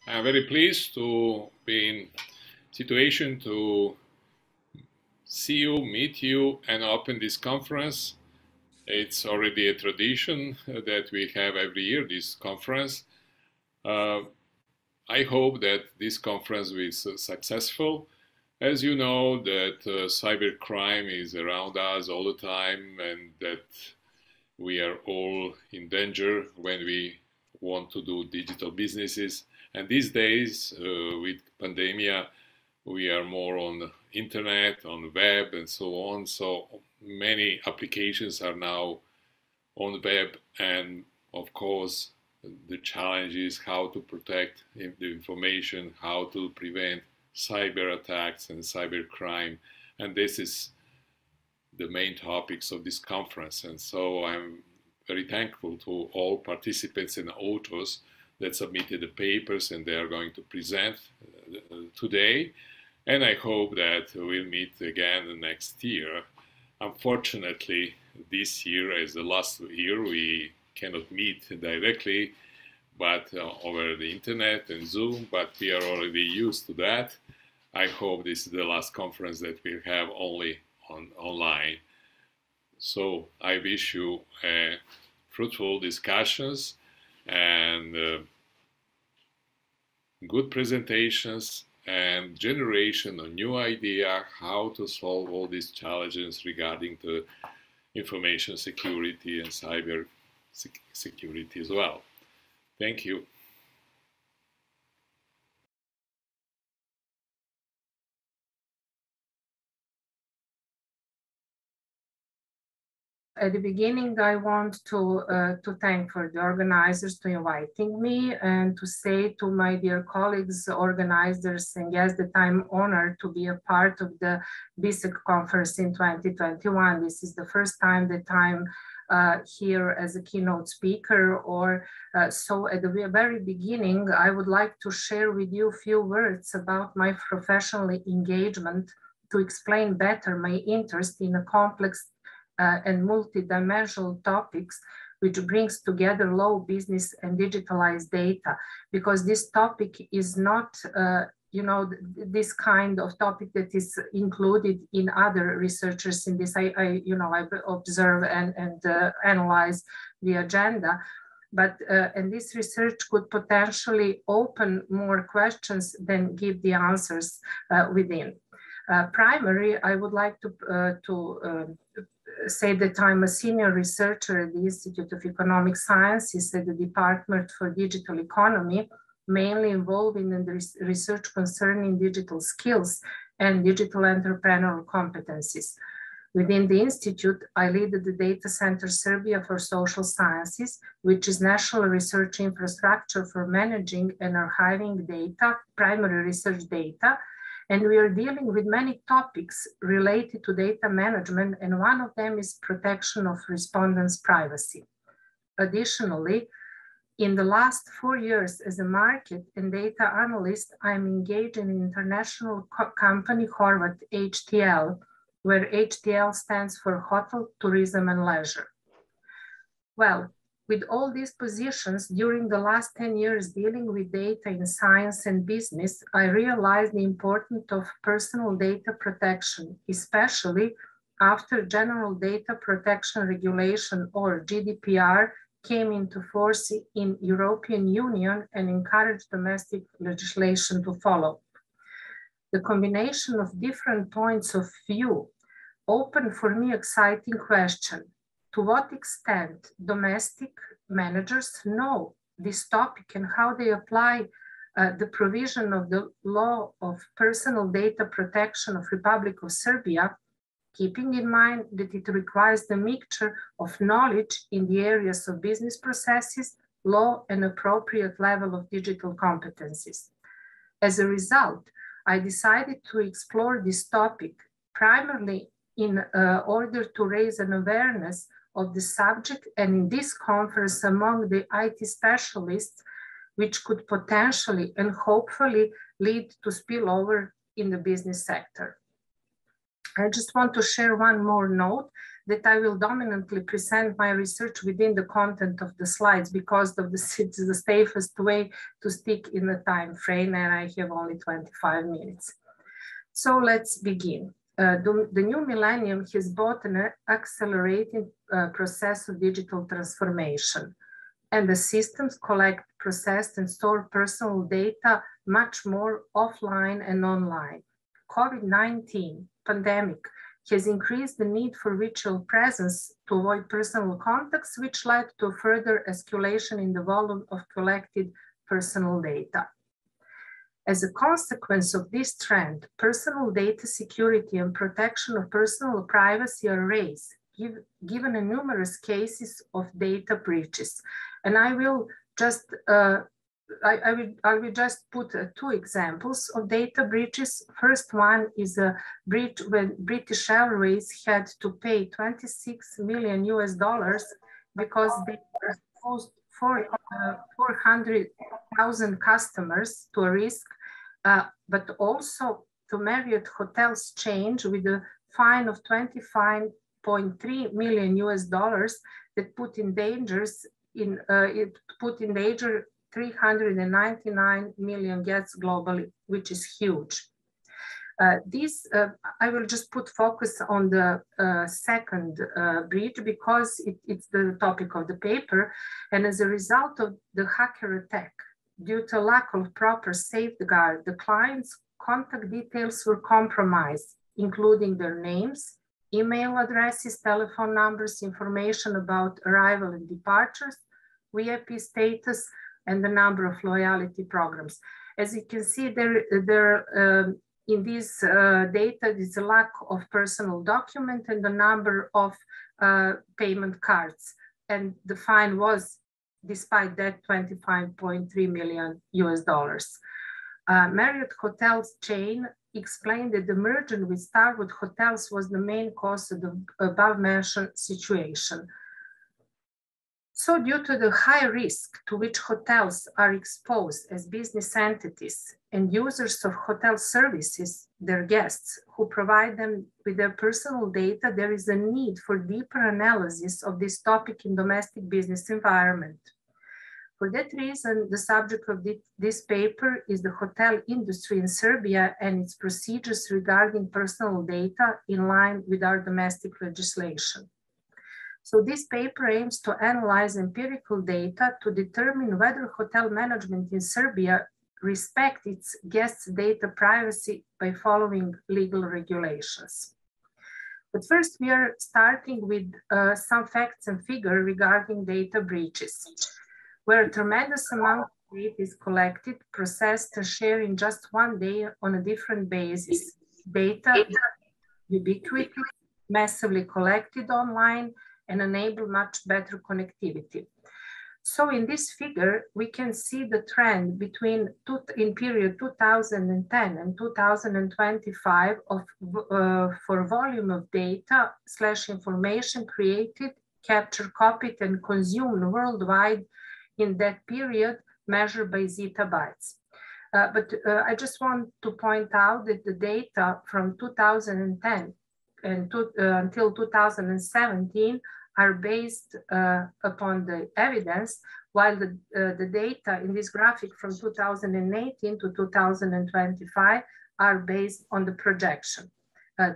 I'm very pleased to be in situation to see you, meet you, and open this conference. It's already a tradition that we have every year, this conference. I hope that this conference will be successful. As you know, that cybercrime is around us all the time, and that we are all in danger when we want to do digital businesses. And these days, with pandemia, we are more on the internet, on the web, and so on. So many applications are now on the web, and of course, the challenge is how to protect the information, how to prevent cyber attacks and cybercrime. And this is the main topics of this conference. And so I'm very thankful to all participants and authors that submitted the papers, and they are going to present today. And I hope that we'll meet again next year. Unfortunately, this year, as the last year, we cannot meet directly, but over the internet and Zoom, but we are already used to that. I hope this is the last conference that we'll have only online. So I wish you fruitful discussions and good presentations and generation of new idea how to solve all these challenges regarding the information security and cyber security as well. Thank you. At the beginning, I want to thank for the organizers to inviting me and to say to my dear colleagues, organizers and guests that I'm honored to be a part of the BISEC conference in 2021. This is the first time that I'm here as a keynote speaker, so at the very beginning, I would like to share with you a few words about my professional engagement to explain better my interest in a complex and multidimensional topics, which brings together law, business, and digitalized data, because this topic is not, this kind of topic that is included in other researchers in this. I observe and analyze the agenda, but and this research could potentially open more questions than give the answers within. Primarily, I would like to say that I'm a senior researcher at the Institute of Economic Sciences at the Department for Digital Economy, mainly involved in the research concerning digital skills and digital entrepreneurial competencies. Within the Institute, I lead the Data Center Serbia for Social Sciences, which is national research infrastructure for managing and archiving data, primary research data. And we are dealing with many topics related to data management, and one of them is protection of respondents' privacy. Additionally, in the last 4 years as a market and data analyst, I'm engaged in an international company, Horvat HTL, where HTL stands for Hotel, Tourism and Leisure. Well, with all these positions, during the last 10 years dealing with data in science and business, I realized the importance of personal data protection, especially after General Data Protection Regulation, or GDPR, came into force in European Union and encouraged domestic legislation to follow. The combination of different points of view opened for me exciting question. To what extent domestic managers know this topic and how they apply the provision of the law of personal data protection of Republic of Serbia, keeping in mind that it requires the mixture of knowledge in the areas of business processes, law, and appropriate level of digital competencies. As a result, I decided to explore this topic primarily in order to raise an awareness of the subject, and in this conference among the IT specialists, which could potentially and hopefully lead to spillover in the business sector. I just want to share one more note that I will dominantly present my research within the content of the slides because of it's the safest way to stick in the time frame, and I have only 25 minutes. So let's begin. The new millennium has brought an accelerating process of digital transformation, and the systems collect, process, and store personal data much more offline and online. COVID-19 pandemic has increased the need for virtual presence to avoid personal contacts, which led to further escalation in the volume of collected personal data. As a consequence of this trend, personal data security and protection of personal privacy are raised, given numerous cases of data breaches. And I will just I will just put two examples of data breaches. First one is a breach when British Airways had to pay 26 million US dollars because they exposed 400,000 customers to a risk, but also to Marriott Hotels chain with a fine of 25.3 million US dollars that put in danger 399 million guests globally, which is huge. I will just put focus on the second breach because it's the topic of the paper. And as a result of the hacker attack, due to lack of proper safeguard, the client's contact details were compromised, including their names, email addresses, telephone numbers, information about arrival and departures, VIP status, and the number of loyalty programs. As you can see, in this data, there's a lack of personal document and the number of payment cards. And the fine was, despite that, 25.3 million US dollars. Marriott Hotels chain explained that the merger with Starwood Hotels was the main cause of the above-mentioned situation. So due to the high risk to which hotels are exposed as business entities and users of hotel services, their guests who provide them with their personal data, there is a need for deeper analysis of this topic in domestic business environment. For that reason, the subject of this paper is the hotel industry in Serbia and its procedures regarding personal data in line with our domestic legislation. So this paper aims to analyze empirical data to determine whether hotel management in Serbia respect its guests' data privacy by following legal regulations. But first, we are starting with some facts and figures regarding data breaches, where a tremendous amount of data is collected, processed, and shared in just one day on a different basis. Data ubiquitously, massively collected online, and enable much better connectivity. So in this figure, we can see the trend between in period 2010 and 2025 for volume of data / information created, captured, copied, and consumed worldwide in that period measured by zettabytes. But I just want to point out that the data from 2010 and until 2017 are based upon the evidence, while the data in this graphic from 2018 to 2025 are based on the projection.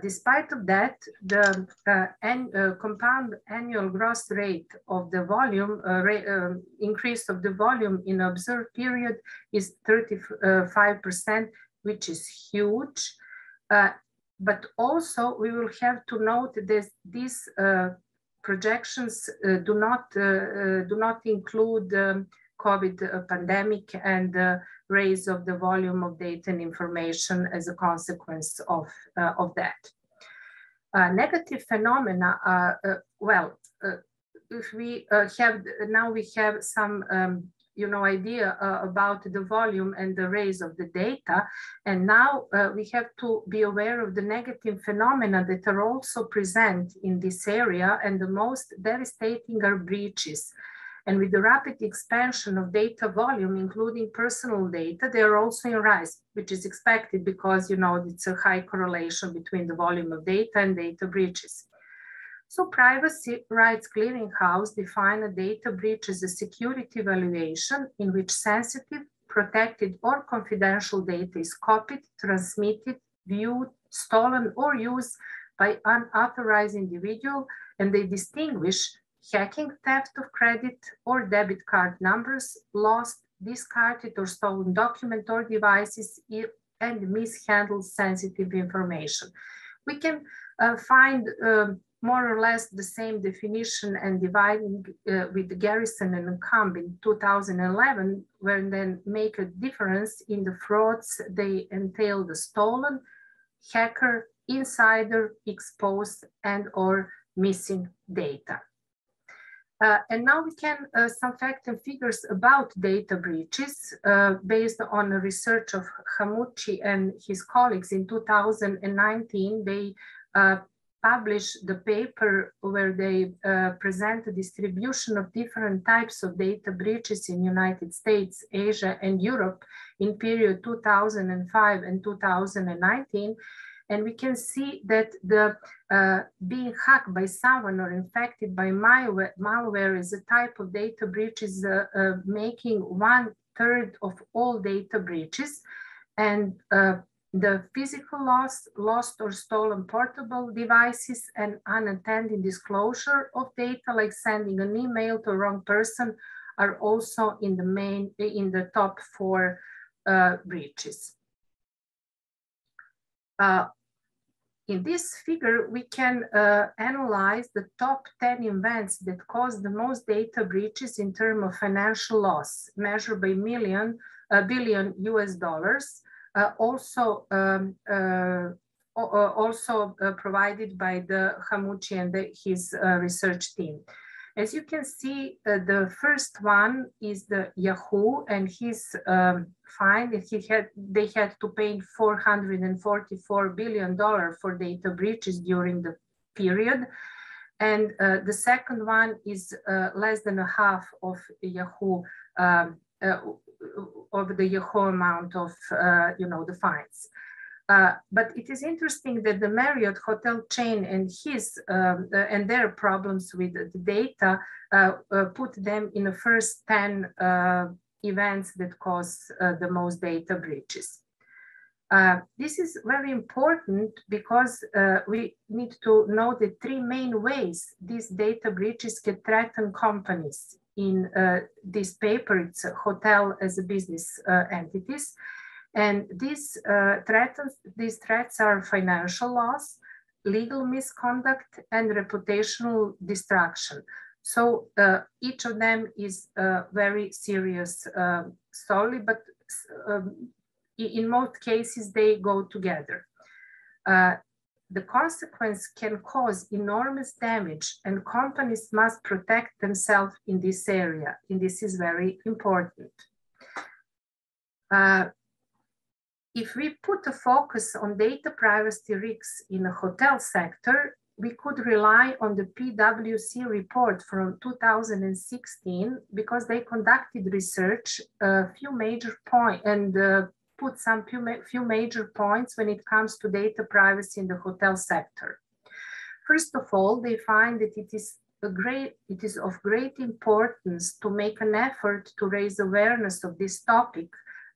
Despite of that, the compound annual gross rate of the volume, increase of the volume in observed period is 35%, which is huge. But also we will have to note that these projections do not include COVID pandemic and raise of the volume of data and information as a consequence of that. Negative phenomena are, if we have some idea about the volume and the raise of the data. And now we have to be aware of the negative phenomena that are also present in this area, and the most devastating are breaches. And with the rapid expansion of data volume, including personal data, they are also in rise, which is expected because, it's a high correlation between the volume of data and data breaches. So Privacy Rights Clearinghouse define a data breach as a security evaluation in which sensitive, protected, or confidential data is copied, transmitted, viewed, stolen, or used by unauthorized individual, and they distinguish hacking, theft of credit or debit card numbers, lost, discarded or stolen document or devices, and mishandled sensitive information. We can find more or less the same definition and dividing with Garrison and Camp in 2011, where then make a difference in the frauds. They entail the stolen, hacker, insider, exposed, and or missing data. And now we can some facts and figures about data breaches based on the research of Imajuchi and his colleagues in 2019. They published the paper where they present the distribution of different types of data breaches in United States, Asia, and Europe in period 2005 and 2019. And we can see that the being hacked by someone or infected by malware is a type of data breach is making 1/3 of all data breaches. And the physical loss, lost or stolen portable devices, and unattended disclosure of data, like sending an email to the wrong person, are also in the top 4 breaches. In this figure, we can analyze the top 10 events that cause the most data breaches in terms of financial loss, measured by billion US dollars, also provided by the Imajuchi and his research team. As you can see, the first one is the Yahoo, and his fine that they had to pay $444 billion for data breaches during the period. And the second one is less than a half of Yahoo, of the Yahoo amount of the fines. But it is interesting that the Marriott hotel chain and and their problems with the data put them in the first 10 events that cause the most data breaches. This is very important because we need to know the 3 main ways these data breaches can threaten companies. In this paper, it's a hotel as a business entities. And these threats are financial loss, legal misconduct, and reputational destruction. So each of them is very serious solely, but in most cases, they go together. The consequence can cause enormous damage, and companies must protect themselves in this area, and this is very important. If we put a focus on data privacy risks in the hotel sector, we could rely on the PwC report from 2016 because they conducted research, few major points, and put some few major points when it comes to data privacy in the hotel sector. First of all, they find that it is of great importance to make an effort to raise awareness of this topic,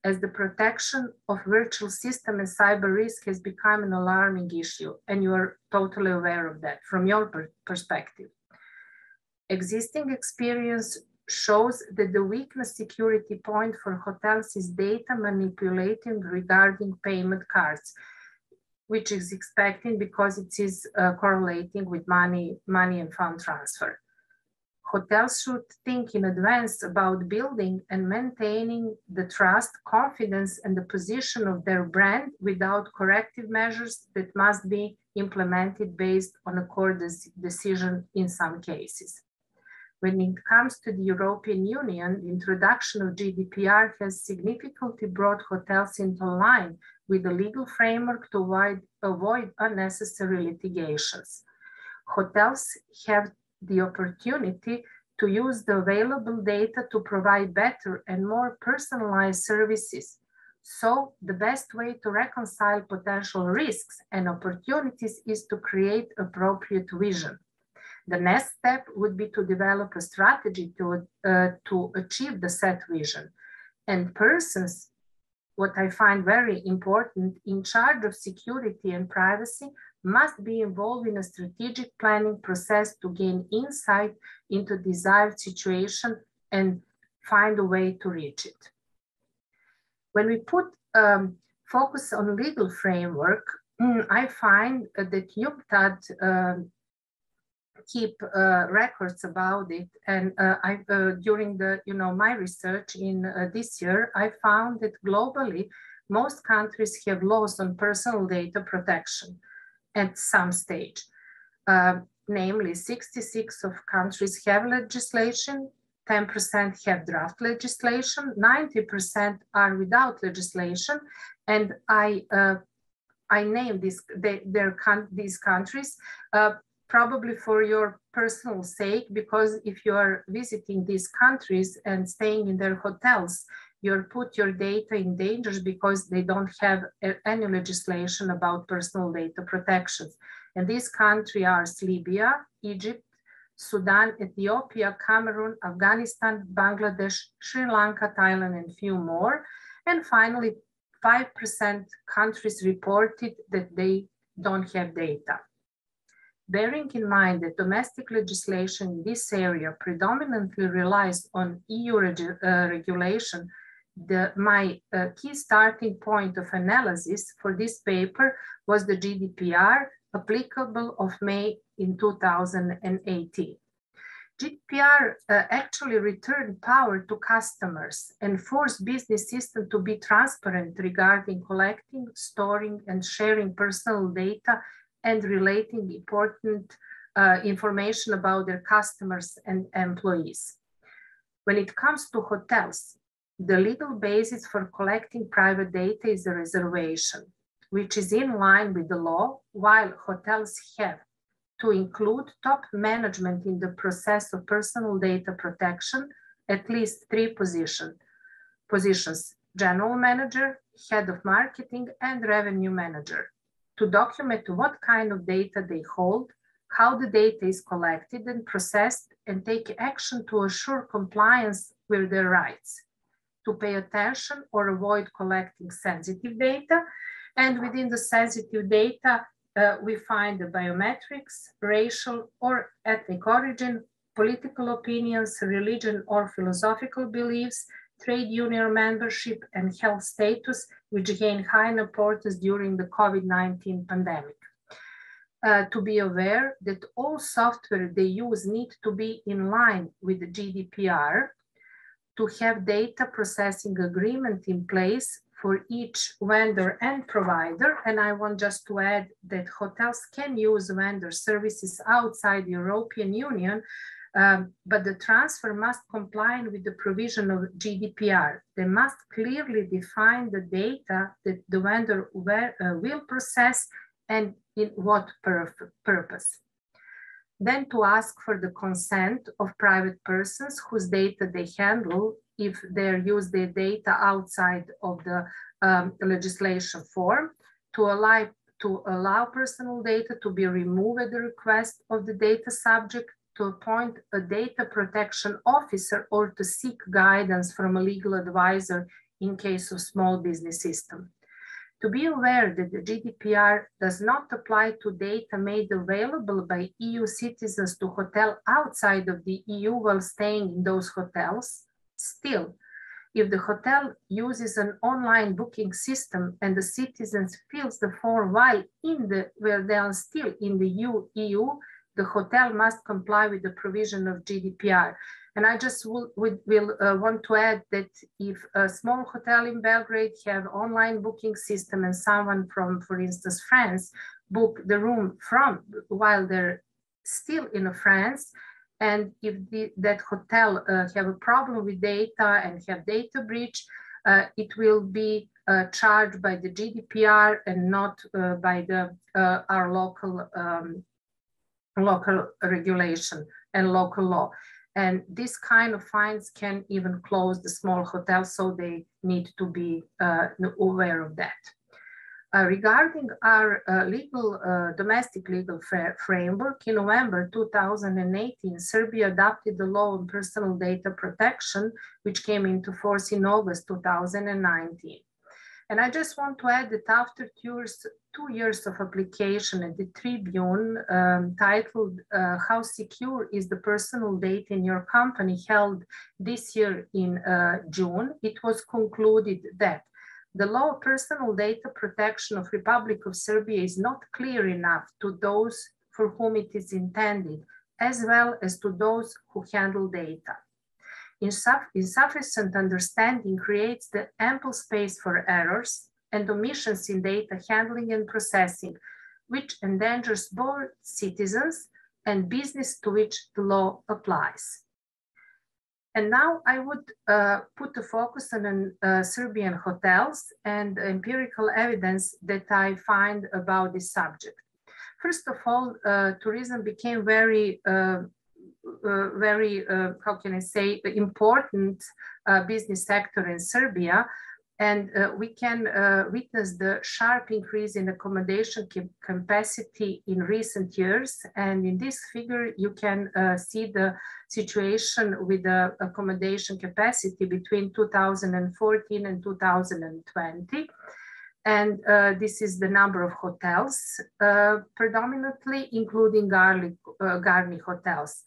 as the protection of virtual system and cyber risk has become an alarming issue, and you are totally aware of that from your perspective. Existing experience shows that the weakest security point for hotels is data manipulating regarding payment cards, which is expected because it is correlating with money and fund transfer. Hotels should think in advance about building and maintaining the trust, confidence, and the position of their brand without corrective measures that must be implemented based on a court decision in some cases. When it comes to the European Union, the introduction of GDPR has significantly brought hotels into line with a legal framework to avoid unnecessary litigations. Hotels have the opportunity to use the available data to provide better and more personalized services. So the best way to reconcile potential risks and opportunities is to create appropriate vision. The next step would be to develop a strategy to achieve the set vision. And persons, what I find very important, in charge of security and privacy, must be involved in a strategic planning process to gain insight into desired situation and find a way to reach it. When we put focus on legal framework, I find that UNCTAD keep records about it, and during my research in this year, I found that globally most countries have laws on personal data protection at some stage. Namely, 66 of countries have legislation, 10% have draft legislation, 90% are without legislation, and I name these countries probably for your personal sake, because if you are visiting these countries and staying in their hotels, you put your data in danger because they don't have any legislation about personal data protections. And these countries are Libya, Egypt, Sudan, Ethiopia, Cameroon, Afghanistan, Bangladesh, Sri Lanka, Thailand, and few more. And finally, 5% countries reported that they don't have data. Bearing in mind that domestic legislation in this area predominantly relies on EU regulation, my key starting point of analysis for this paper was the GDPR, applicable of May in 2018. GDPR actually returned power to customers and forced business system to be transparent regarding collecting, storing, and sharing personal data and relating important information about their customers and employees. When it comes to hotels, the legal basis for collecting private data is a reservation, which is in line with the law, while hotels have to include top management in the process of personal data protection, at least 3 positions, general manager, head of marketing, and revenue manager, to document what kind of data they hold, how the data is collected and processed, and take action to assure compliance with their rights, to pay attention or avoid collecting sensitive data. And within the sensitive data, we find the biometrics, racial or ethnic origin, political opinions, religion or philosophical beliefs, trade union membership, and health status, which gained high importance during the COVID-19 pandemic. To be aware that all software they use need to be in line with the GDPR, to have data processing agreement in place for each vendor and provider. And I want just to add that hotels can use vendor services outside the European Union, but the transfer must comply with the provision of GDPR. They must clearly define the data that the vendor will process and in what purpose. Then to ask for the consent of private persons whose data they handle if they use their data outside of the legislation form, to allow personal data to be removed at the request of the data subject, to appoint a data protection officer, or to seek guidance from a legal advisor in case of small business system. To be aware that the GDPR does not apply to data made available by EU citizens to hotels outside of the EU while staying in those hotels. Still, if the hotel uses an online booking system and the citizens fills the form while they are still in the EU, the hotel must comply with the provision of GDPR. And I just will want to add that if a small hotel in Belgrade have online booking system and someone from, for instance, France, book the room while they're still in France, and if that hotel have a problem with data and have data breach, it will be charged by the GDPR and not by our local regulation and local law. And this kind of fines can even close the small hotels, so they need to be aware of that. Regarding our domestic legal framework, in November 2018, Serbia adopted the law on personal data protection, which came into force in August 2019. And I just want to add that after 2 years of application at the Tribune titled How Secure is the Personal Data in Your Company, held this year in June, it was concluded that the law of personal data protection of Republic of Serbia is not clear enough to those for whom it is intended, as well as to those who handle data. Insufficient understanding creates the ample space for errors and omissions in data handling and processing, which endangers both citizens and business to which the law applies. And now I would put a focus on Serbian hotels and empirical evidence that I find about this subject. First of all, tourism became very, how can I say, important business sector in Serbia. And we can witness the sharp increase in accommodation capacity in recent years. And in this figure, you can see the situation with the accommodation capacity between 2014 and 2020. And this is the number of hotels, predominantly including Garni hotels.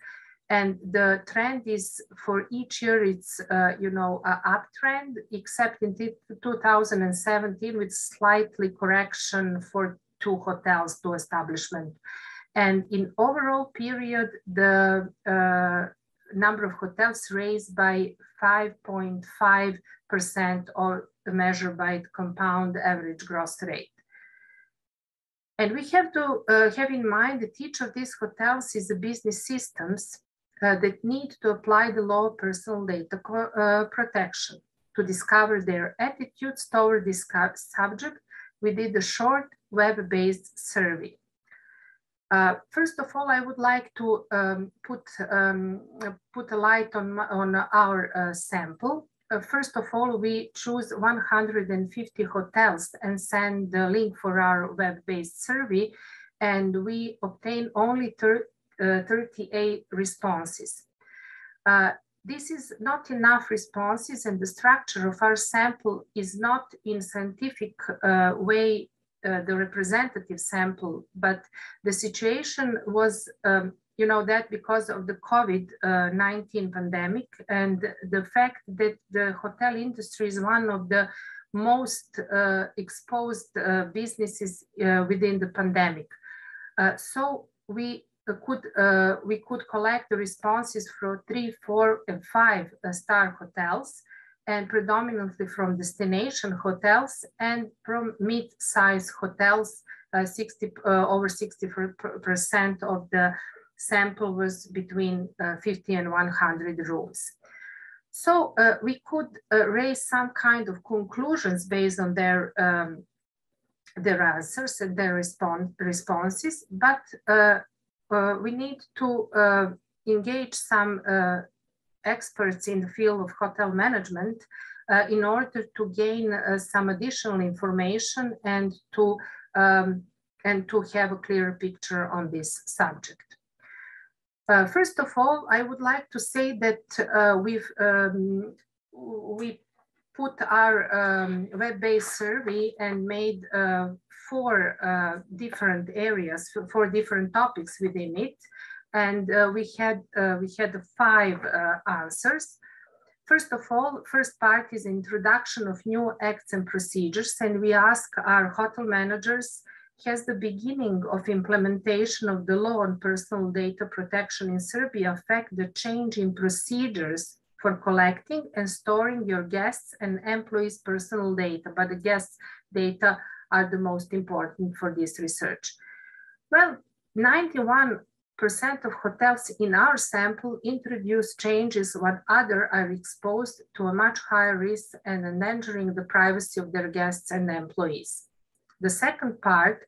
And the trend is for each year, it's, an uptrend, except in 2017 with slightly correction for 2 hotels, 2 establishments. And in overall period, the number of hotels raised by 5.5% or measured by the compound average gross rate. And we have to have in mind that each of these hotels is a business systems that need to apply the law of personal data protection. To discover their attitudes toward this subject, we did a short web-based survey. First of all, I would like to put a light on our sample. First of all, we choose 150 hotels and send the link for our web-based survey, and we obtain only 38 responses. This is not enough responses, and the structure of our sample is not in scientific way the representative sample, but the situation was, that because of the COVID-19 pandemic and the fact that the hotel industry is one of the most exposed businesses within the pandemic. So we could collect the responses from 3, 4, and 5-star hotels, and predominantly from destination hotels and from mid-size hotels. Over 60% of the sample was between 50 and 100 rooms. So we could raise some kind of conclusions based on their answers and their responses, but we need to engage some experts in the field of hotel management in order to gain some additional information and to have a clearer picture on this subject. First of all, I would like to say that we put our web-based survey and made 4 different areas, 4 different topics within it, and we had 5 answers. First of all, first part is introduction of new acts and procedures, and we ask our hotel managers, has the beginning of implementation of the law on personal data protection in Serbia affect the change in procedures for collecting and storing your guests' and employees' personal data? But the guests' data are the most important for this research. Well, 91% of hotels in our sample introduce changes while others are exposed to a much higher risk and endangering the privacy of their guests and employees. The second part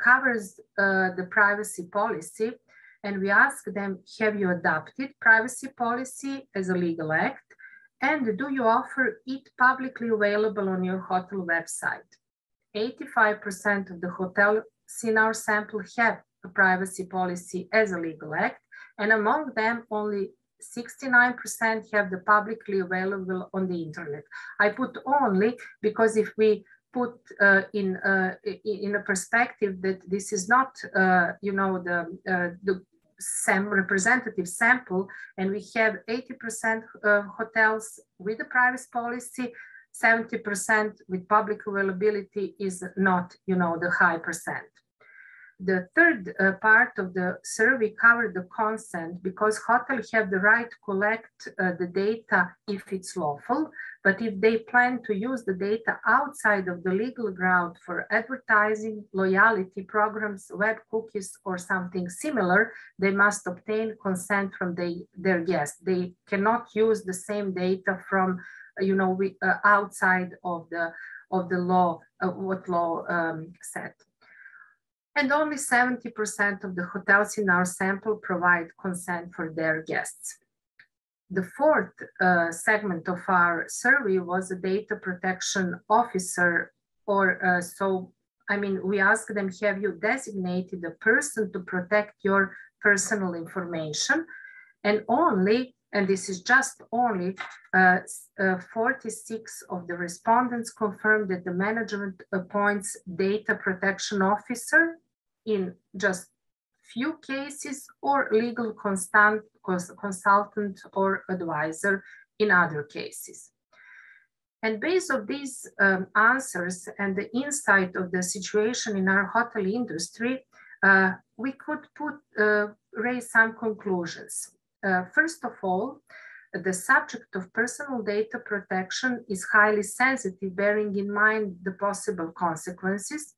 covers the privacy policy, and we ask them, have you adopted privacy policy as a legal act? And do you offer it publicly available on your hotel website? 85% of the hotels in our sample have a privacy policy as a legal act, and among them, only 69% have the publicly available on the internet. I put only because if we put in a perspective that this is not, the representative sample, and we have 80% hotels with a privacy policy, 70% with public availability is not, the high percent. The third part of the survey covered the consent, because hotels have the right to collect the data if it's lawful, but if they plan to use the data outside of the legal ground for advertising, loyalty programs, web cookies, or something similar, they must obtain consent from their guests. They cannot use the same data from, outside of the law, what law said. And only 70% of the hotels in our sample provide consent for their guests. The fourth segment of our survey was a data protection officer, we asked them, have you designated a person to protect your personal information? And only, and this is just only, 46 of the respondents confirmed that the management appoints data protection officer in just few cases, or legal consultant or advisor in other cases. And based on these answers and the insight of the situation in our hotel industry, we could raise some conclusions. First of all, the subject of personal data protection is highly sensitive, bearing in mind the possible consequences.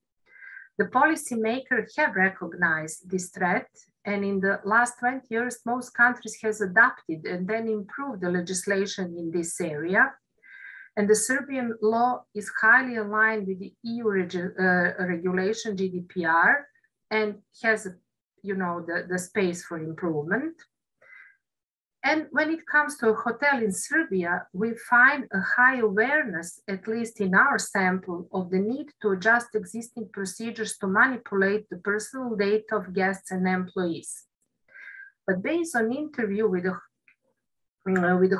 The policymakers have recognized this threat, and in the last 20 years, most countries have adopted and then improved the legislation in this area. And the Serbian law is highly aligned with the EU regulation GDPR and has, the space for improvement. And when it comes to a hotel in Serbia, we find a high awareness, at least in our sample, of the need to adjust existing procedures to manipulate the personal data of guests and employees. But based on interview with the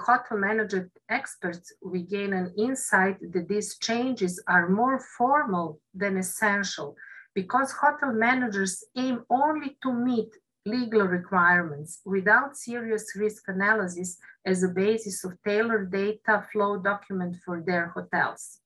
hotel manager experts, we gain an insight that these changes are more formal than essential, because hotel managers aim only to meet legal requirements without serious risk analysis as a basis of tailored data flow document for their hotels.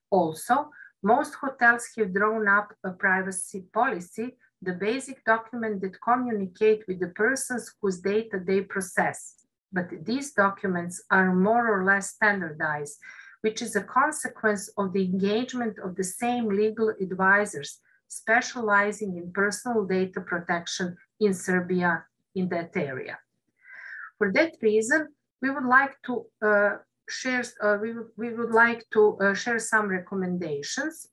Also, most hotels have drawn up a privacy policy, the basic document that communicate with the persons whose data they process. But these documents are more or less standardized, which is a consequence of the engagement of the same legal advisors specializing in personal data protection in Serbia in that area. For that reason, we would like to share some recommendations.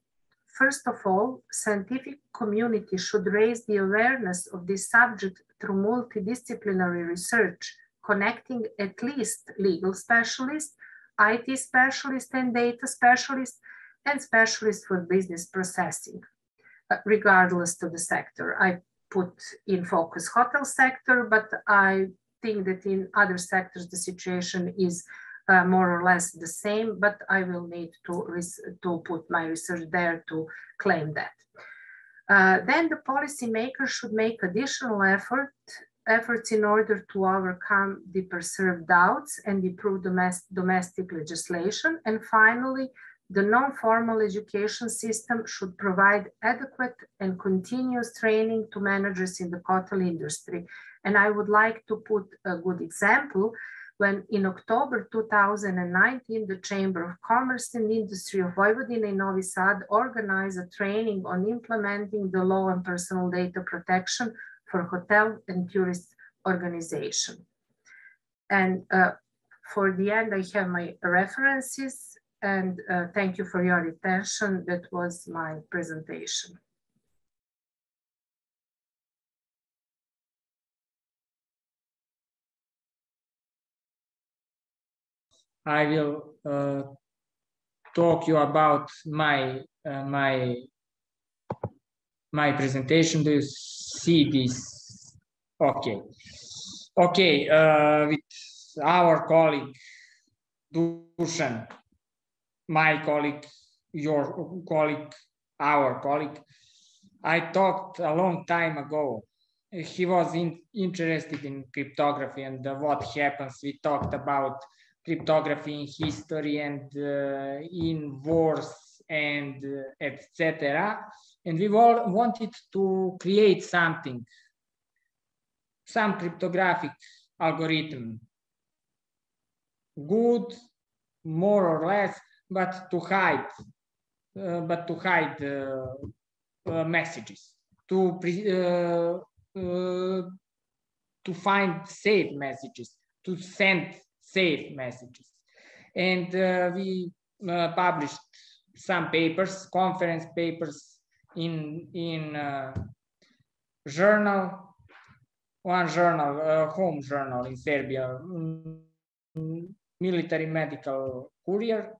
First of all, scientific community should raise the awareness of this subject through multidisciplinary research, connecting at least legal specialists, IT specialists and data specialists, and specialists for business processing, regardless of the sector. I put in focus hotel sector, but I think that in other sectors, the situation is more or less the same, but I will need to put my research there to claim that. Then the policymakers should make additional efforts in order to overcome the perceived doubts and improve domestic legislation. And finally, the non-formal education system should provide adequate and continuous training to managers in the hotel industry. And I would like to put a good example when in October 2019, the Chamber of Commerce and Industry of Vojvodina in Novi Sad organized a training on implementing the law on personal data protection for hotel and tourist organization. And for the end, I have my references, and thank you for your attention. That was my presentation. I will talk you about my presentation. Do you see this? Okay. Okay, with our colleague Dusan, my colleague, your colleague, our colleague, I talked a long time ago. He was interested in cryptography and what happens. We talked about cryptography in history and in wars and etc. And we all wanted to create something, some cryptographic algorithm, good, more or less, but to hide messages, to find safe messages, to send safe messages. And we published some papers, conference papers in journal, one journal, home journal in Serbia, Military Medical Courier.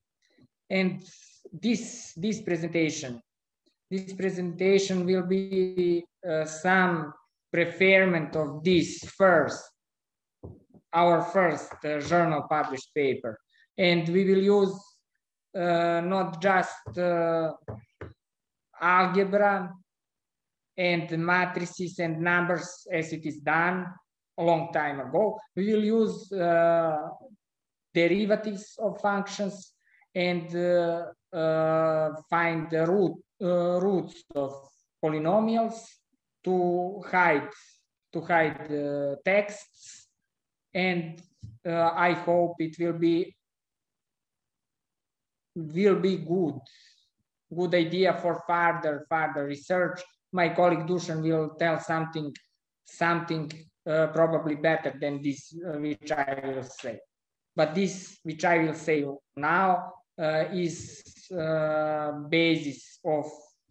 And this presentation will be some preferment of this our first journal published paper. And we will use not just algebra and matrices and numbers as it is done a long time ago. We will use derivatives of functions and find the roots of polynomials to hide texts. And I hope it will be good idea for further research. My colleague Dusan will tell something probably better than this, which I will say. But this, which I will say now, is basis of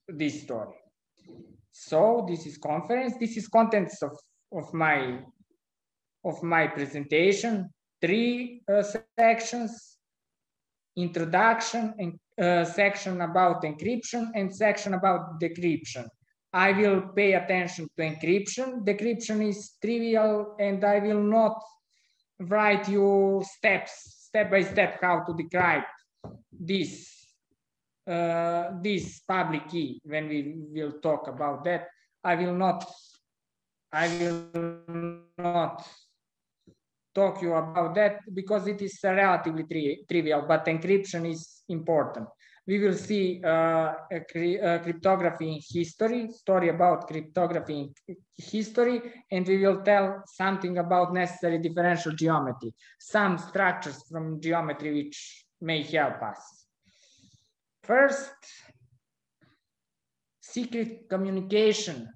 this story. So this is conference. This is contents of my presentation. 3 sections: introduction, and section about encryption, and section about decryption. I will pay attention to encryption. Decryption is trivial, and I will not write you step by step how to decrypt this public key. When we will talk about that, I will not talk you about that because it is relatively trivial, but encryption is important. We will see cryptography in history, story about cryptography in history, and we will tell something about necessary differential geometry, some structures from geometry which may help us. First, secret communication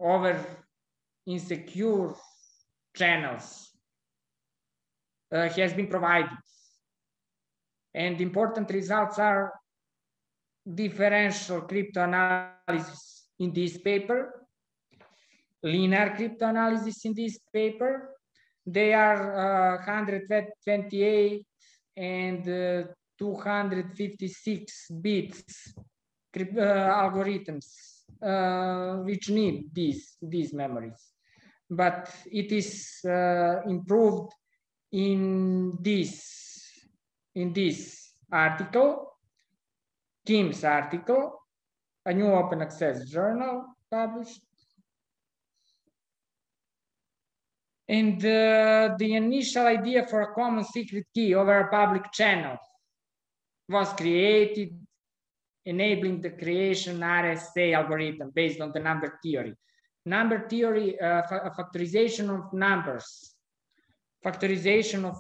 over insecure channels has been provided. And important results are differential cryptoanalysis in this paper, linear cryptoanalysis in this paper. They are 128 and 256 bits algorithms which need these memories. But it is improved in this article, Kim's article, a new open access journal published. And the initial idea for a common secret key over a public channel was created, enabling the creation RSA algorithm based on the number theory. Number theory, factorization of numbers, factorization of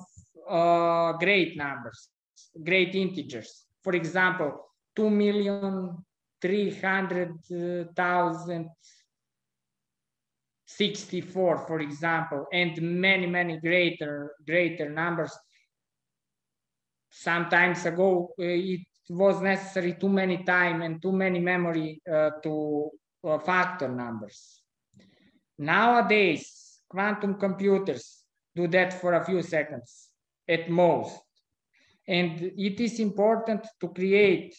great numbers, great integers. For example, 2,300,064, for example, and many greater numbers. Some times ago, it was necessary too many time and too many memory to factor numbers. Nowadays, quantum computers do that for a few seconds at most. And it is important to create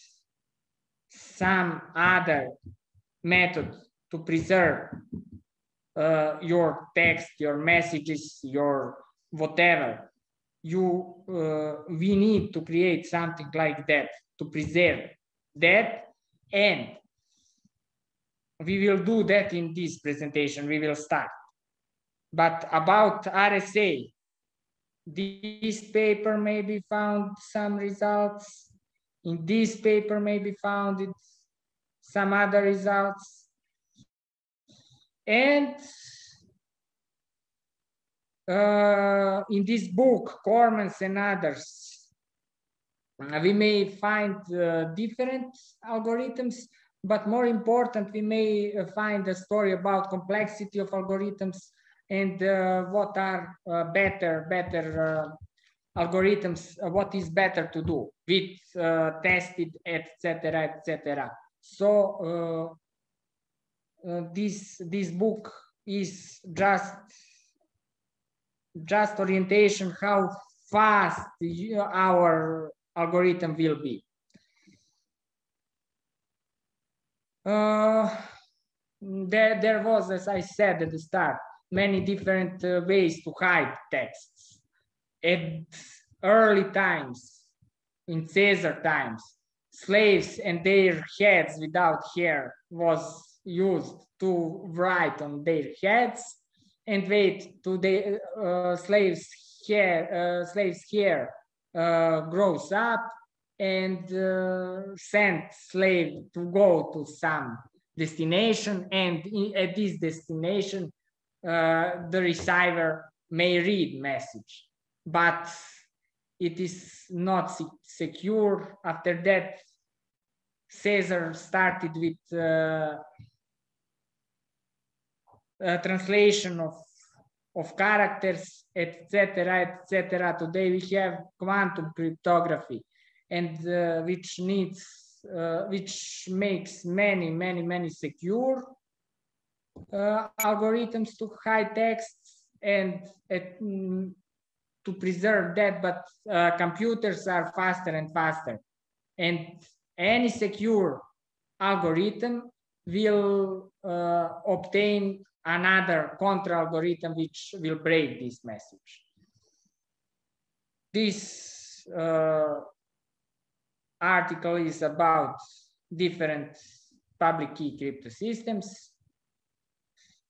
some other method to preserve your text, your messages, your whatever. We need to create something like that to preserve that, and we will do that in this presentation. We will start. But about RSA, this paper may be found some results. In this paper may be found some other results. And in this book, Cormans and others, we may find different algorithms, but more important, we may find a story about complexity of algorithms and what are better algorithms, what is better to do with tested, etc., etc. So this book is just orientation how fast our algorithm will be. There was, as I said at the start, many different ways to hide texts. At early times, in Caesar times, slaves and their heads without hair was used to write on their heads, and wait to the slaves' hair grows up, and send slave to go to some destination, and at this destination the receiver may read message, but it is not secure. After that, Caesar started with translation of characters, etc., etc. Today we have quantum cryptography, and which makes many secure algorithms to hide texts and to preserve that, but computers are faster and faster, and any secure algorithm will obtain another contra algorithm which will break this message. This article is about different public key crypto systems.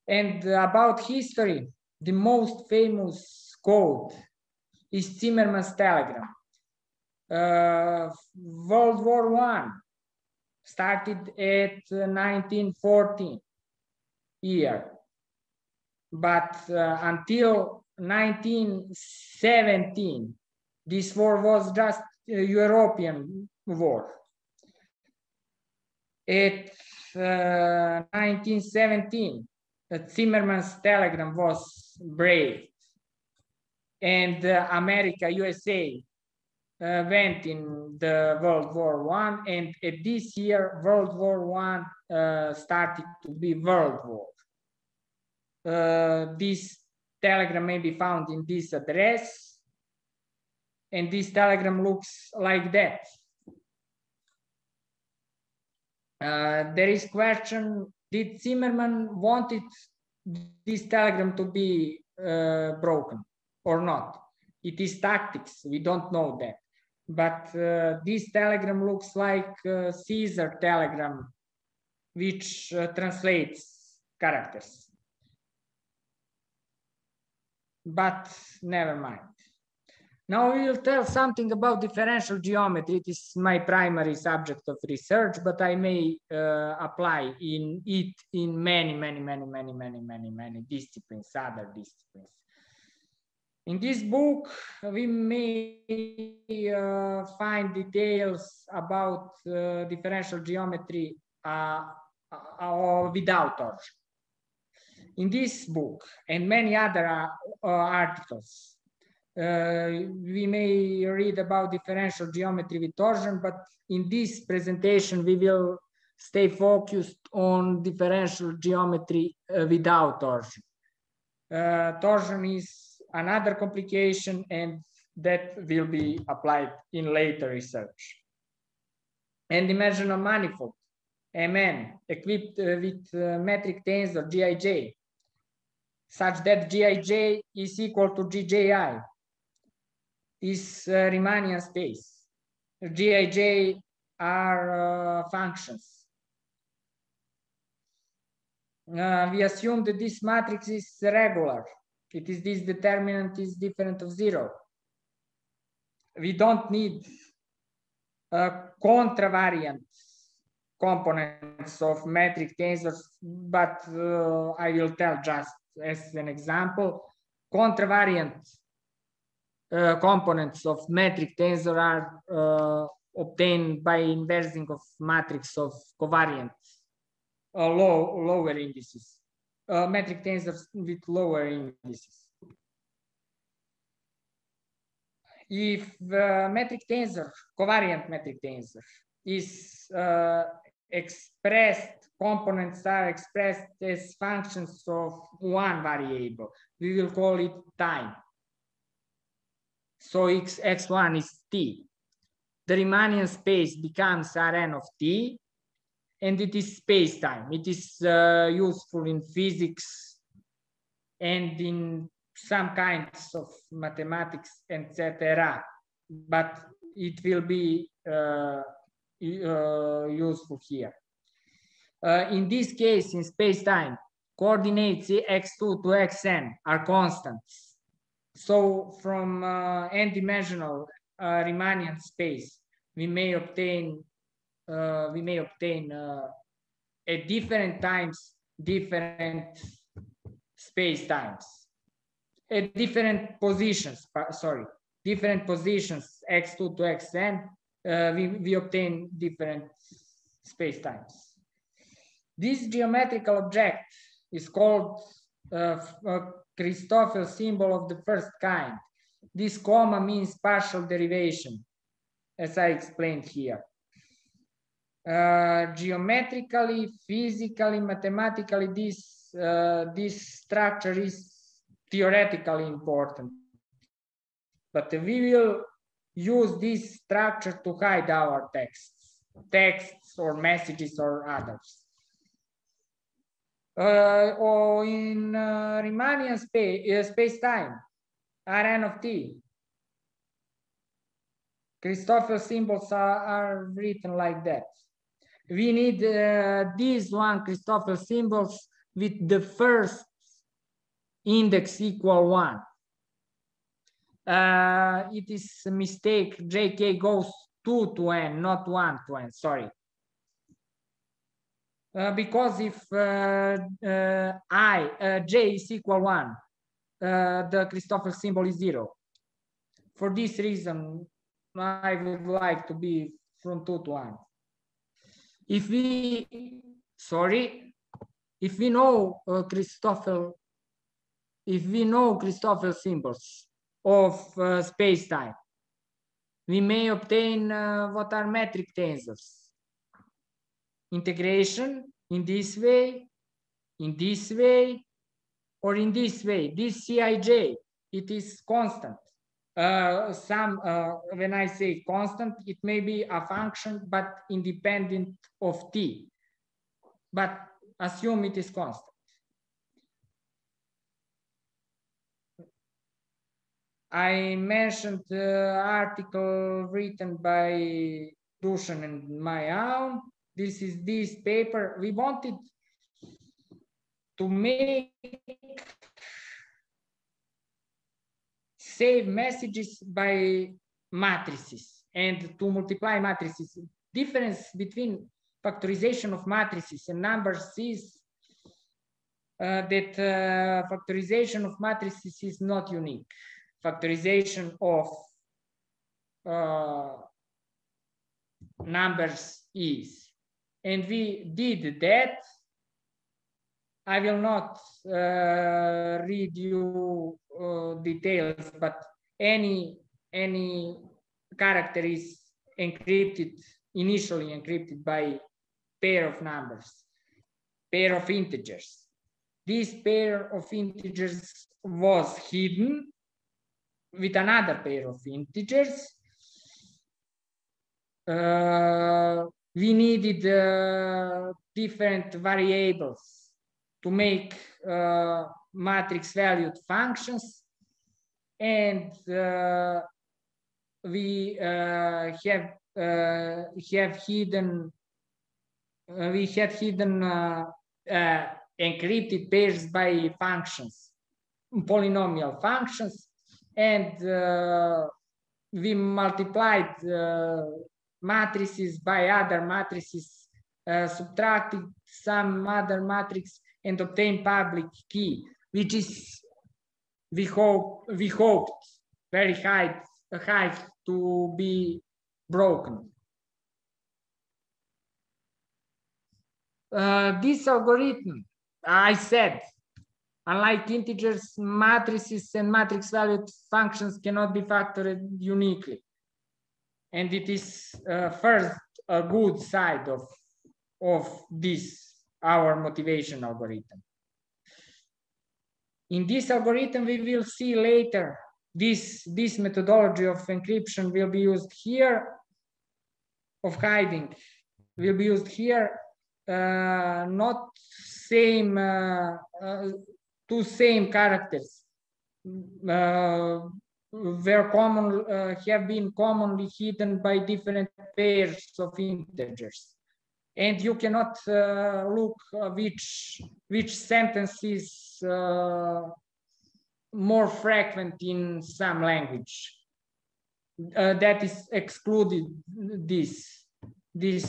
And about history, the most famous code is Zimmermann's telegram. World War I started at 1914 year, but until 1917, this war was just a European war. At 1917, Zimmermann's telegram was braved, and America, USA, went in the World War I, and at this year, World War I started to be World War. This telegram may be found in this address, and this telegram looks like that. There is question, did Zimmermann wanted this telegram to be broken or not? It is tactics, we don't know that. But this telegram looks like Caesar telegram, which translates characters. But never mind. Now we will tell something about differential geometry. It is my primary subject of research, but I may apply it in many disciplines, other disciplines. In this book, we may find details about differential geometry without torsion. In this book and many other articles, we may read about differential geometry with torsion, but in this presentation, we will stay focused on differential geometry without torsion. Torsion is another complication, and that will be applied in later research. N-dimensional manifold, Mn, equipped with metric tensor Gij, such that Gij is equal to Gji, is Riemannian space. Gij are functions. We assume that this matrix is regular. It is this determinant is different of 0. We don't need contravariant components of metric tensors, but I will tell just as an example. Contravariant components of metric tensor are obtained by inversing of matrix of covariant lower indices, metric tensors with lower indices. If metric tensor, covariant metric tensor, is expressed, components are expressed as functions of one variable, we will call it time. So x1 is t. The Riemannian space becomes Rn of t, and it is space-time. It is useful in physics and in some kinds of mathematics, etc. But it will be useful here. In this case, in space-time, coordinates x2 to xn are constants. So from n-dimensional Riemannian space, we may obtain at different times different space-times, at different positions. Different positions x2 to xn. We obtain different space-times. This geometrical object is called a Christoffel symbol of the first kind. This comma means partial derivation, as I explained here. Geometrically, physically, mathematically, this structure is theoretically important. But we will use this structure to hide our texts or messages or others. Or in Riemannian space-time, Rn of t, Christoffel symbols are written like that. We need these one Christoffel symbols with the first index equal 1. It is a mistake. Jk goes 2 to n, not 1 to n, sorry. Because if j is equal 1, the Christoffel symbol is 0. For this reason, I would like to be from 2 to 1. If we know Christoffel symbols of space-time, we may obtain what are metric tensors. Integration in this way, or in this way. This Cij, it is constant. When I say constant, it may be a function, but independent of t. But assume it is constant. I mentioned the article written by Dusan and my own. This is this paper. We wanted to save messages by matrices and to multiply matrices. Difference between factorization of matrices and numbers is that factorization of matrices is not unique. Factorization of numbers is. And we did that. I will not read you details, but any character is encrypted, initially encrypted by pair of numbers, pair of integers. This pair of integers was hidden with another pair of integers. We needed different variables to make matrix valued functions, and we have hidden encrypted pairs by functions, polynomial functions, and we multiplied matrices by other matrices, subtracted some other matrix, and obtained public key, which is we hoped very high to be broken. This algorithm, I said, unlike integers, matrices and matrix valued functions cannot be factored uniquely. And it is first a good side of this, our motivation algorithm. In this algorithm, we will see later, this methodology of encryption will be used here, of hiding will be used here, not same, two same characters have been commonly hidden by different pairs of integers. And you cannot look which sentence is more frequent in some language. That is excluded this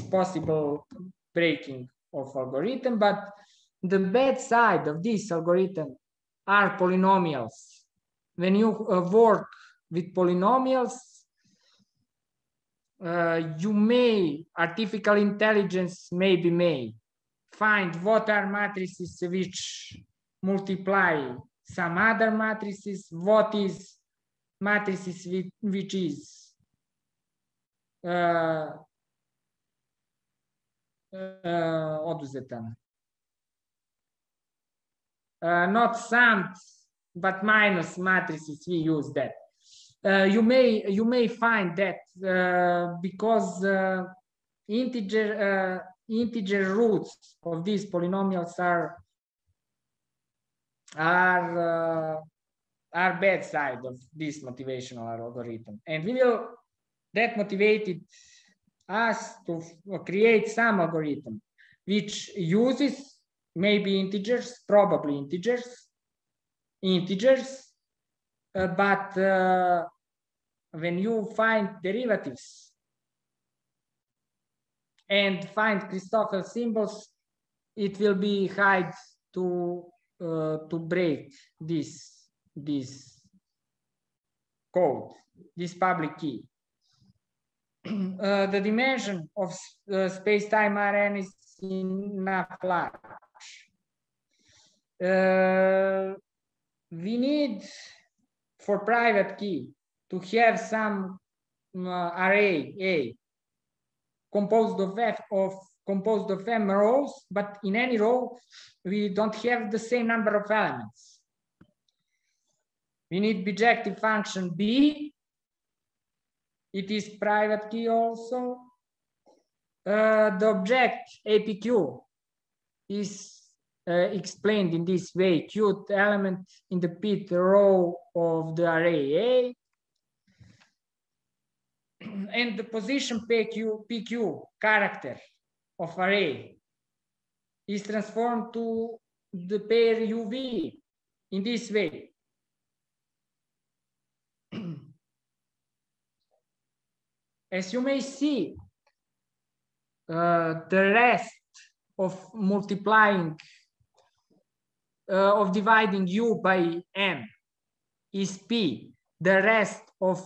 possible breaking of algorithm, but the bad side of this algorithm are polynomials. When you work with polynomials, artificial intelligence may find what are matrices which multiply some other matrices, what is matrices which is održana. Not summed, but minus matrices, we use that. You may find that because integer roots of these polynomials are bad side of this motivational algorithm, and that motivated us to create some algorithm which uses maybe integers, probably integers, but when you find derivatives and find Christoffel symbols, it will be hard to break this code, this public key. The dimension of space-time Rn is enough large. We need for private key to have some array A composed of m rows, but in any row we don't have the same number of elements. We need bijective function B. It is private key also. The object APQ is explained in this way: qt element in the pth row of the array A, and the position PQ character of array is transformed to the pair UV in this way. As you may see, the rest of multiplying of dividing U by M is P. The rest of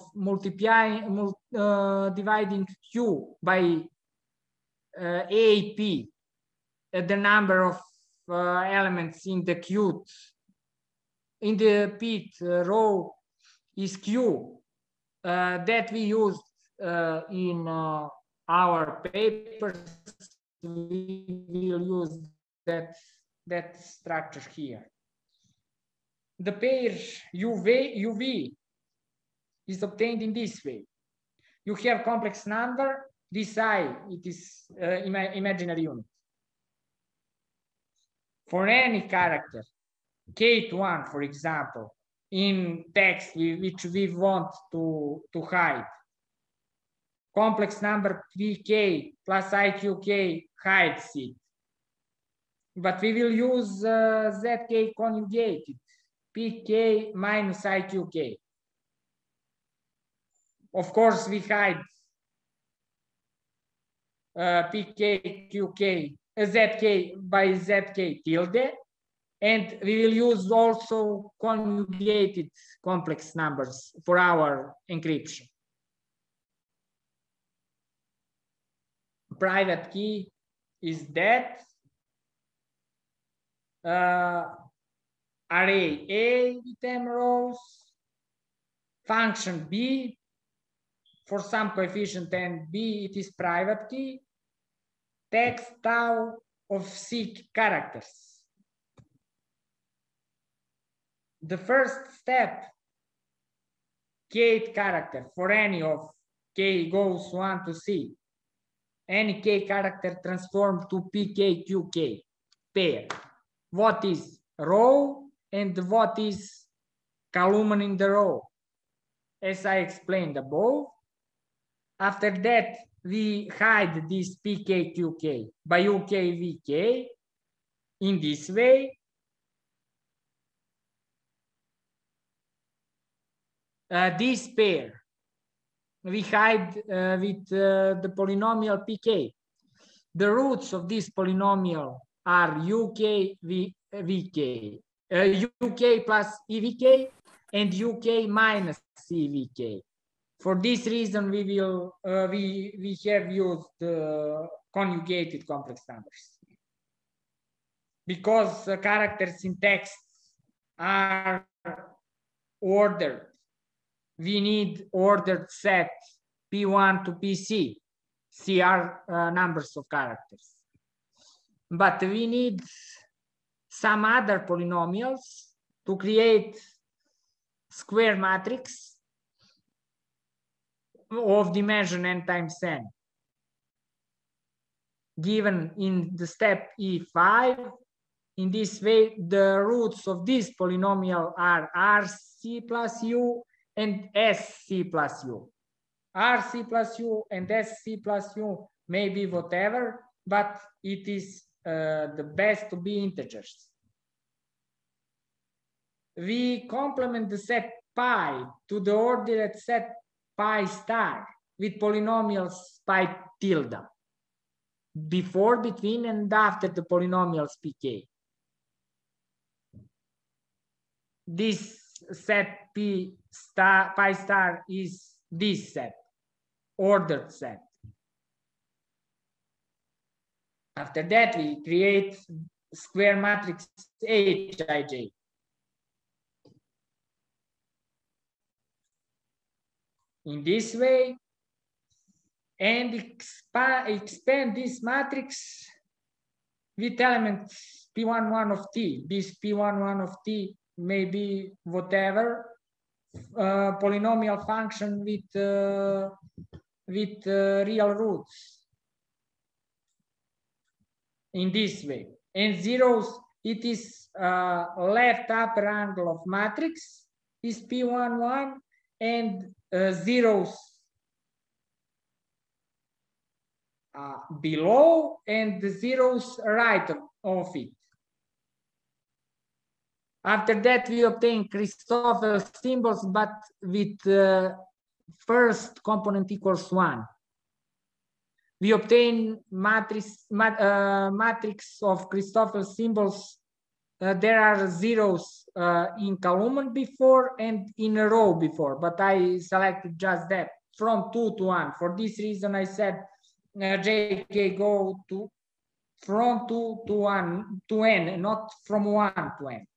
dividing Q by AP, the number of elements in the qt, in the pth row is Q. That we used in our papers. We will use that structure here. The pair UV is obtained in this way. You have complex number, this I, it is imaginary unit. For any character, K1, for example, in text which we want to hide, complex number PK plus IQK hides it. But we will use ZK conjugated, PK minus IQK. Of course, we hide PK, QK, ZK by ZK tilde, and we will use also conjugated complex numbers for our encryption. Private key is that. Array A with m rows, function B, for some coefficient n B, it is private key, text tau of C characters. The first step, kth character for any of k goes 1 to C, any k character transformed to PKQK pair. What is row and what is column in the row, as I explained above. After that, we hide this PKQK by UKVK in this way. This pair we hide with the polynomial PK. The roots of this polynomial are UKVK, UK plus EVK and UK minus EVK. For this reason, we have used conjugated complex numbers. Because characters in text are ordered, we need ordered set P1 to PC, CR numbers of characters. But we need some other polynomials to create square matrix of dimension n times n. Given in the step E5, in this way, the roots of this polynomial are RC plus U and SC plus U. RC plus U and SC plus U may be whatever, but it is the best to be integers. We complement the set pi to the ordered set pi star with polynomials pi tilde, before, between, and after the polynomials pk. This set pi star is this set, ordered set. After that, we create square matrix Hij. In this way, and expand this matrix with elements P11 of T. This P11 of T may be whatever polynomial function with real roots. In this way, and zeros, it is left upper angle of matrix is P11, and zeros below and the zeros right of it. After that, we obtain Christoffel symbols, but with first component equals 1. We obtain matrix of Christoffel symbols. There are zeros in column before and in a row before, but I selected just that, from 2 to 1. For this reason, I said JK go to from 2 to 1 to n, not from 1 to n.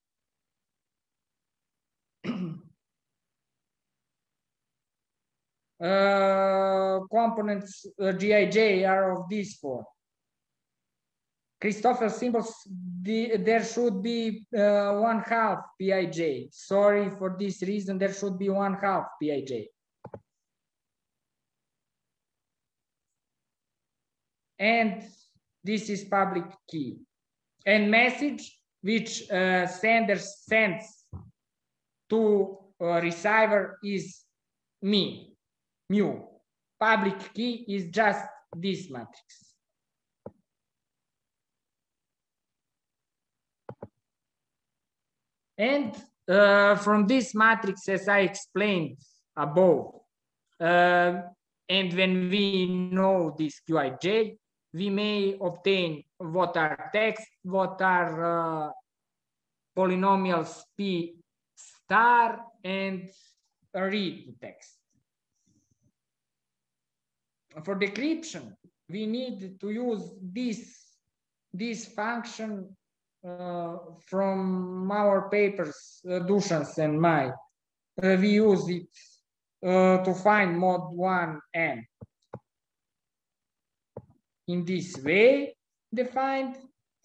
Components Gij are of this form. Christoffel symbols, there should be 1/2 Pij. Sorry, for this reason, there should be 1/2 Pij. and this is public key. And message which sender sends to receiver is mu. Public key is just this matrix. And from this matrix, as I explained above, and when we know this Qij, we may obtain what are text, what are polynomials P star, and read text. For decryption, we need to use this function from our papers, Dušan's and mine. We use it to find mod 1n. In this way, defined,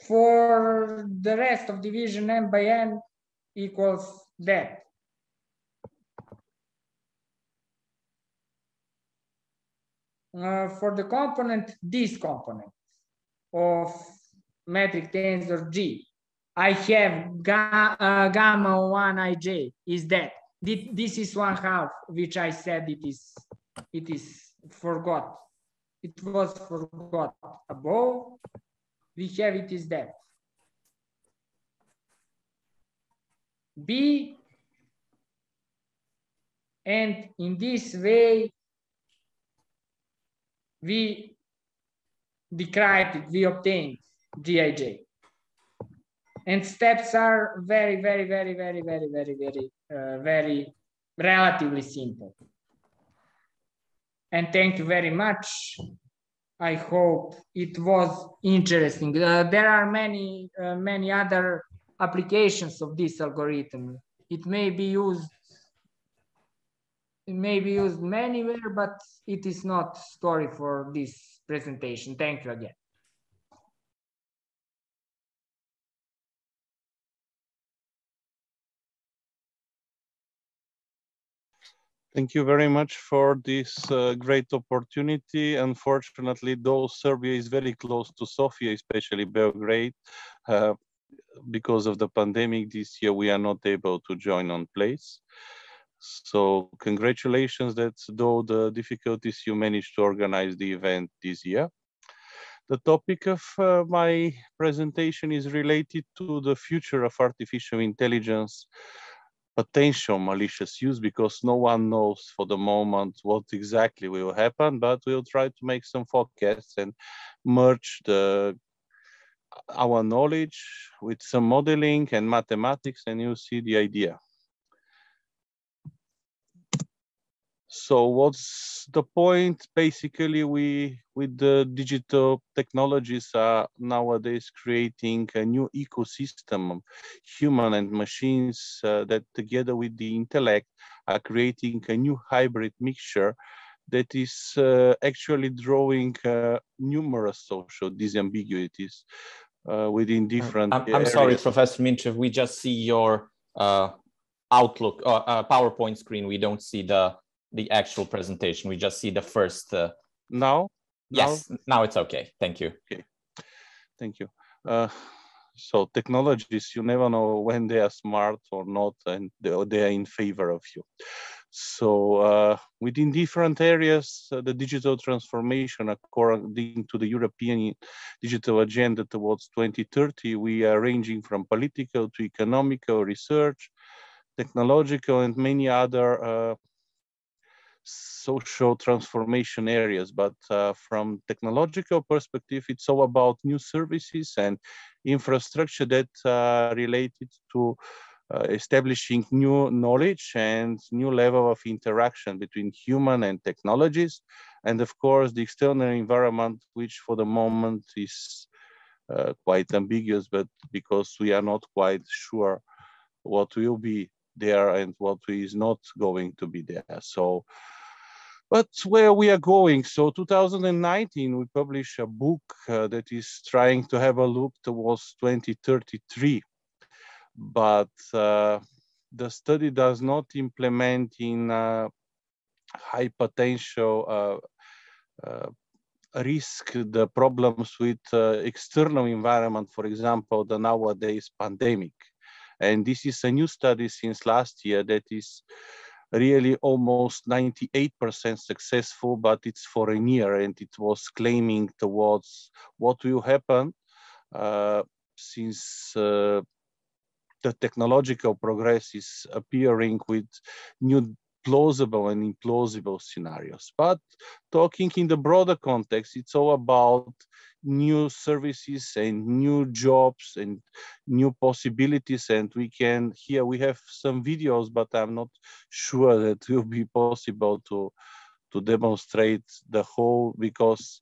for the rest of division n by n equals that. For the component, this component of metric tensor G, I have gamma 1ij is that. This is 1/2, which I said it is forgot. It was forgot above. We have it is that. B, and in this way, we decrypted it, we obtained Gij. And steps are very relatively simple. And thank you very much. I hope it was interesting. There are many other applications of this algorithm. It may be used anywhere, but it is not story for this presentation. Thank you again. Thank you very much for this great opportunity. Unfortunately, though Serbia is very close to Sofia, especially Belgrade, because of the pandemic this year, we are not able to join on place. So congratulations that though the difficulties, you managed to organize the event this year. The topic of my presentation is related to the future of artificial intelligence, potential malicious use, because no one knows for the moment what exactly will happen, but we'll try to make some forecasts and merge our knowledge with some modeling and mathematics, and you'll see the idea. So what's the point? Basically, we, with the digital technologies, are nowadays creating a new ecosystem of human and machines that together with the intellect are creating a new hybrid mixture that is actually drawing numerous social disambiguities within different I'm sorry, Professor Minchev, we just see your Outlook, PowerPoint screen. We don't see the actual presentation. We just see the first. Now? Yes, now it's okay. Thank you. Okay, thank you. So technologies, you never know when they are smart or not, and they are in favor of you. So within different areas, the digital transformation, according to the European digital agenda towards 2030, we are ranging from political to economical, research, technological, and many other social transformation areas. But from technological perspective, it's all about new services and infrastructure that are related to establishing new knowledge and new level of interaction between human and technologies. And of course, the external environment, which for the moment is quite ambiguous, but because we are not quite sure what will be there and what is not going to be there. So, but where we are going. So 2019, we published a book that is trying to have a look towards 2033. But the study does not implement in high potential risk the problems with external environment, for example, the nowadays pandemic. And this is a new study since last year that is really almost 98% successful, but it's for a year, and it was claiming towards what will happen since the technological progress is appearing with new plausible and implausible scenarios. But talking in the broader context, it's all about new services and new jobs and new possibilities. And here we have some videos, but I'm not sure that it will be possible to demonstrate the whole, because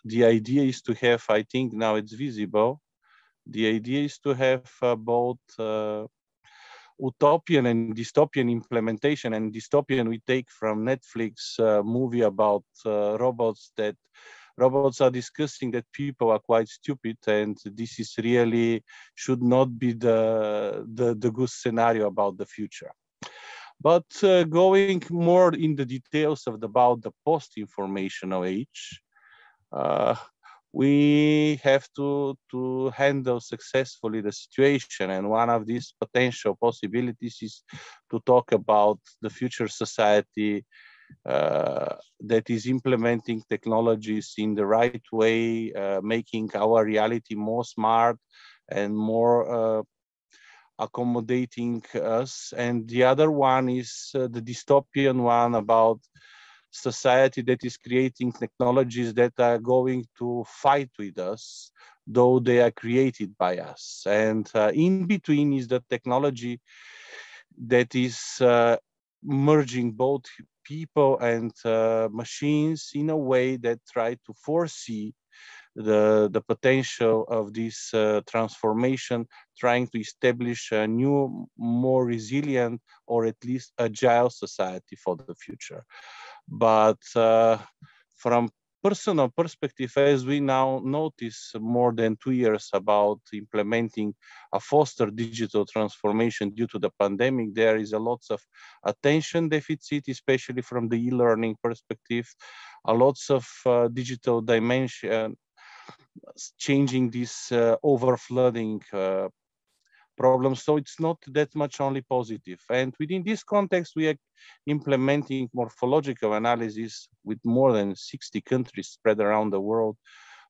the idea is to have, I think now it's visible, the idea is to have both utopian and dystopian implementation. And dystopian we take from Netflix movie about robots, that robots are discussing that people are quite stupid, and this is really should not be the good scenario about the future. But going more in the details about the post-informational age, we have to handle successfully the situation. And one of these potential possibilities is to talk about the future society that is implementing technologies in the right way, making our reality more smart and more accommodating us. And the other one is the dystopian one about society that is creating technologies that are going to fight with us, though they are created by us. And in between is the technology that is merging both people and machines in a way that try to foresee the potential of this transformation, trying to establish a new, more resilient, or at least agile society for the future. But from personal perspective, as we now notice more than 2 years about implementing a faster digital transformation due to the pandemic, there is a lot of attention deficit, especially from the e-learning perspective, a lots of digital dimension, changing this overflooding problems. So it's not that much only positive. And within this context, we are implementing morphological analysis with more than 60 countries spread around the world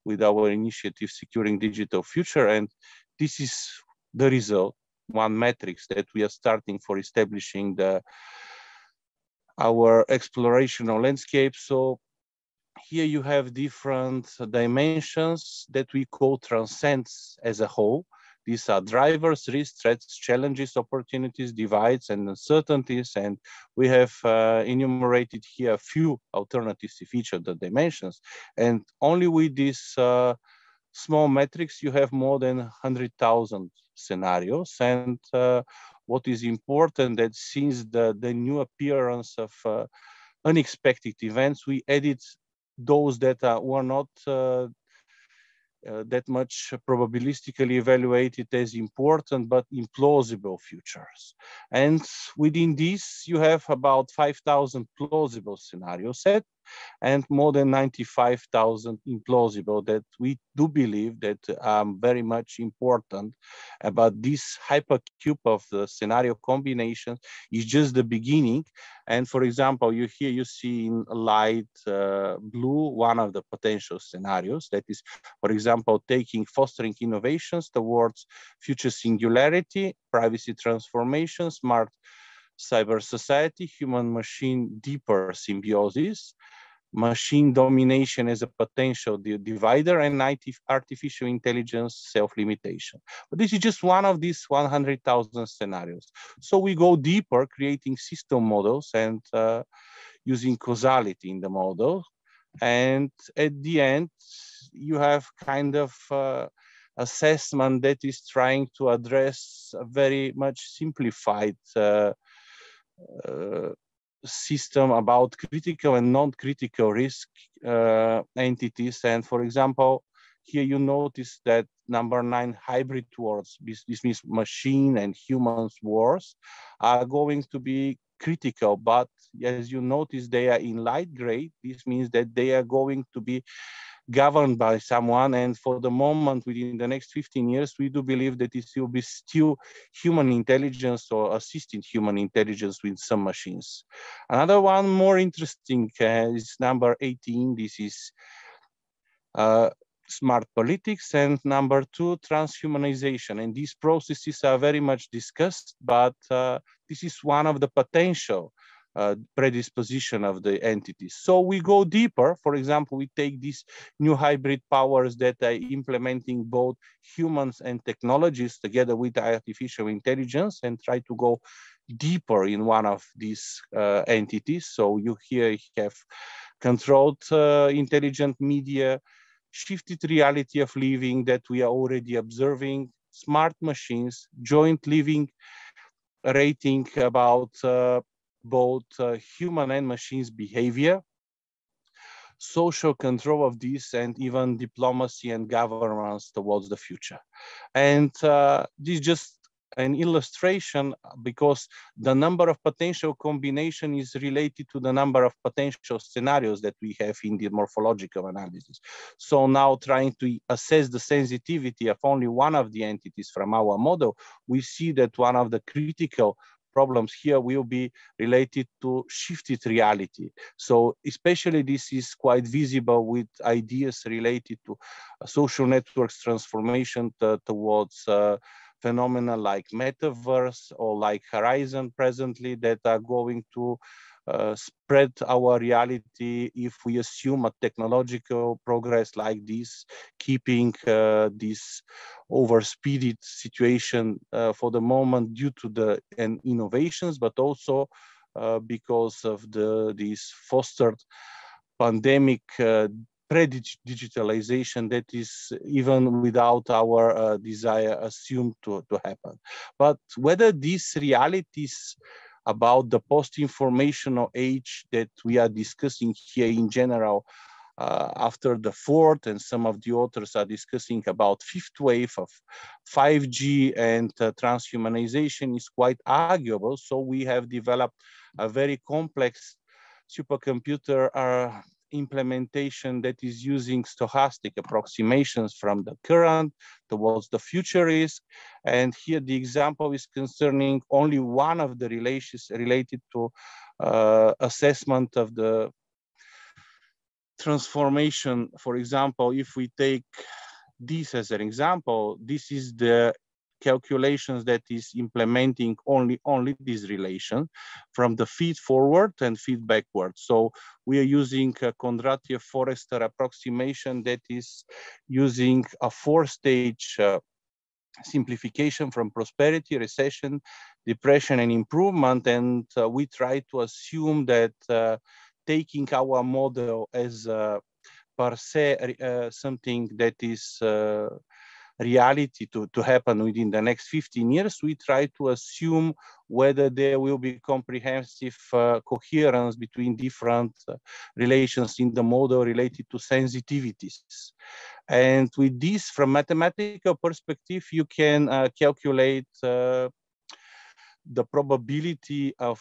with our initiative Securing Digital Future. And this is the result, one metrics that we are starting for establishing our explorational landscape. So here you have different dimensions that we call transcends as a whole. These are drivers, risks, threats, challenges, opportunities, divides, and uncertainties. And we have enumerated here a few alternatives of each of the dimensions. And only with these small metrics, you have more than 100,000 scenarios. And what is important that since the new appearance of unexpected events, we added those that were not that much probabilistically evaluated as important, but implausible futures. And within this, you have about 5,000 plausible scenario set and more than 95,000 implausible that we do believe that are very much important. But this hypercube of the scenario combinations is just the beginning. And for example, here you see in light blue one of the potential scenarios that is, for example, fostering innovations towards future singularity, privacy transformation, smart cyber society, human-machine deeper symbiosis, machine domination as a potential divider, and artificial intelligence self-limitation. But this is just one of these 100,000 scenarios. So we go deeper, creating system models and using causality in the model. And at the end, you have kind of assessment that is trying to address a very much simplified system about critical and non-critical risk entities. And for example, here you notice that number 9, hybrid wars, this means machine and humans wars, are going to be critical, but as you notice, they are in light gray. This means that they are going to be governed by someone, and for the moment, within the next 15 years, we do believe that it will be still human intelligence or assisted human intelligence with some machines. Another one more interesting is number 18. This is smart politics, and number 2, transhumanization. And these processes are very much discussed, but this is one of the potential predisposition of the entities. So we go deeper. For example, we take these new hybrid powers that are implementing both humans and technologies together with artificial intelligence and try to go deeper in one of these entities. So you here have controlled intelligent media, shifted reality of living that we are already observing, smart machines, joint living, rating about both human and machines behavior, social control of this, and even diplomacy and governance towards the future. And this is just an illustration because the number of potential combination is related to the number of potential scenarios that we have in the morphological analysis. So now trying to assess the sensitivity of only one of the entities from our model, we see that one of the critical problems here will be related to shifted reality. So especially this is quite visible with ideas related to social networks transformation towards phenomena like metaverse or like Horizon presently that are going to spread our reality if we assume a technological progress like this, keeping this overspeeded situation for the moment due to the innovations, but also because of this fostered pandemic pre-digitalization that is even without our desire assumed to happen. But whether these realities about the post-informational age that we are discussing here in general after the fourth, and some of the authors are discussing about fifth wave of 5G and transhumanization is quite arguable. So we have developed a very complex supercomputer implementation that is using stochastic approximations from the current towards the future risk. And here the example is concerning only one of the relations related to assessment of the transformation. For example, if we take this as an example, this is the calculations that is implementing only this relation from the feed forward and feed backward. So we are using a Kondratiev-Forrester approximation that is using a 4-stage simplification from prosperity, recession, depression, and improvement. And we try to assume that taking our model as per se something that is reality to happen within the next 15 years, we try to assume whether there will be comprehensive coherence between different relations in the model related to sensitivities. And with this, from mathematical perspective, you can calculate the probability of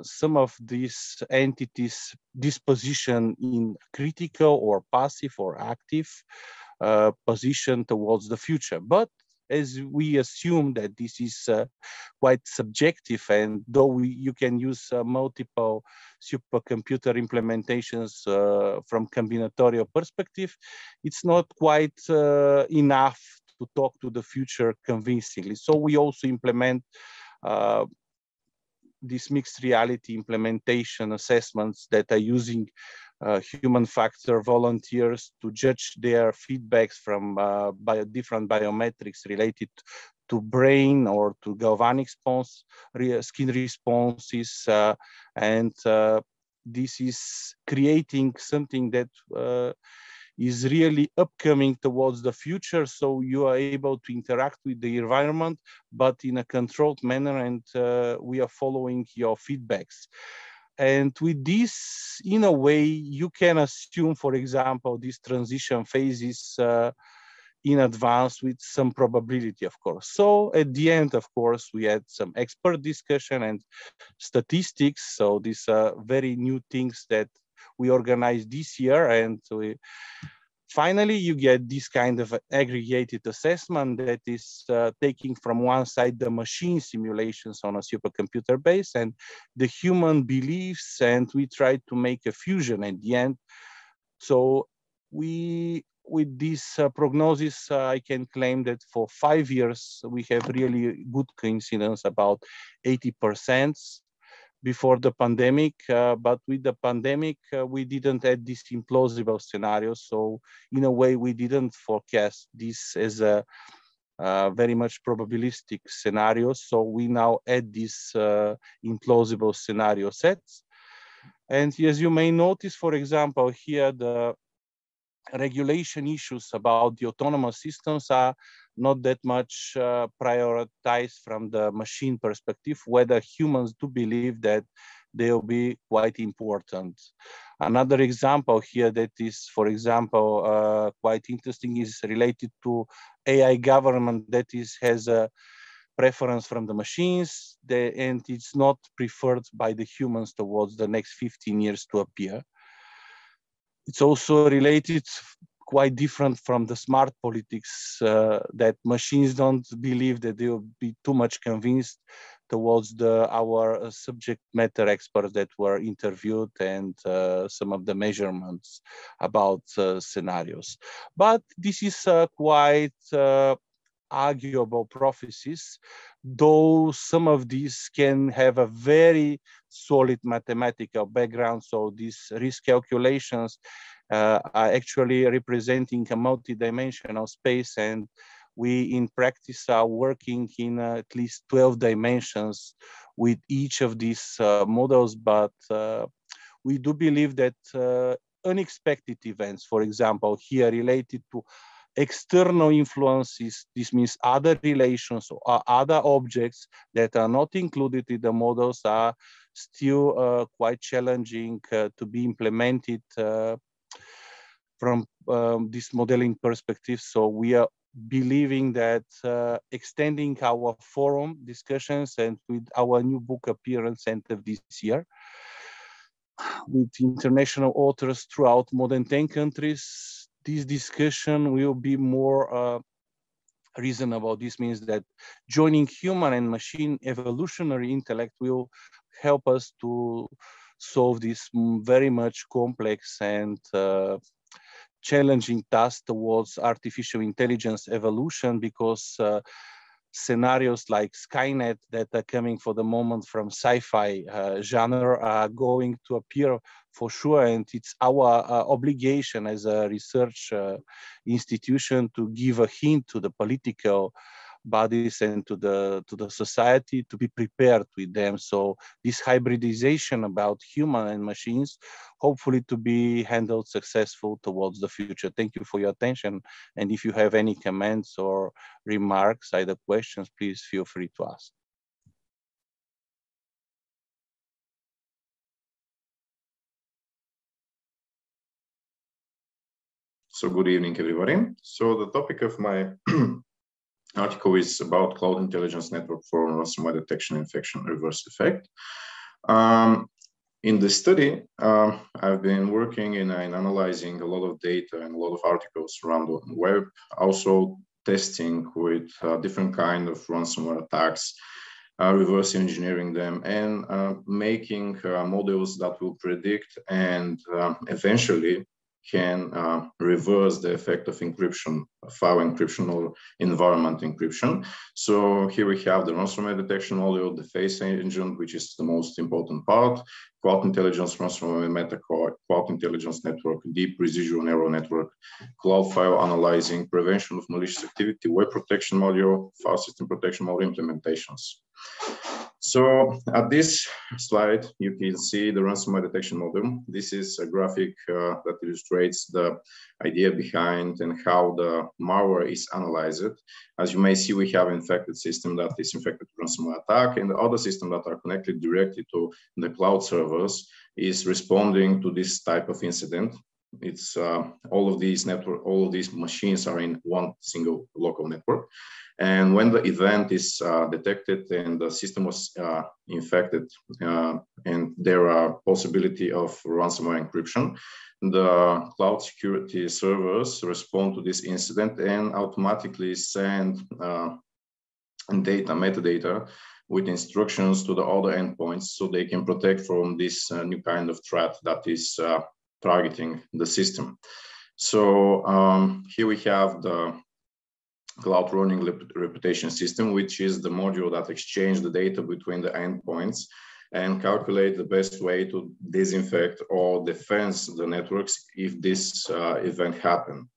some of these entities' disposition in critical or passive or active position towards the future. But as we assume that this is quite subjective, and though you can use multiple supercomputer implementations from combinatorial perspective, it's not quite enough to talk to the future convincingly. So we also implement these mixed reality implementation assessments that are using human factor volunteers to judge their feedbacks from different biometrics related to brain or to galvanic response, skin responses, and this is creating something that is really upcoming towards the future. So you are able to interact with the environment, but in a controlled manner, and we are following your feedbacks. And with this, in a way, you can assume, for example, these transition phases in advance with some probability, of course. So at the end, of course, we had some expert discussion and statistics. So these are very new things that we organized this year. And finally, you get this kind of aggregated assessment that is taking from one side the machine simulations on a supercomputer base and the human beliefs, and we try to make a fusion at the end. So with this prognosis, I can claim that for 5 years, we have really good coincidence, about 80% before the pandemic. But with the pandemic, we didn't add this implausible scenario. So in a way, we didn't forecast this as a very much probabilistic scenario. So we now add this implausible scenario sets. And as you may notice, for example, here the regulation issues about the autonomous systems are not that much prioritized from the machine perspective, whether humans do believe that they'll be quite important. Another example here that is, for example, quite interesting is related to AI government that has a preference from the machines, and it's not preferred by the humans towards the next 15 years to appear. It's also related, quite different from the smart politics, that machines don't believe that they will be too much convinced towards our subject matter experts that were interviewed and some of the measurements about scenarios. But this is quite arguable prophecies, though some of these can have a very solid mathematical background. So these risk calculations are actually representing a multidimensional space, and we in practice are working in at least 12 dimensions with each of these models. But we do believe that unexpected events, for example, here related to external influences, this means other relations or other objects that are not included in the models, are still quite challenging to be implemented from this modeling perspective. So we are believing that extending our forum discussions and with our new book appearance end of this year, with international authors throughout more than 10 countries, this discussion will be more reasonable. This means that joining human and machine evolutionary intellect will help us to solve this very much complex and challenging task towards artificial intelligence evolution, because scenarios like Skynet that are coming for the moment from sci-fi genre are going to appear for sure, and it's our obligation as a research institution to give a hint to the political bodies and to the society to be prepared with them. So this hybridization about human and machines, hopefully to be handled successful towards the future. Thank you for your attention. And if you have any comments or remarks, either questions, please feel free to ask. So good evening, everybody. So the topic of my article is about cloud intelligence network for ransomware detection infection reverse effect. In the study, I've been working in analyzing a lot of data and a lot of articles around the web, also testing with different kind of ransomware attacks, reverse engineering them, and making models that will predict and eventually can reverse the effect of encryption, file encryption or environment encryption. So here we have the ransomware detection model, the face engine, which is the most important part, cloud intelligence, ransomware metacore, cloud intelligence network, deep residual neural network, cloud file analyzing, prevention of malicious activity, web protection module, file system protection module implementations. So at this slide, you can see the ransomware detection model. This is a graphic that illustrates the idea behind and how the malware is analyzed. As you may see, we have an infected system that is infected with ransomware attack, and the other system that are connected directly to the cloud servers is responding to this type of incident. it's all of these machines are in one single local network. And when the event is detected and the system was infected and there are possibility of ransomware encryption, the cloud security servers respond to this incident and automatically send metadata with instructions to the other endpoints so they can protect from this new kind of threat that is targeting the system. So here we have the cloud running reputation system, which is the module that exchanges the data between the endpoints and calculate the best way to disinfect or defend the networks if this event happens.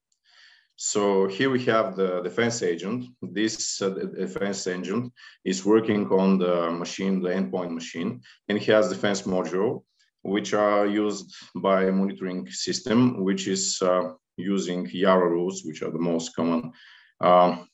So here we have the defense agent. This defense agent is working on the machine, the endpoint machine, and it has defense module, which are used by monitoring system, which is using Yara rules, which are the most common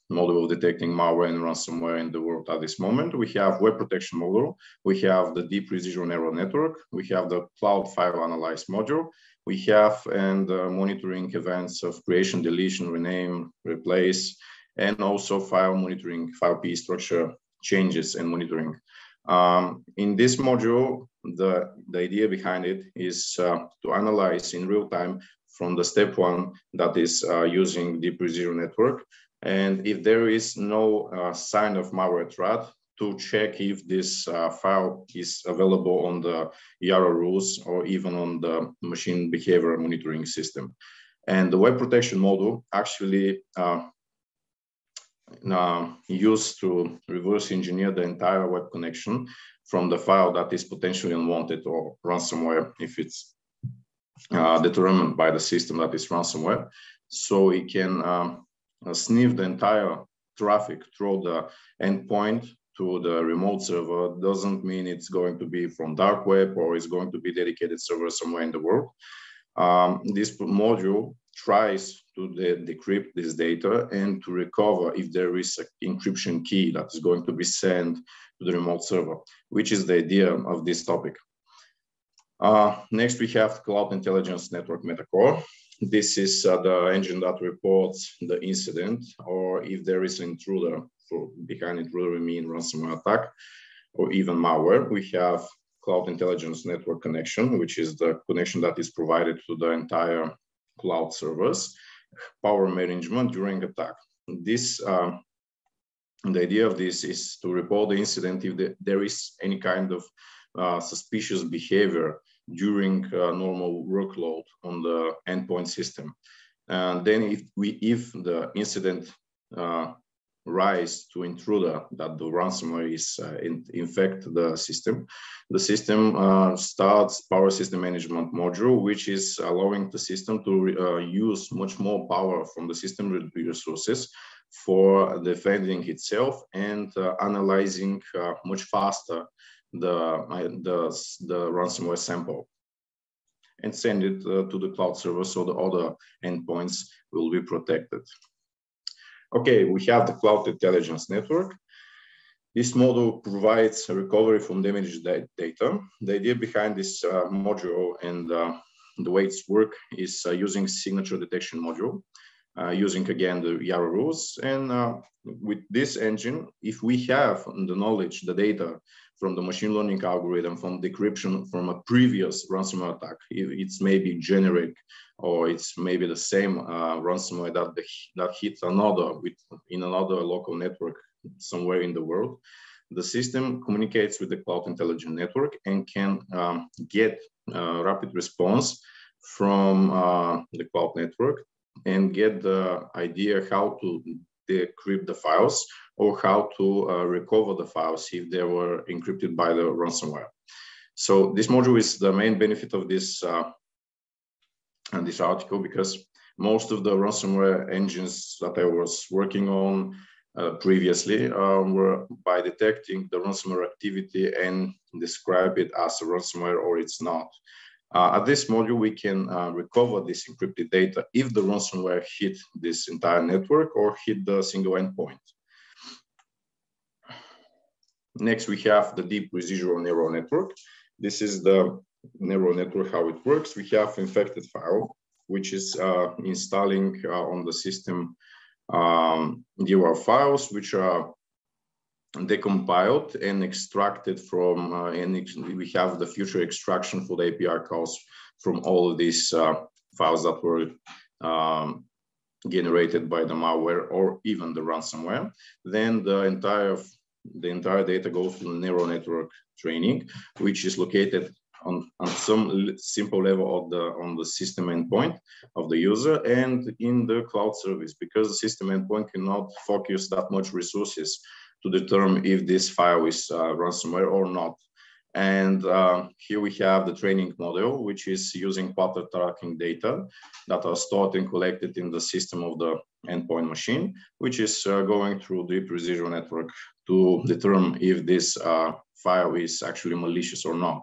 model of detecting malware and ransomware in the world at this moment. We have web protection module. We have the deep residual neural network. We have the cloud file analyze module. We have monitoring events of creation, deletion, rename, replace, and also file monitoring, file P structure changes and monitoring. In this module, the idea behind it is to analyze in real time from the step one that is using deep residual network. And if there is no sign of malware threat, to check if this file is available on the Yara rules or even on the machine behavior monitoring system. And the web protection module actually used to reverse engineer the entire web connection from the file that is potentially unwanted or ransomware if it's determined by the system that is ransomware. So it can sniff the entire traffic through the endpoint to the remote server. Doesn't mean it's going to be from dark web or it's going to be dedicated server somewhere in the world. This module tries to decrypt this data and to recover if there is an encryption key that is going to be sent to the remote server, which is the idea of this topic. Next, we have Cloud Intelligence Network Metacore. This is the engine that reports the incident, or if there is an intruder. Behind intruder, we mean ransomware attack or even malware. We have Cloud Intelligence Network connection, which is the connection that is provided to the entire cloud servers, power management during attack. This, the idea of this is to report the incident if there is any kind of suspicious behavior during normal workload on the endpoint system. And then if the incident rise to intruder that the ransomware is infect the system starts power system management module, which is allowing the system to use much more power from the system resources for defending itself and analyzing much faster the ransomware sample and send it to the cloud server so the other endpoints will be protected. Okay, we have the Cloud Intelligence Network. This module provides a recovery from damaged data. The idea behind this module and the way it's work is using signature detection module, using again the Yara rules. And with this engine, if we have the knowledge, the data from the machine learning algorithm, from decryption from a previous ransomware attack, if it's maybe generic or it's maybe the same ransomware that hits another in another local network somewhere in the world, the system communicates with the Cloud Intelligence Network and can get rapid response from the cloud network and get the idea how to decrypt the files or how to recover the files if they were encrypted by the ransomware. So this module is the main benefit of this this article, because most of the ransomware engines that I was working on previously were by detecting the ransomware activity and describe it as a ransomware or it's not. At this module, we can recover this encrypted data if the ransomware hit this entire network or hit the single endpoint. Next, we have the deep residual neural network. This is the neural network, how it works. We have infected file. which is installing on the system DOR files, which are decompiled and extracted from, and we have the future extraction for the API calls from all of these files that were generated by the malware or even the ransomware. Then the entire data goes to the neural network training, which is located on some simple level on the system endpoint of the user and in the cloud service, because the system endpoint cannot focus that much resources to determine if this file is ransomware or not. And here we have the training model, which is using pattern tracking data that are stored and collected in the system of the endpoint machine, which is going through deep residual network to determine if this file is actually malicious or not.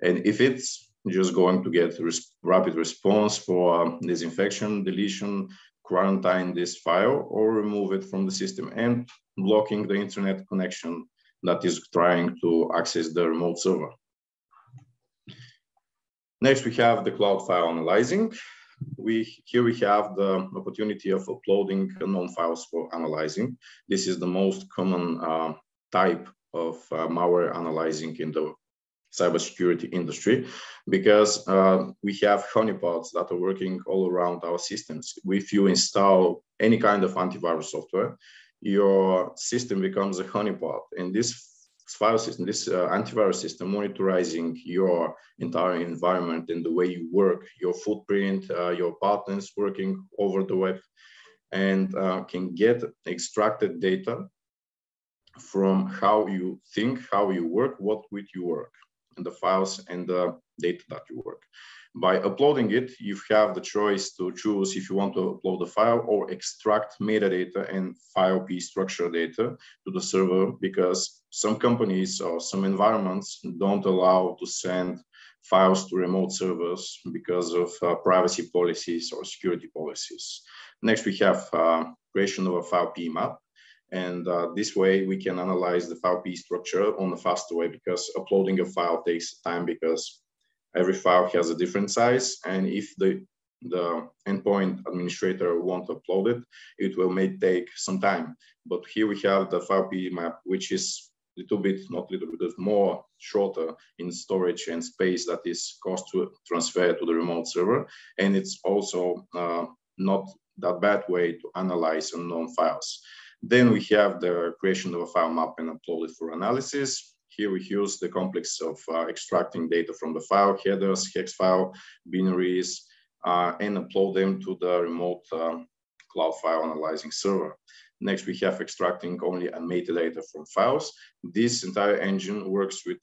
And if it's just going to get rapid response for disinfection, deletion, quarantine this file, or remove it from the system and blocking the internet connection that is trying to access the remote server. Next, we have the cloud file analyzing. Here we have the opportunity of uploading unknown files for analyzing. This is the most common type of malware analyzing in the cybersecurity industry, because we have honeypots that are working all around our systems. If you install any kind of antivirus software, your system becomes a honeypot, and this file system, this antivirus system, monitoring your entire environment and the way you work, your footprint, your partners working over the web, and can get extracted data from how you think, how you work, what with you work, and the files and the data that you work. By uploading it, you have the choice to choose if you want to upload the file or extract metadata and file P structure data to the server, because some companies or some environments don't allow to send files to remote servers because of privacy policies or security policies. Next, we have creation of a file P map. And this way we can analyze the file P structure on a faster way, because uploading a file takes time, because every file has a different size. And if the endpoint administrator wants to upload it, it will take some time. But here we have the file P map, which is a little bit, not little bit, more shorter in storage and space that is cost to transfer to the remote server. And it's also not that bad way to analyze unknown files. Then we have the creation of a file map and upload it for analysis. Here we use the complex of extracting data from the file, headers, hex file, binaries, and upload them to the remote cloud file analyzing server. Next, we have extracting only a metadata from files. This entire engine works with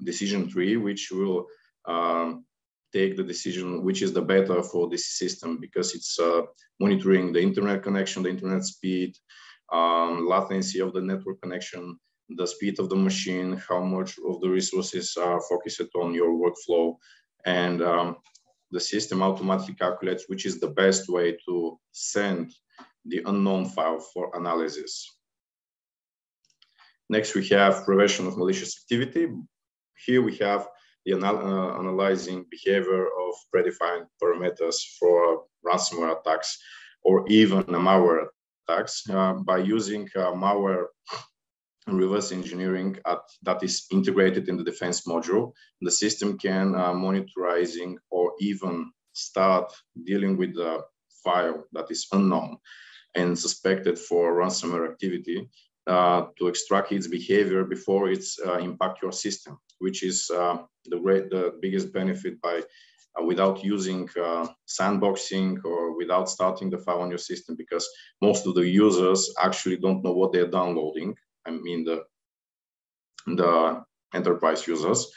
decision tree, which will take the decision which is the better for this system, because it's monitoring the internet connection, the internet speed, latency of the network connection, the speed of the machine, how much of the resources are focused on your workflow, and the system automatically calculates which is the best way to send the unknown file for analysis. Next, we have prevention of malicious activity. Here we have the analyzing behavior of predefined parameters for ransomware attacks or even malware attacks by using malware reverse engineering that is integrated in the defense module. The system can monitoring or even start dealing with the file that is unknown and suspected for ransomware activity to extract its behavior before it's impact your system, which is the biggest benefit by without using sandboxing or without starting the file on your system, because most of the users actually don't know what they're downloading. I mean the enterprise users.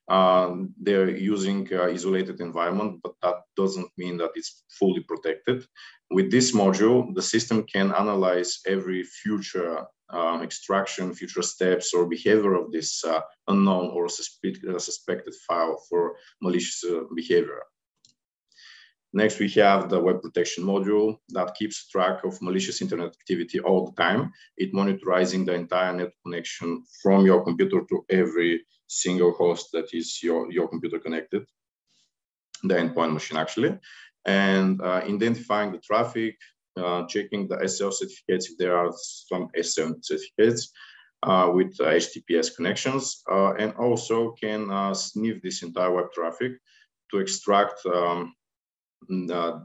They're using isolated environment, but that doesn't mean that it's fully protected. With this module, the system can analyze every future extraction, future steps or behavior of this unknown or suspected file for malicious behavior. Next, we have the web protection module that keeps track of malicious internet activity all the time. It monitoring the entire net connection from your computer to every single host that is your computer connected. the endpoint machine actually, and identifying the traffic, checking the SSL certificates if there are some SSL certificates with HTTPS connections, and also can sniff this entire web traffic to extract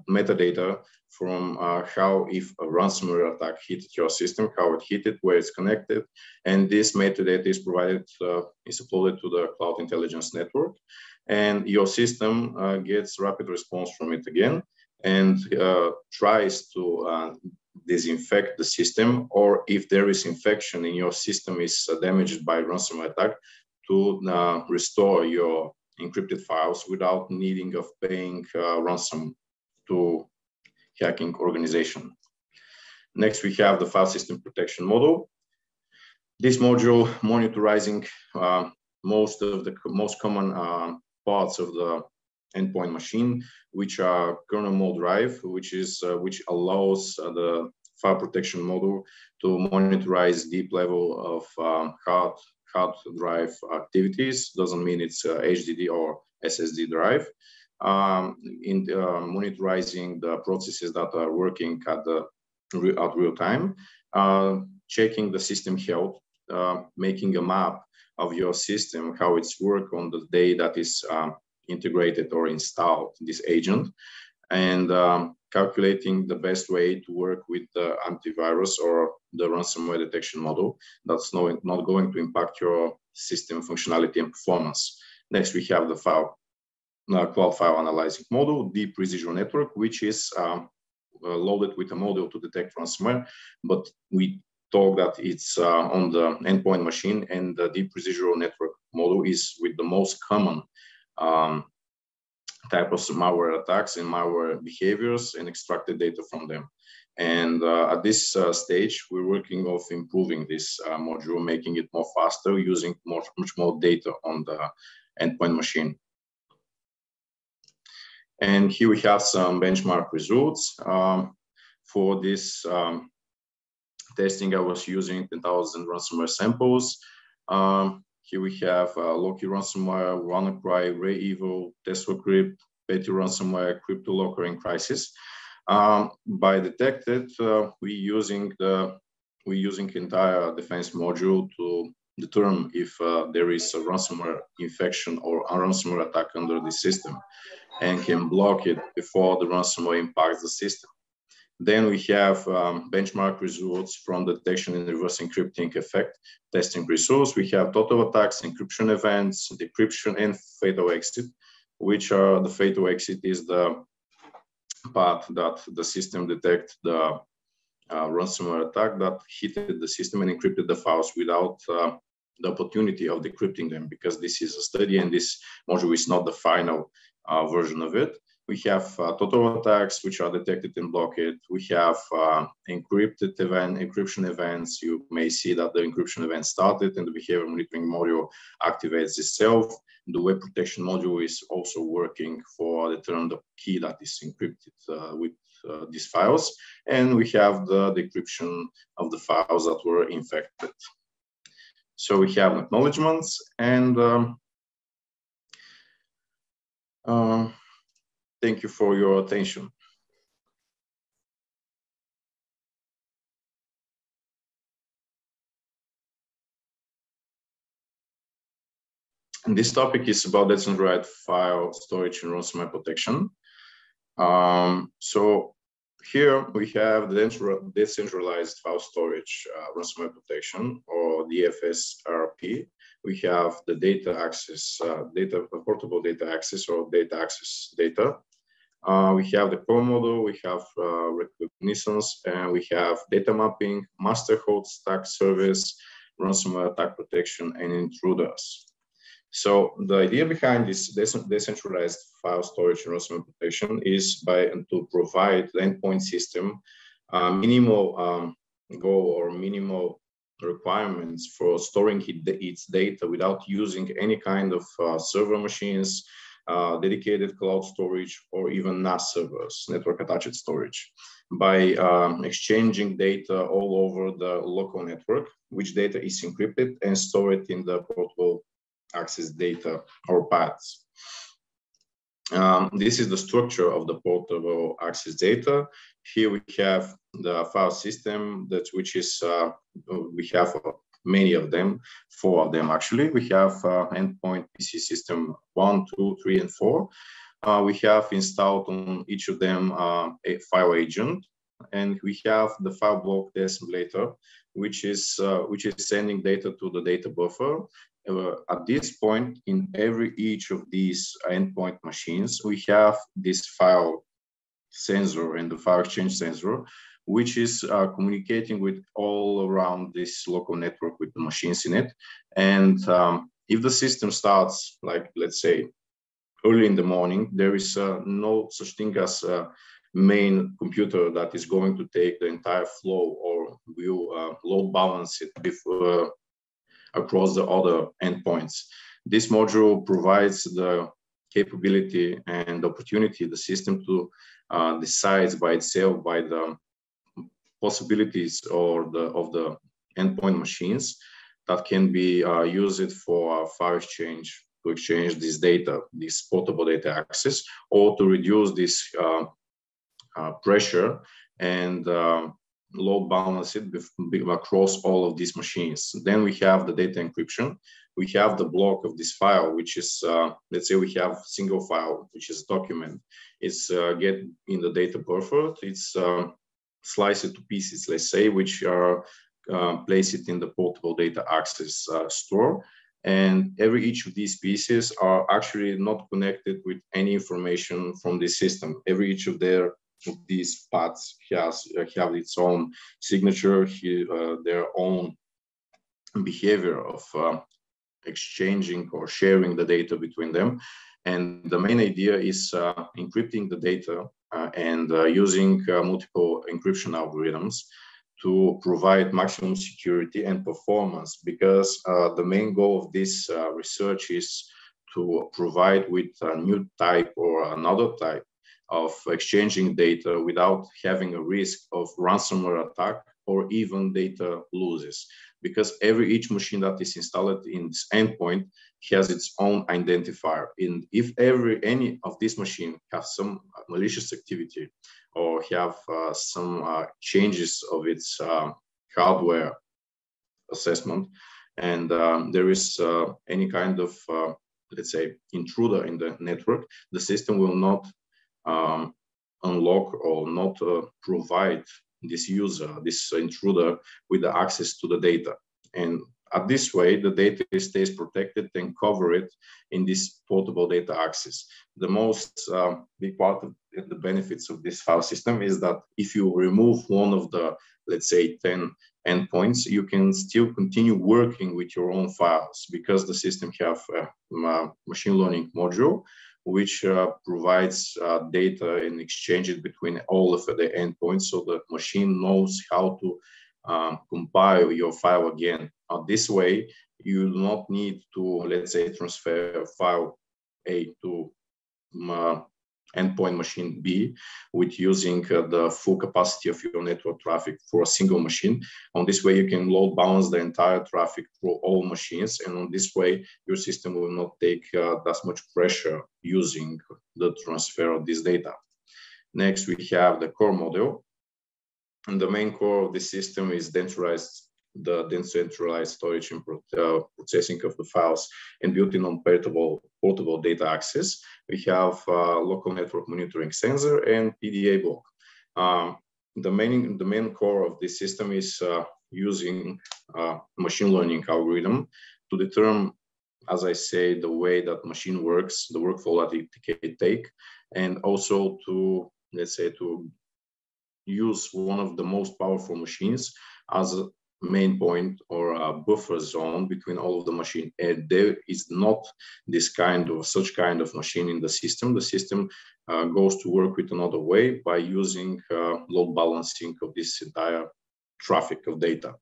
metadata from how if a ransomware attack hit your system, how it hit it, where it's connected, and this metadata is provided, is uploaded to the Cloud Intelligence Network, and your system gets rapid response from it again, and tries to disinfect the system, or if there is infection in your system is damaged by ransomware attack, to restore your encrypted files without needing of paying ransom to hacking organization. Next, we have the file system protection module. This module monitoring most common parts of the endpoint machine, which are kernel mode drive, which allows the file protection module to monitorize deep level of hard drive activities. Doesn't mean it's HDD or SSD drive. In monitoring the processes that are working at real time, checking the system health, making a map of your system, how it's work on the day that is integrated or installed this agent, and calculating the best way to work with the antivirus or the ransomware detection model that's not going to impact your system functionality and performance. Next, we have the cloud file analyzing module, deep residual network, which is loaded with a module to detect ransomware, but we talk that it's on the endpoint machine, and the deep residual network module is with the most common type of malware attacks and malware behaviors and extracted data from them. And at this stage, we're working on improving this module, making it more faster, using much more data on the endpoint machine. And here we have some benchmark results. For this testing, I was using 10,000 ransomware samples. Here we have Loki ransomware, WannaCry, RayEvil, TeslaCrypt, Petty ransomware, CryptoLocker, and Crisis. By detected, we're using entire defense module to determine if there is a ransomware infection or a ransomware attack under the system, and can block it before the ransomware impacts the system. Then we have benchmark results from the detection and reverse encrypting effect testing results. We have total attacks, encryption events, decryption, and fatal exit, which are the fatal exit is the part that the system detects the ransomware attack that hit the system and encrypted the files without the opportunity of decrypting them, because this is a study and this module is not the final version of it. We have total attacks, which are detected and blocked. We have encryption events. You may see that the encryption event started and the behavior monitoring module activates itself. The web protection module is also working for determining the key that is encrypted with these files. And we have the decryption of the files that were infected. So we have acknowledgements, and thank you for your attention. And this topic is about decentralized file storage and ransomware protection. So here we have the decentralized file storage ransomware protection, or DFSRP. We have the data access, portable data access, or data access data. We have the core model, we have reconnaissance, and we have data mapping, master host stack service, ransomware attack protection, and intruders. So the idea behind this decentralized file storage and ransomware protection is to provide the endpoint system minimal goal or minimal requirements for storing its data without using any kind of server machines, dedicated cloud storage, or even NAS servers, network attached storage, by exchanging data all over the local network, which data is encrypted and stored in the portable access data or paths. This is the structure of the portable access data. Here we have the file system, which is, we have many of them, 4 of them actually. We have endpoint PC system 1, 2, 3, and 4. We have installed on each of them a file agent, and we have the file block deassemblator, which is sending data to the data buffer. At this point, in each of these endpoint machines, we have this file sensor and the file exchange sensor, which is communicating with all around this local network with the machines in it. And if the system starts, like, let's say, early in the morning, there is no such thing as a main computer that is going to take the entire flow or will load balance it before, across the other endpoints. This module provides the capability and opportunity the system to decide by itself, by the possibilities of the endpoint machines that can be used for file exchange, to exchange this data, this portable data access, or to reduce this pressure and load balance it across all of these machines. Then we have the data encryption. We have the block of this file, which is, let's say we have single file, which is document. It's get in the data buffer. It's slice it to pieces, let's say, which are place it in the portable data access store. And each of these pieces are actually not connected with any information from the system. Each of these paths have its own signature, their own behavior of exchanging or sharing the data between them. And the main idea is encrypting the data and using multiple encryption algorithms to provide maximum security and performance, because the main goal of this research is to provide with a new type or another type of exchanging data without having a risk of ransomware attack or even data losses, because each machine that is installed in this endpoint has its own identifier. And if any of this machine has some malicious activity or have some changes of its hardware assessment, and there is any kind of, let's say, intruder in the network, the system will not unlock or not provide this user, this intruder, with the access to the data. And at this way, the data stays protected and covered in this portable data access. The most big part of the benefits of this file system is that if you remove one of the, let's say, 10 endpoints, you can still continue working with your own files, because the system have a machine learning module which provides data and exchange it between all of the endpoints, so the machine knows how to compile your file again. This way, you do not need to, let's say, transfer file A to endpoint machine B with using the full capacity of your network traffic for a single machine. On this way, you can load balance the entire traffic for all machines. And on this way, your system will not take that much pressure using the transfer of this data. Next, we have the core model. And the main core of the system is the decentralized storage and processing of the files and built-in on portable data access. We have local network monitoring sensor and PDA block. The main core of this system is using machine learning algorithm to determine, as I say, the way that machine works, the workflow that it can take, and also to, let's say, to use one of the most powerful machines as a main point or a buffer zone between all of the machine. And there is not such kind of machine in the system. The system goes to work with another way by using load balancing of this entire traffic of data.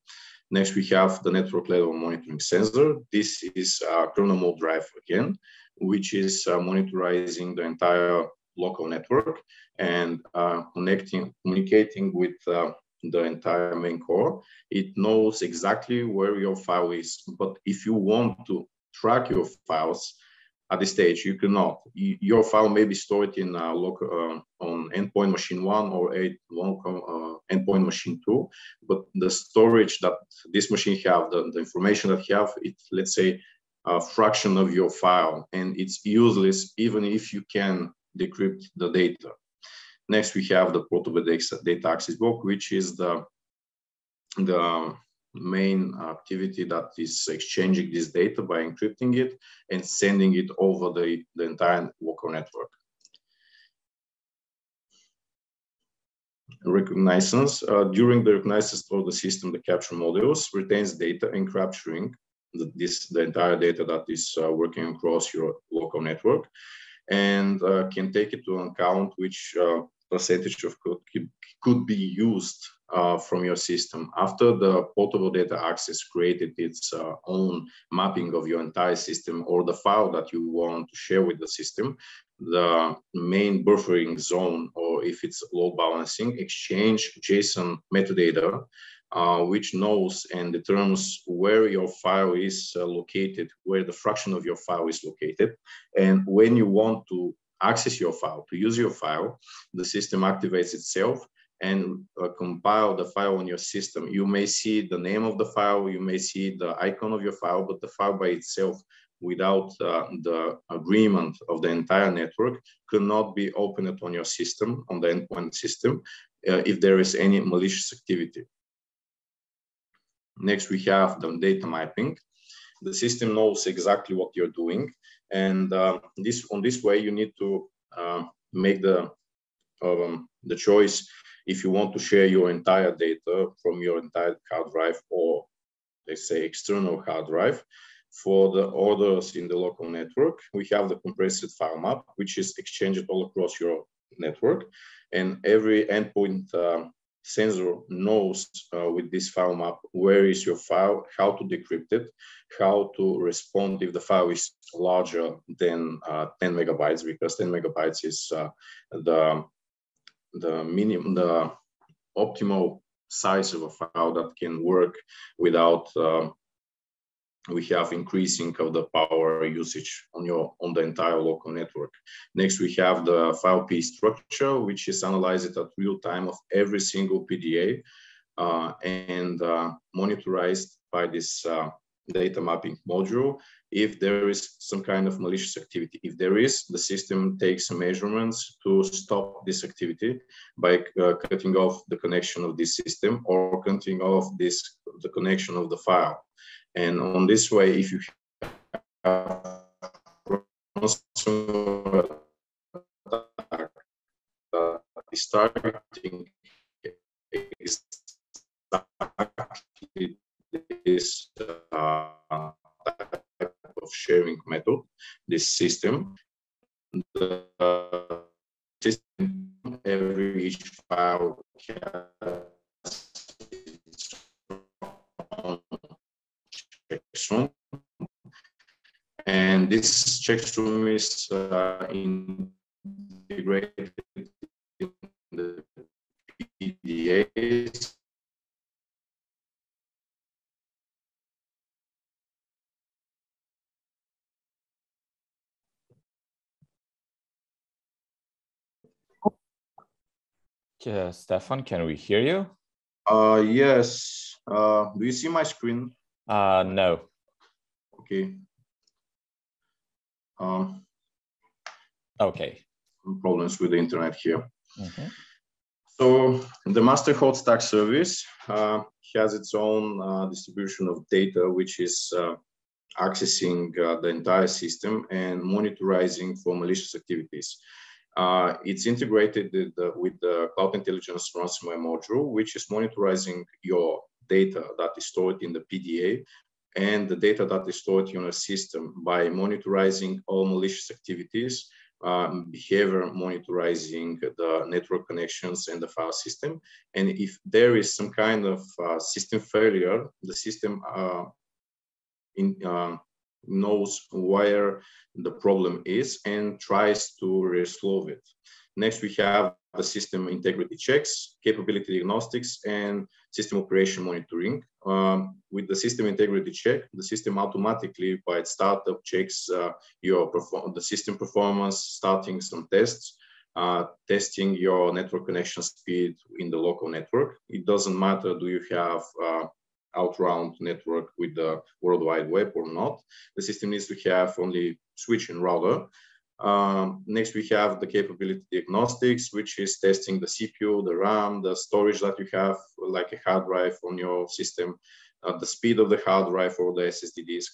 Next, we have the network level monitoring sensor. This is a kernel drive again, which is monitoring the entire local network and communicating with the entire main core. It knows exactly where your file is, but if you want to track your files at this stage, you cannot. Your file may be stored in on endpoint machine 1 or endpoint machine 2, but the storage that this machine have, the information that you have, it's, let's say, a fraction of your file, and it's useless even if you can decrypt the data. Next, we have the portable data access block, which is the main activity that is exchanging this data by encrypting it and sending it over the entire local network. Reconnaissance. During the reconnaissance of the system, the capture modules retains data and capturing the entire data that is working across your local network, and can take into account which percentage of code could be used from your system. After the portable data access created its own mapping of your entire system or the file that you want to share with the system, the main buffering zone, or if it's load balancing, exchange JSON metadata, which knows and determines where your file is located, where the fraction of your file is located. And when you want to access your file, to use your file, the system activates itself and compile the file on your system. You may see the name of the file, you may see the icon of your file, but the file by itself, without the agreement of the entire network, cannot be opened on your system, on the endpoint system, if there is any malicious activity. Next, we have the data mapping. The system knows exactly what you're doing, and on this way, you need to make the choice if you want to share your entire data from your entire hard drive, or let's say external hard drive. For the orders in the local network, we have the compressed file map, which is exchanged all across your network, and every endpoint sensor knows with this file map where is your file, how to decrypt it, how to respond if the file is larger than 10 megabytes, because 10 megabytes is the minimum, the optimal size of a file that can work without we have increasing of the power usage on the entire local network. Next, we have the file P structure, which is analyzed at real time of every single PDA and monitored by this data mapping module. If there is some kind of malicious activity, if there is, the system takes measurements to stop this activity by cutting off the connection of this system or cutting off the connection of the file. And on this way, if you have starting exactly this type of sharing method, this system, the system, each file has its own checksum, and this checksum is integrated in the PDAs. Stefan, can we hear you? Yes. Do you see my screen? No. Okay. Okay. Problems with the internet here. Mm-hmm. So the master hot stack service has its own distribution of data, which is accessing the entire system and monitoring for malicious activities. It's integrated with the Cloud Intelligence Ransomware module, which is monitoring your data that is stored in the PDA and the data that is stored in a system by monitoring all malicious activities, behavior monitoring the network connections and the file system. And if there is some kind of system failure, the system knows where the problem is and tries to resolve it. Next, we have the system integrity checks, capability diagnostics, and system operation monitoring. With the system integrity check, the system automatically, by its startup, checks the system performance, starting some tests, testing your network connection speed in the local network. It doesn't matter do you have outbound network with the World Wide Web or not. The system needs to have only switch and router. Next, we have the capability diagnostics, which is testing the CPU, the RAM, the storage that you have, like a hard drive on your system, the speed of the hard drive or the SSD disk.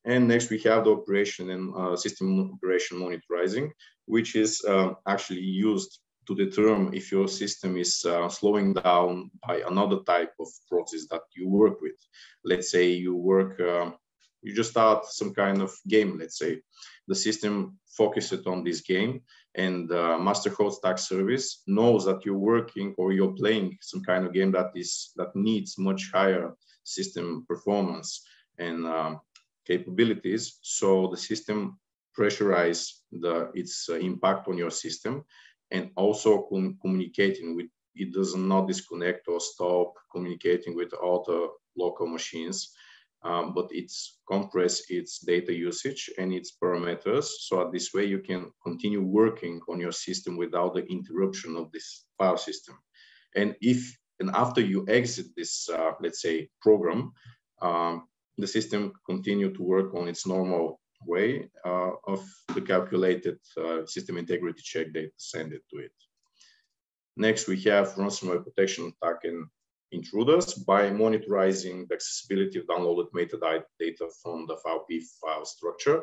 And next, we have the operation and system operation monitoring, which is actually used to determine if your system is slowing down by another type of process that you work with. Let's say you just start some kind of game, let's say. The system focuses on this game, and master host tax service knows that you're working or you're playing some kind of game that needs much higher system performance and capabilities. So the system pressurizes its impact on your system, and also communicating with it does not disconnect or stop communicating with other local machines. But it's compress its data usage and its parameters. So this way you can continue working on your system without the interruption of this file system. And after you exit this, let's say, program, the system continue to work on its normal way of the calculated system integrity check data sent it to it. Next, we have ransomware protection attack and intruders by monitoring the accessibility of downloaded metadata from the file structure.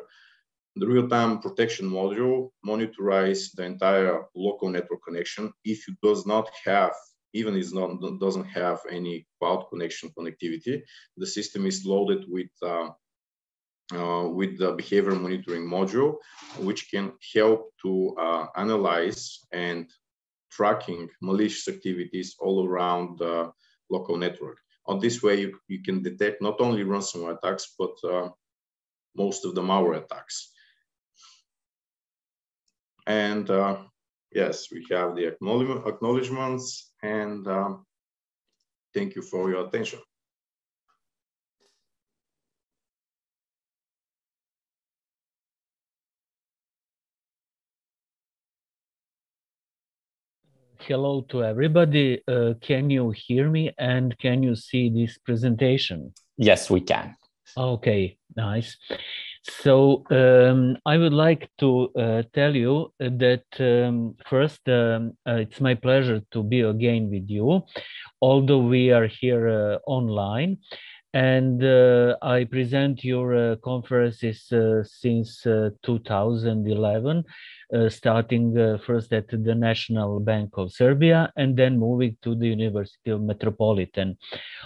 The real-time protection module monitors the entire local network connection. If it does not have, doesn't have any cloud connection connectivity, the system is loaded with the behavior monitoring module, which can help to analyze and tracking malicious activities all around the local network. On this way, you can detect not only ransomware attacks, but most of the malware attacks. And yes, we have the acknowledgements, and thank you for your attention. Hello to everybody. Can you hear me and can you see this presentation? Yes, we can. Okay, nice. So I would like to tell you that first, it's my pleasure to be again with you, although we are here online. And I present your conferences since 2011, starting first at the National Bank of Serbia and then moving to the University of Metropolitan.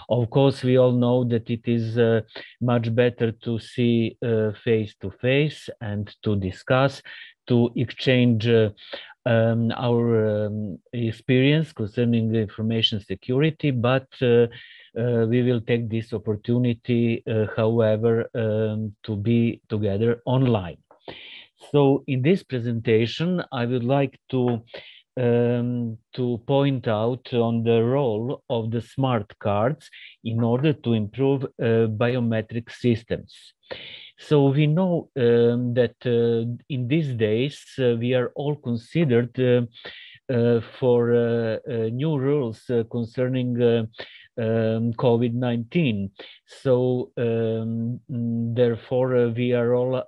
Of course, we all know that it is much better to see face to face and to discuss, to exchange our experience concerning information security, but we will take this opportunity, however, to be together online. So in this presentation, I would like to point out on the role of the smart cards in order to improve biometric systems. So we know that in these days, we are all considered for new rules concerning COVID-19. So therefore, we are all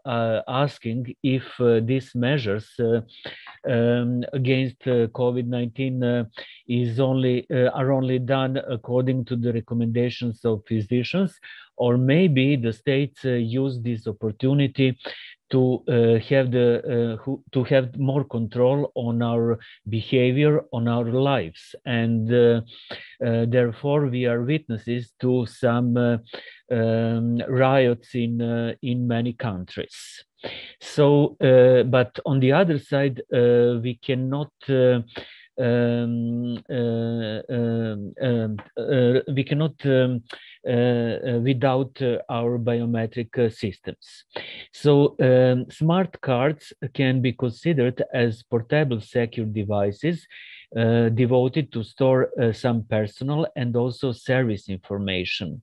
asking if these measures against COVID-19 are only done according to the recommendations of physicians, or maybe the states use this opportunity to have more control on our behavior, on our lives, and therefore we are witnesses to some riots in many countries. So, but on the other side, we cannot without our biometric systems. So smart cards can be considered as portable secure devices devoted to store some personal and also service information.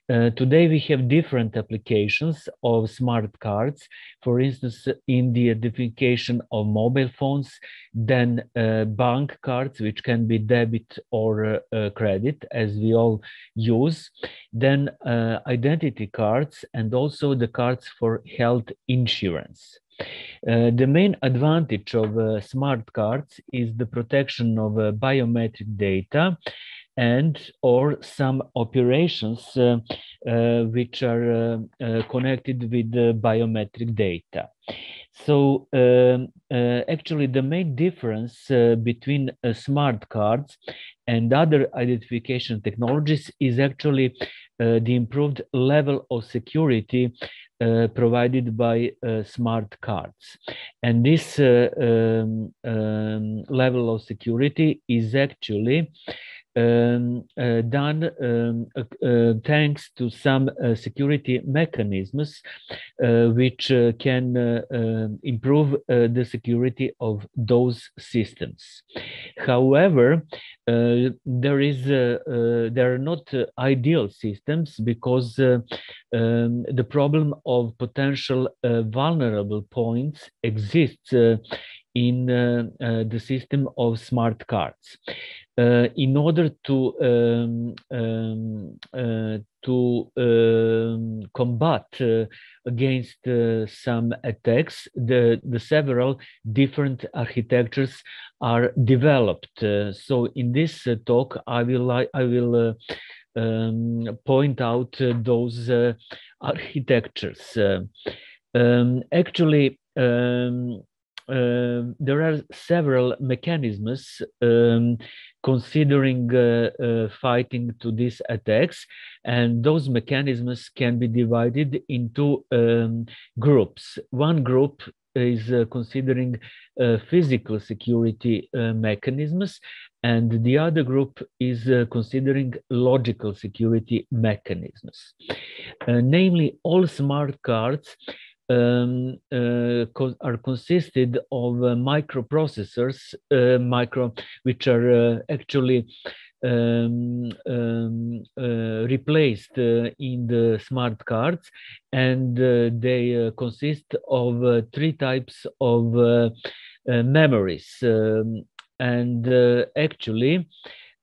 Today we have different applications of smart cards, for instance, in the identification of mobile phones, then bank cards, which can be debit or credit, as we all use, then identity cards, and also the cards for health insurance. The main advantage of smart cards is the protection of biometric data and or some operations which are connected with the biometric data. So actually the main difference between smart cards and other identification technologies is actually the improved level of security provided by smart cards. And this level of security is actually done thanks to some security mechanisms which can improve the security of those systems. However, there are not ideal systems because the problem of potential vulnerable points exists in the system of smart cards. In order to combat against some attacks, the several different architectures are developed. So in this talk, I will point out those architectures. Actually, there are several mechanisms considering fighting to these attacks, and those mechanisms can be divided into groups. One group is considering physical security mechanisms, and the other group is considering logical security mechanisms. Namely, all smart cards are consisted of microprocessors, which are actually replaced in the smart cards, and they consist of 3 types of memories. And actually,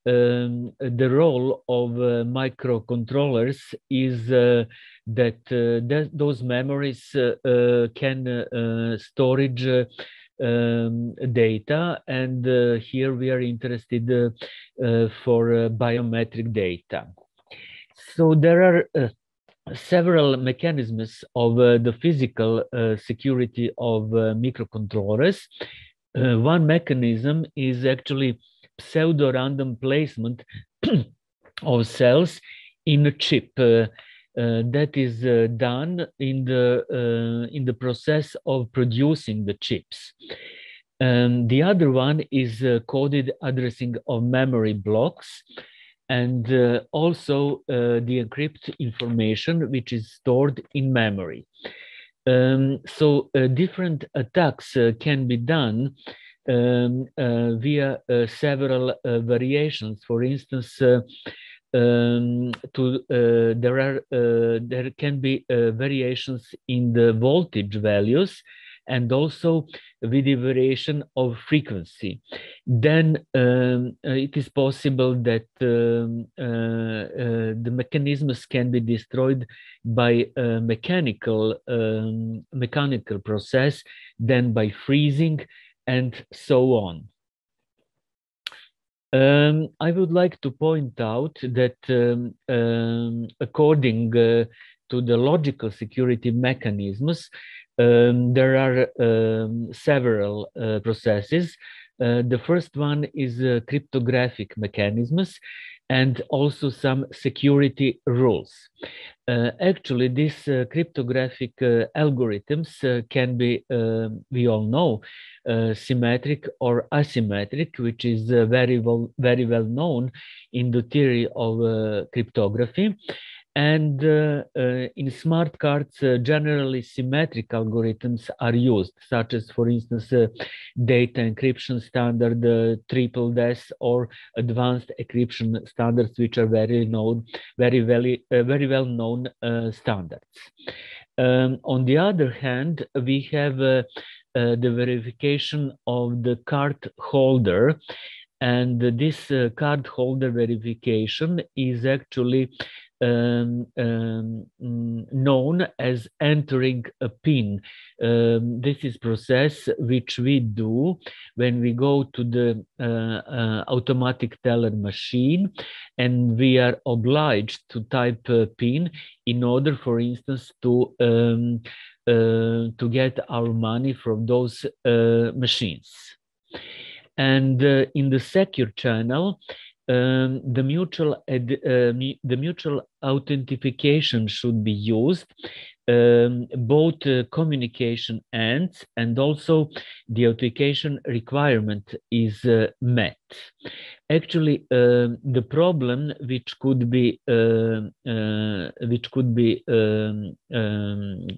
the role of microcontrollers is that those memories can storage data, and here we are interested for biometric data. So there are several mechanisms of the physical security of microcontrollers. One mechanism is actually pseudo-random placement of cells in a chip. That is done in the process of producing the chips. The other one is coded addressing of memory blocks, and also the encrypted information which is stored in memory. So different attacks can be done via several variations. For instance, there can be variations in the voltage values, and also with the variation of frequency. Then it is possible that the mechanisms can be destroyed by a mechanical process, then by freezing, and so on. I would like to point out that according to the logical security mechanisms, there are several processes. The first one is cryptographic mechanisms, and also some security rules. Actually, these cryptographic algorithms can be, we all know, symmetric or asymmetric, which is very well known in the theory of cryptography. And in smart cards, generally symmetric algorithms are used, such as, for instance, data encryption standard, triple DES, or advanced encryption standards, which are very well known standards. On the other hand, we have the verification of the card holder. And this card holder verification is actually known as entering a PIN. This is process which we do when we go to the automatic teller machine, and we are obliged to type a PIN in order, for instance, to get our money from those machines. And in the secure channel, the mutual authentication should be used, both communication ends, and also the authentication requirement is met. Actually, the problem which could be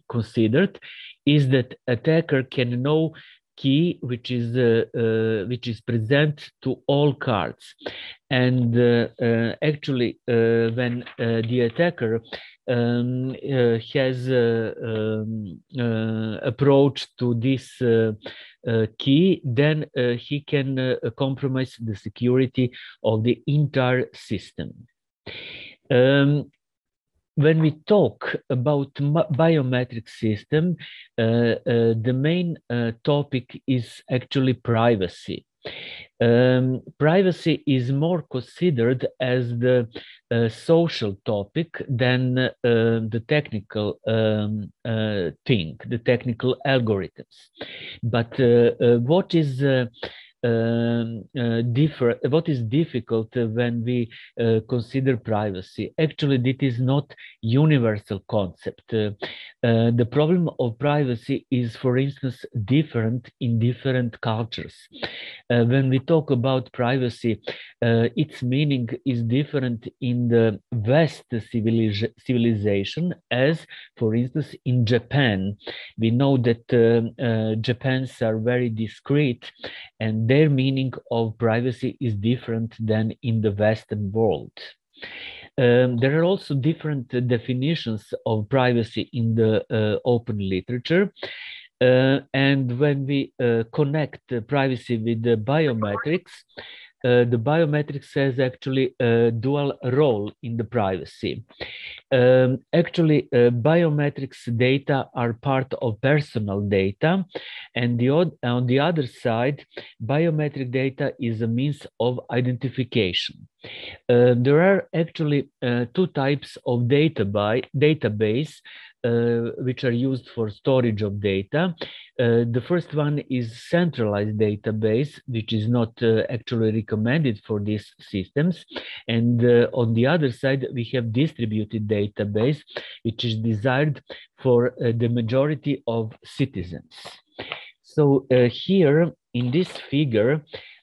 considered is that attacker can know key which is present to all cards, and actually when the attacker has approach to this key, then he can compromise the security of the entire system. When we talk about biometric system, the main topic is actually privacy. Privacy is more considered as the social topic than the technical thing, the technical algorithms. But what is difficult when we consider privacy? Actually, this is not universal concept. The problem of privacy is, for instance, different in different cultures. When we talk about privacy, its meaning is different in the West civilization, as, for instance, in Japan. We know that Japans are very discreet, and their meaning of privacy is different than in the Western world. There are also different definitions of privacy in the open literature. And when we connect privacy with the biometrics, the biometrics has actually a dual role in the privacy. Actually, biometrics data are part of personal data, and on the other side, biometric data is a means of identification. There are actually two types of database which are used for storage of data. The first one is centralized database, which is not actually recommended for these systems. And on the other side, we have distributed database, which is desired for the majority of citizens. So here in this figure,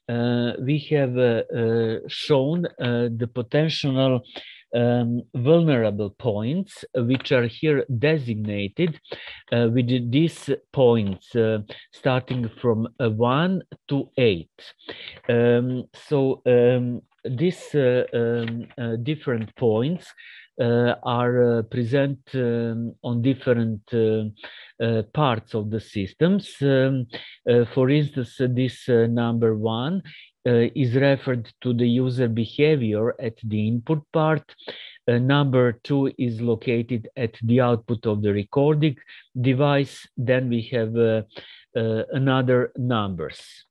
we have shown the potential vulnerable points, which are here designated with these points starting from 1 to 8. These different points are present on different parts of the systems. For instance, this number 1 is referred to the user behavior at the input part. Number 2 is located at the output of the recording device. Then we have another numbers.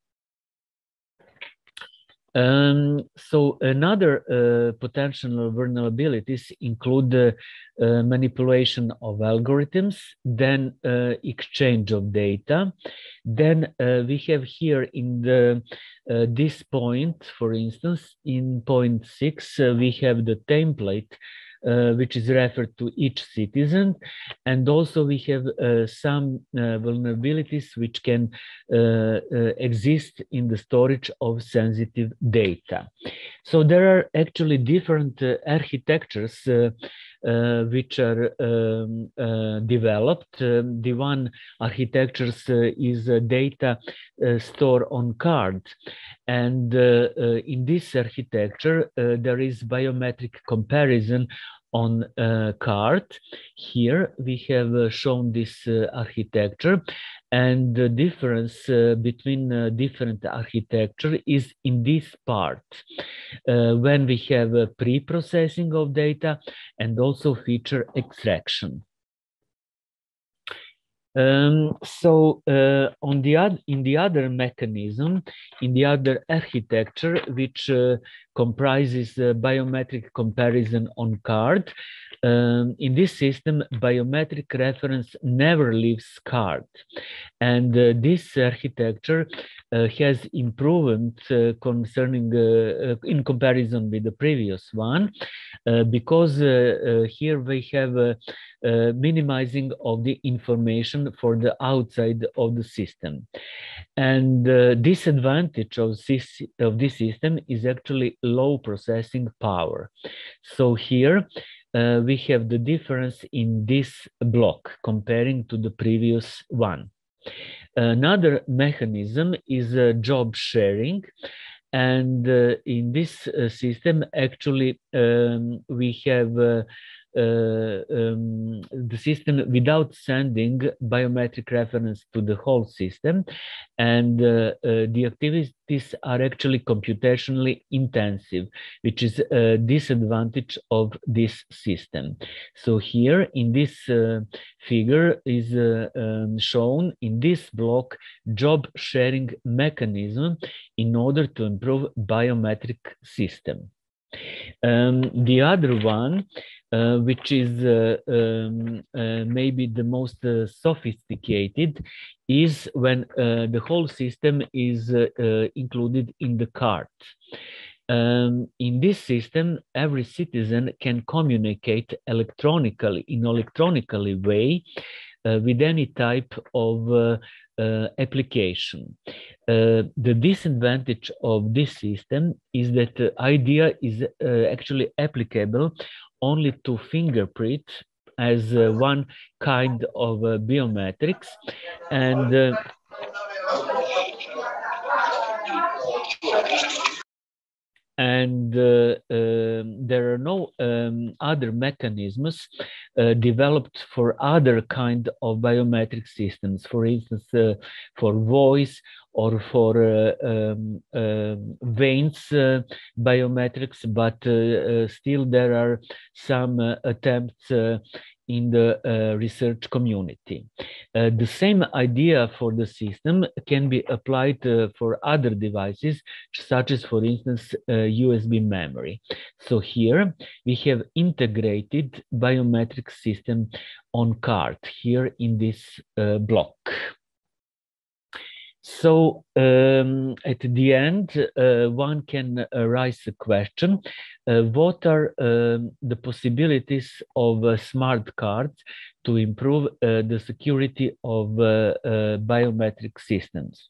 So another potential vulnerabilities include manipulation of algorithms, then exchange of data. Then we have here in the this point, for instance, in point 6, we have the template which is referred to each citizen, and also we have some vulnerabilities which can exist in the storage of sensitive data. So there are actually different architectures which are developed. The one architectures is data store on card. And in this architecture, there is biometric comparison on card. Here we have shown this architecture, and the difference between different architecture is in this part, when we have pre-processing of data and also feature extraction. So in the other mechanism, in the other architecture, which comprises biometric comparison on card, in this system, biometric reference never leaves card. And this architecture has improvement concerning, in comparison with the previous one, because here we have minimizing of the information for the outside of the system. And disadvantage of this system is actually low processing power. So here we have the difference in this block comparing to the previous one. Another mechanism is job sharing. And in this system, actually, we have the system without sending biometric reference to the whole system, and the activities are actually computationally intensive, which is a disadvantage of this system. So here in this figure is shown in this block job sharing mechanism in order to improve biometric system. The other one, which is maybe the most sophisticated, is when the whole system is included in the card. In this system, every citizen can communicate electronically, in electronically way, with any type of application. The disadvantage of this system is that the idea is actually applicable only to fingerprint as one kind of biometrics, and there are no other mechanisms developed for other kind of biometric systems, for instance, for voice or for veins biometrics, but still there are some attempts in the research community. The same idea for the system can be applied for other devices, such as, for instance, USB memory. So here we have integrated biometric system on card here in this block. So at the end, one can raise a question, what are the possibilities of smart cards to improve the security of biometric systems?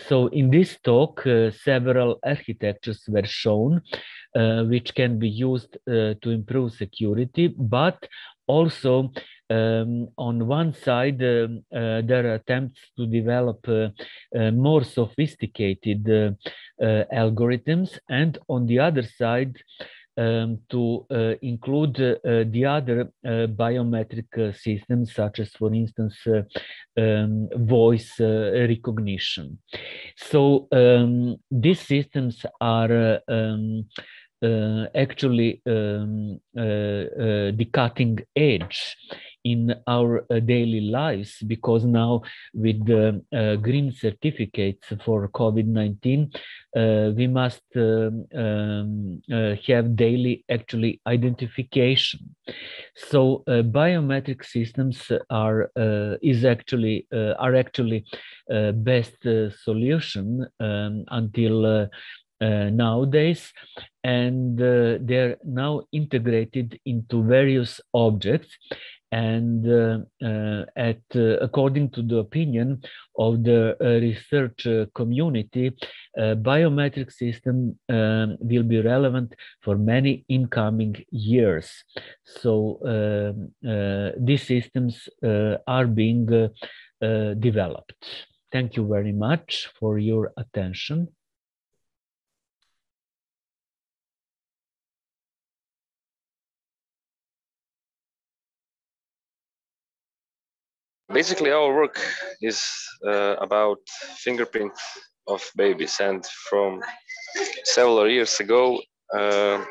So in this talk, several architectures were shown, which can be used to improve security, but also on one side, there are attempts to develop more sophisticated algorithms, and on the other side, to include the other biometric systems, such as, for instance, voice recognition. So these systems are actually the cutting edge in our daily lives, because now with the green certificates for COVID-19, we must have daily actually identification. So biometric systems are actually best solution until nowadays, and they're now integrated into various objects, And according to the opinion of the research community, biometric system will be relevant for many incoming years. So these systems are being developed. Thank you very much for your attention. Basically, our work is about fingerprint of babies, and from several years ago,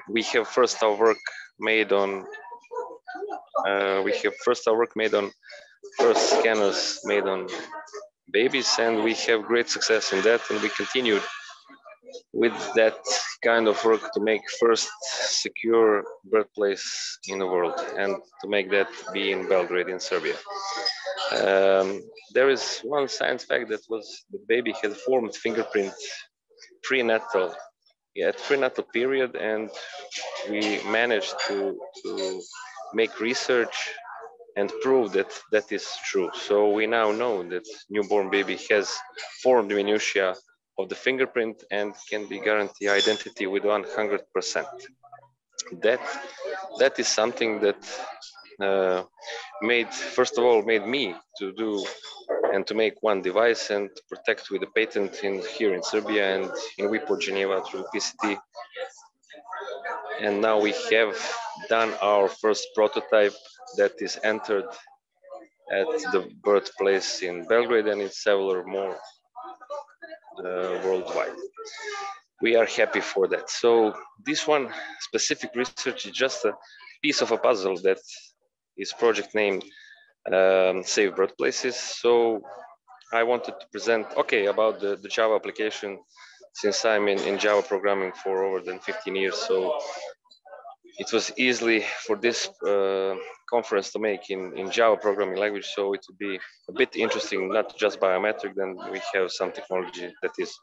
we have first our work made on first scanners made on babies, and we have great success in that, and we continued with that kind of work to make first secure birthplace in the world, and to make that be in Belgrade in Serbia. There is one science fact that was the baby had formed fingerprint prenatal period, and we managed to make research and prove that that is true. So we now know that newborn baby has formed minutiae of the fingerprint and can be guaranteed identity with 100%. That is something that first of all made me to do and to make one device and protect with a patent here in Serbia and in WIPO Geneva through PCT. And now we have done our first prototype that is entered at the birthplace in Belgrade and in several more worldwide. We are happy for that. So this one specific research is just a piece of a puzzle that is project named Save Birthplaces. So I wanted to present, about the Java application, since I'm in Java programming for over than 15 years. So it was easily for this conference to make in Java programming language. So it would be a bit interesting, not just biometric, then we have some technology that is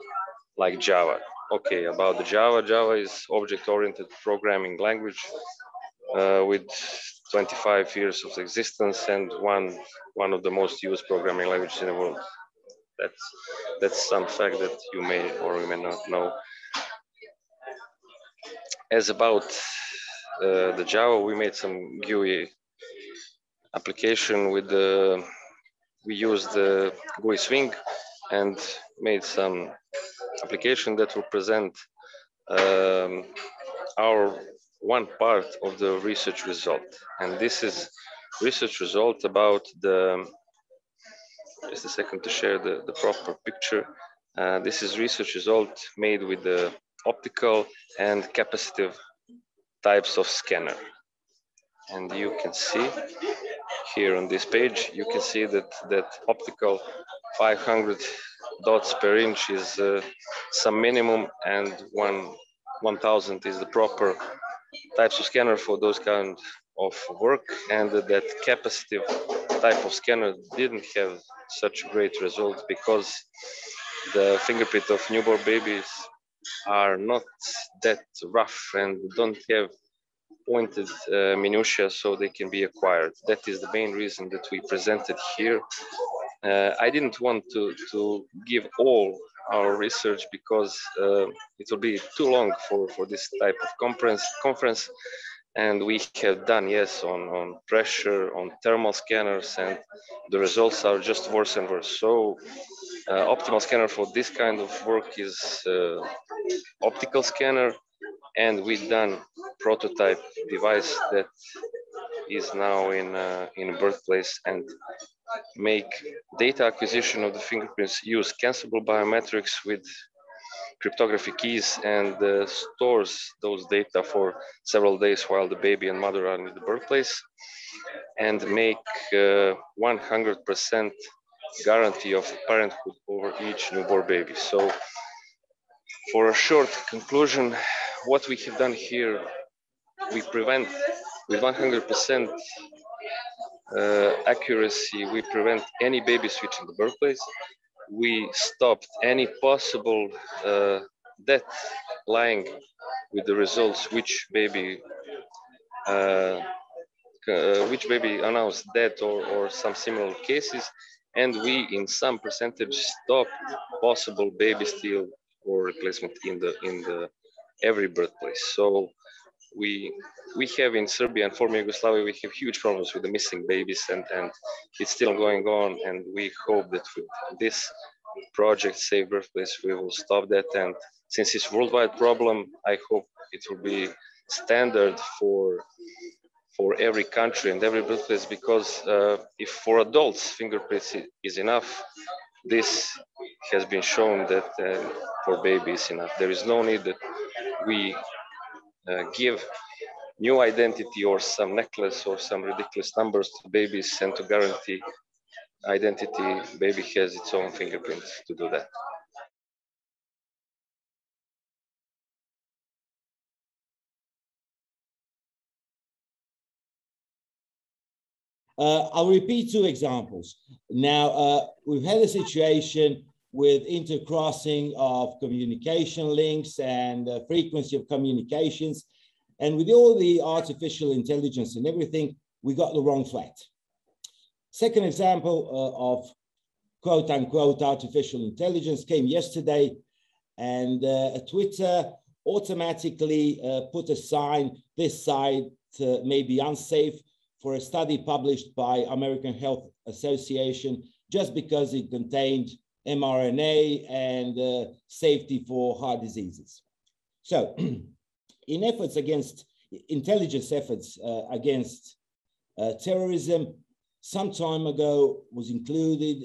like Java. About the Java is object-oriented programming language with 25 years of existence and one of the most used programming languages in the world. That's some fact that you may or you may not know. As about the Java, we made some GUI application with we used the GUI Swing and made some application that will present our one part of the research result. And this is research result about just a second to share the proper picture. This is research result made with the optical and capacitive types of scanner. And you can see here on this page, you can see that optical 500 dots per inch is some minimum, and 1000 is the proper types of scanner for those kind of work, and that capacitive type of scanner didn't have such great results because the fingerprint of newborn babies are not that rough and don't have pointed minutiae, so they can be acquired. That is the main reason that we presented here. I didn't want to give all our research because it will be too long for this type of conference. And we have done, yes, on pressure, on thermal scanners, and the results are just worse and worse. So optimal scanner for this kind of work is optical scanner, and we've done prototype device that is now in birthplace and make data acquisition of the fingerprints, use cancelable biometrics with cryptographic keys, and stores those data for several days while the baby and mother are in the birthplace, and make 100% guarantee of parenthood over each newborn baby. So for a short conclusion, what we have done here, we prevent with 100% accuracy, we prevent any baby switch in the birthplace. We stopped any possible death lying with the results which baby which baby announced death or some similar cases, and we in some percentage stopped possible baby steal or replacement in the every birthplace. So we have in Serbia and former Yugoslavia, we have huge problems with the missing babies, and it's still going on, and we hope that with this project Save Birthplace we will stop that. And since it's a worldwide problem, I hope it will be standard for every country and every birthplace, because if for adults fingerprints is enough, this has been shown that for babies enough. There is no need that we give new identity or some necklace or some ridiculous numbers to babies, and to guarantee identity, baby has its own fingerprints to do that. I'll repeat two examples. Now, we've had a situation with intercrossing of communication links and frequency of communications. And with all the artificial intelligence and everything, we got the wrong flag. Second example of quote unquote artificial intelligence came yesterday, and Twitter automatically put a sign, this site may be unsafe, for a study published by American Health Association, just because it contained mRNA and safety for heart diseases. So in efforts against, intelligence efforts against terrorism, some time ago was included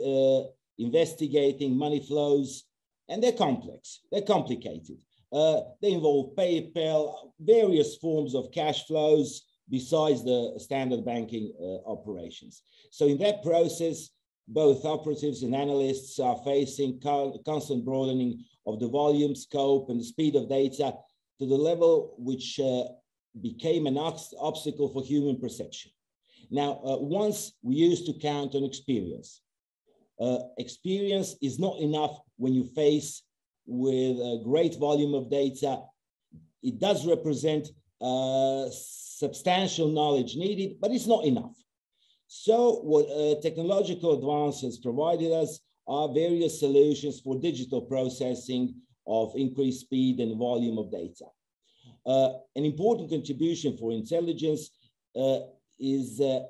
investigating money flows, and they're complex, they're complicated. They involve PayPal, various forms of cash flows, besides the standard banking operations. So in that process, both operatives and analysts are facing constant broadening of the volume, scope, and the speed of data to the level which became an obstacle for human perception. Now, once we used to count on experience. Experience is not enough when you face with a great volume of data. It does represent substantial knowledge needed, but it's not enough. So what technological advances provided us are various solutions for digital processing of increased speed and volume of data. An important contribution for intelligence is a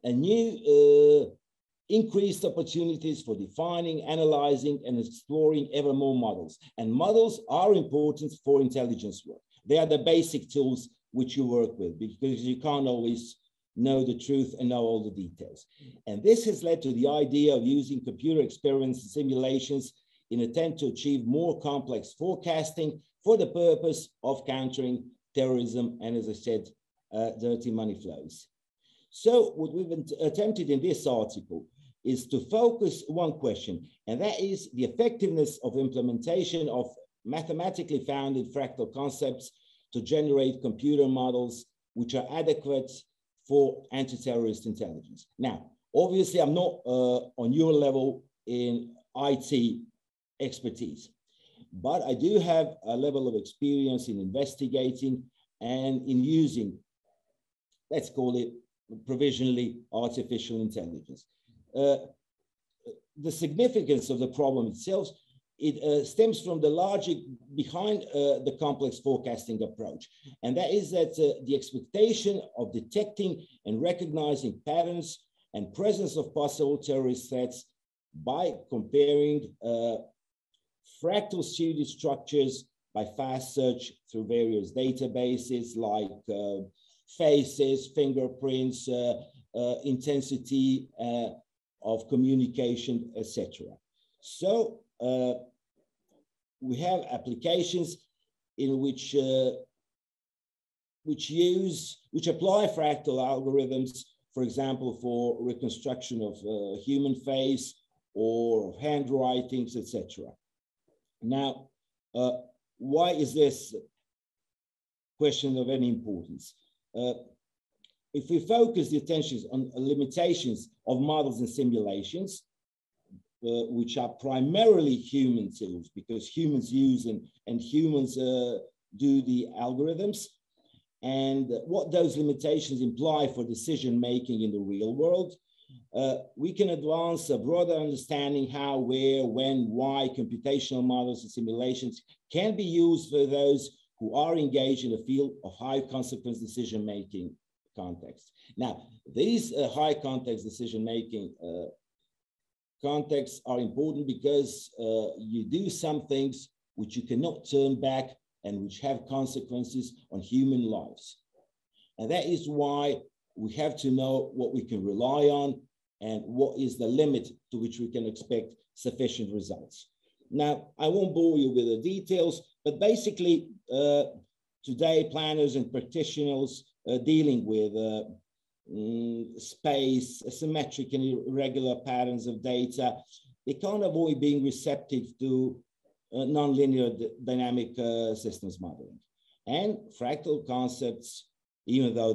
new increased opportunities for defining, analyzing, and exploring ever more models. And models are important for intelligence work. They are the basic tools which you work with, because you can't always know the truth and know all the details. And this has led to the idea of using computer experiments and simulations in an attempt to achieve more complex forecasting for the purpose of countering terrorism and, as I said, dirty money flows. So what we've attempted in this article is to focus one question, and that is the effectiveness of implementation of mathematically founded fractal concepts to generate computer models which are adequate for anti-terrorist intelligence. Now, obviously, I'm not on your level in IT expertise, but I do have a level of experience in investigating and in using, let's call it provisionally, artificial intelligence. The significance of the problem itself, it stems from the logic behind the complex forecasting approach. And that is that the expectation of detecting and recognizing patterns and presence of possible terrorist threats by comparing fractal pseudo structures by fast search through various databases like faces, fingerprints, intensity of communication, etc. So we have applications in which apply fractal algorithms, for example, for reconstruction of human face or handwritings, etc. Now, why is this question of any importance? If we focus the attention on limitations of models and simulations, which are primarily human tools, because humans use and humans do the algorithms, and what those limitations imply for decision-making in the real world, we can advance a broader understanding how, where, when, why computational models and simulations can be used for those who are engaged in a field of high consequence decision-making context. Now, these high context decision-making contexts are important because you do some things which you cannot turn back and which have consequences on human lives. And that is why we have to know what we can rely on and what is the limit to which we can expect sufficient results. Now, I won't bore you with the details, but basically today planners and practitioners dealing with space, asymmetric and irregular patterns of data, they can't avoid being receptive to nonlinear dynamic systems modeling. And fractal concepts, even though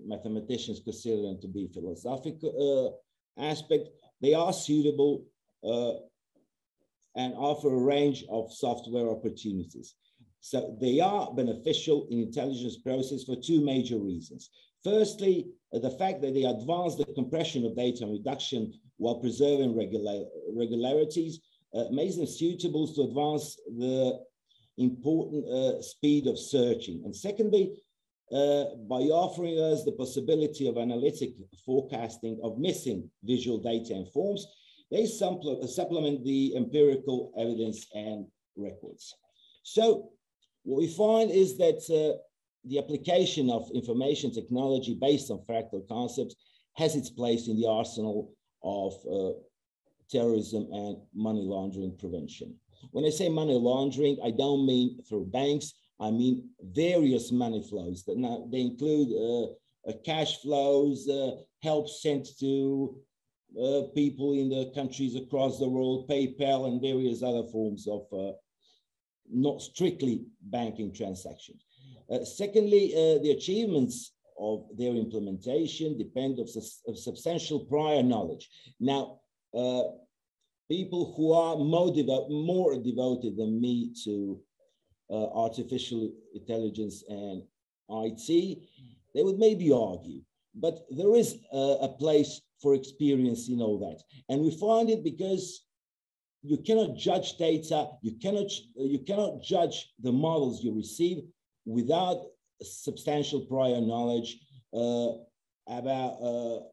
mathematicians consider them to be philosophical aspect, they are suitable and offer a range of software opportunities. So they are beneficial in intelligence process for two major reasons. Firstly, the fact that they advance the compression of data reduction while preserving regularities makes them suitable to advance the important speed of searching. And secondly, by offering us the possibility of analytic forecasting of missing visual data and forms, they supplement the empirical evidence and records. So what we find is that the application of information technology based on fractal concepts has its place in the arsenal of terrorism and money laundering prevention. When I say money laundering, I don't mean through banks, I mean various money flows. They include cash flows, help sent to people in the countries across the world, PayPal, and various other forms of not strictly banking transactions. Secondly, the achievements of their implementation depend on substantial prior knowledge. Now, people who are more devoted than me to artificial intelligence and IT, they would maybe argue, but there is a place for experience in all that. And we find it because you cannot judge data, you cannot judge the models you receive without substantial prior knowledge about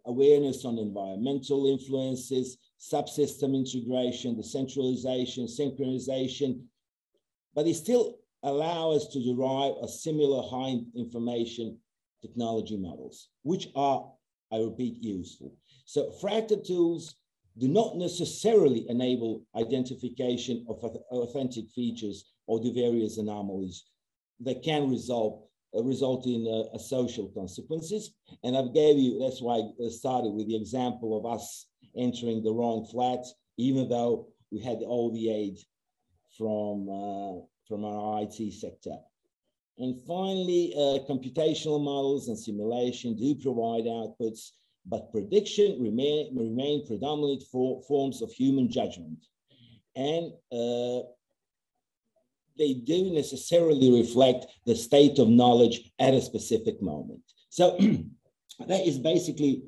awareness on environmental influences, subsystem integration, decentralization, synchronization, but they still allow us to derive a similar high information technology models, which are, I repeat, useful. So fractal tools do not necessarily enable identification of authentic features or the various anomalies that can result in social consequences. And I've gave you, that's why I started with the example of us entering the wrong flat, even though we had all the aid from our IT sector. And finally, computational models and simulation do provide outputs, but prediction remain predominant for forms of human judgment. And they do necessarily reflect the state of knowledge at a specific moment. So that is basically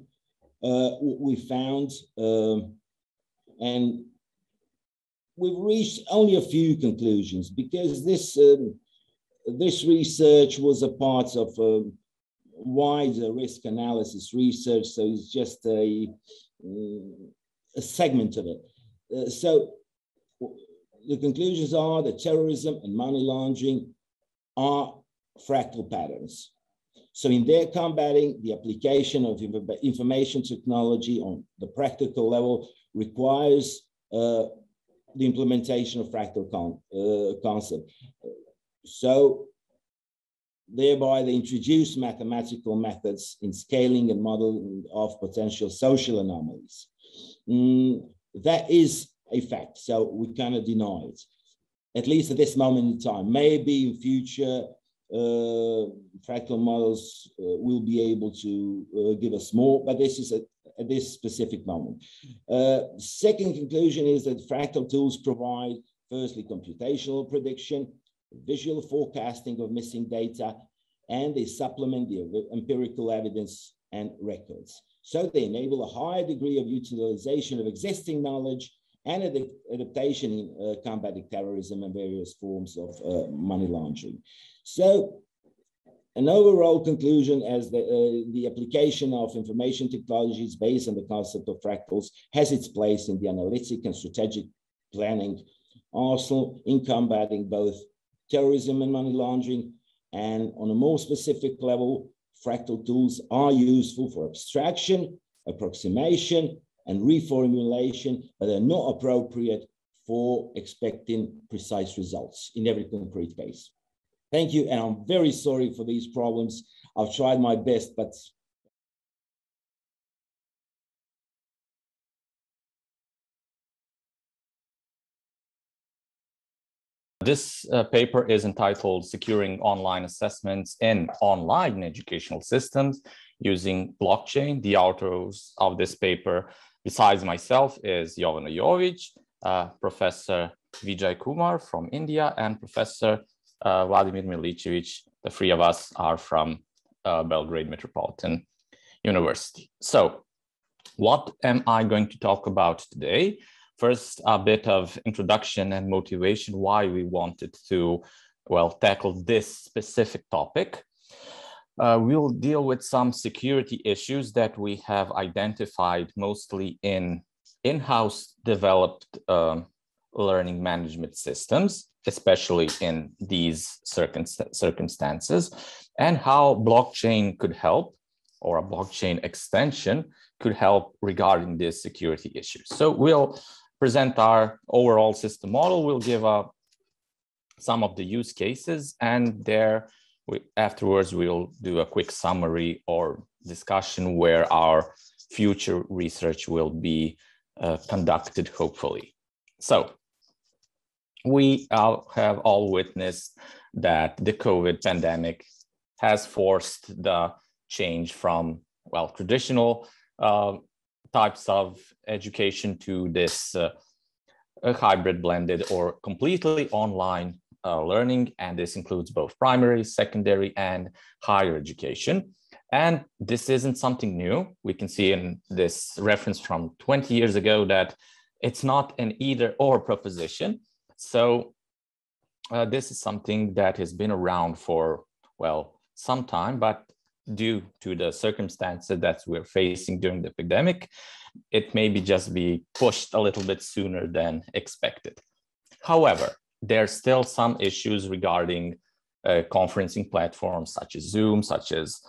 what we found. And we've reached only a few conclusions because this research was a part of wider risk analysis research, so it's just a segment of it. So the conclusions are that terrorism and money laundering are fractal patterns. So in their combating, the application of information technology on the practical level requires the implementation of fractal concept. So thereby they introduce mathematical methods in scaling and modeling of potential social anomalies. That is a fact, so we cannot deny it, at least at this moment in time. Maybe in future, fractal models will be able to give us more, but this is at this specific moment. Second conclusion is that fractal tools provide, firstly, computational prediction, visual forecasting of missing data, and they supplement the empirical evidence and records. So they enable a higher degree of utilization of existing knowledge and adaptation in combating terrorism and various forms of money laundering. So an overall conclusion as the application of information technologies based on the concept of fractals has its place in the analytic and strategic planning arsenal in combating both terrorism and money laundering. And on a more specific level, fractal tools are useful for abstraction, approximation, and reformulation, but are not appropriate for expecting precise results in every concrete case. Thank you, and I'm very sorry for these problems. I've tried my best, but this paper is entitled Securing Online Assessments in Online Educational Systems Using Blockchain. The authors of this paper, besides myself, is Jovana Jovic, Professor Vijay Kumar from India, and Professor Vladimir Milicevic. The three of us are from Belgrade Metropolitan University. So what am I going to talk about today? First, a bit of introduction and motivation why we wanted to, well, tackle this specific topic. We'll deal with some security issues that we have identified mostly in in-house developed learning management systems, especially in these circumstances, and how blockchain could help, or a blockchain extension could help regarding these security issues. So we'll present our overall system model. We'll give some of the use cases, and afterwards we'll do a quick summary or discussion where our future research will be conducted, hopefully. So we have all witnessed that the COVID pandemic has forced the change from, well, traditional types of education to this hybrid, blended, or completely online learning. And this includes both primary, secondary, and higher education. And this isn't something new. We can see in this reference from 20 years ago that it's not an either or proposition. So this is something that has been around for, well, some time, but due to the circumstances that we're facing during the pandemic, it maybe just be pushed a little bit sooner than expected. However, there's still some issues regarding conferencing platforms such as Zoom, such as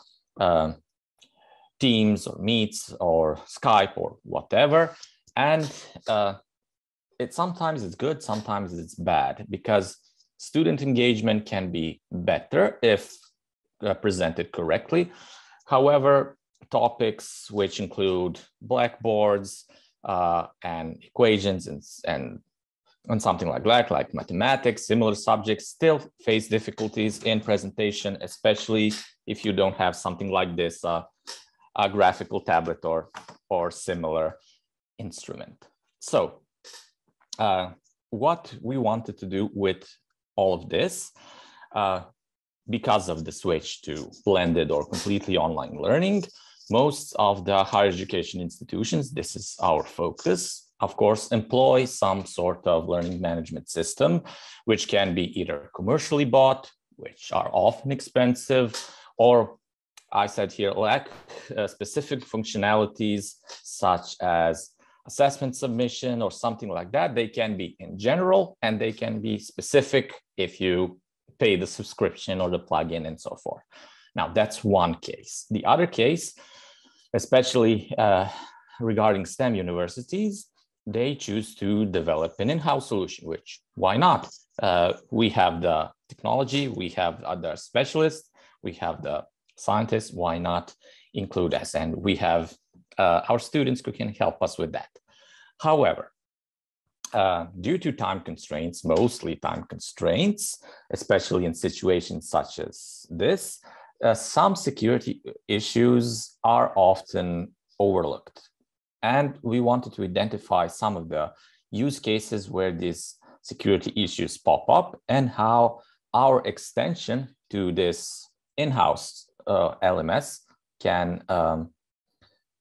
Teams or Meets or Skype or whatever. And sometimes it's good, sometimes it's bad, because student engagement can be better if presented correctly. However, topics which include blackboards and equations and something like that, like mathematics, similar subjects, still face difficulties in presentation, especially if you don't have something like this, a graphical tablet or similar instrument. So what we wanted to do with all of this, because of the switch to blended or completely online learning, most of the higher education institutions, this is our focus, of course, employ some sort of learning management system, which can be either commercially bought, which are often expensive, or I said here, lack specific functionalities such as assessment submission or something like that. They can be in general, and they can be specific if you pay the subscription or the plugin and so forth. Now, that's one case. The other case, especially regarding STEM universities, they choose to develop an in-house solution, which, why not? We have the technology, we have other specialists, we have the scientists, why not include us? And we have our students who can help us with that. However, due to time constraints, mostly time constraints, especially in situations such as this, some security issues are often overlooked. And we wanted to identify some of the use cases where these security issues pop up and how our extension to this in-house LMS can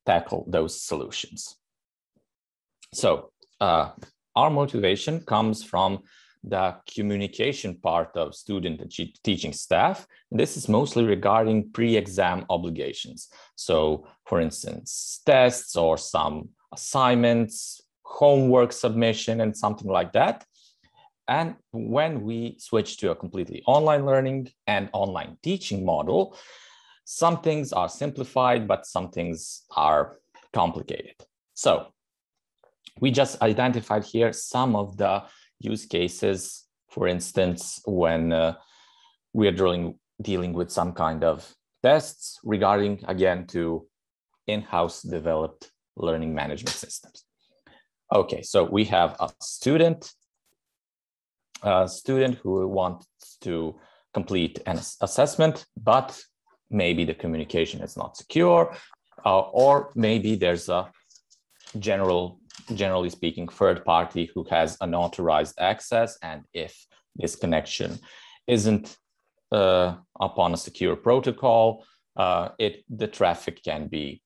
tackle those solutions. So our motivation comes from the communication part of student and teaching staff. This is mostly regarding pre-exam obligations. So for instance, tests or some assignments, homework submission and something like that. And when we switch to a completely online learning and online teaching model, some things are simplified, but some things are complicated. So we just identified here some of the use cases, for instance, when we are dealing with some kind of tests regarding, again, to in-house developed learning management systems. Okay, so we have a student who wants to complete an assessment, but maybe the communication is not secure, or maybe there's a generally speaking, third party who has unauthorized access. And if this connection isn't upon a secure protocol, the traffic can be,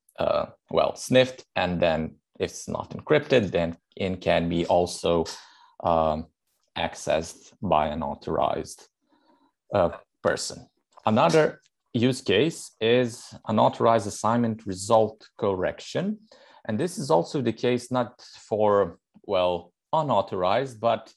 well, sniffed. And then if it's not encrypted, then it can be also accessed by an authorized person. Another use case is unauthorized assignment result correction. And this is also the case not for, well, unauthorized, but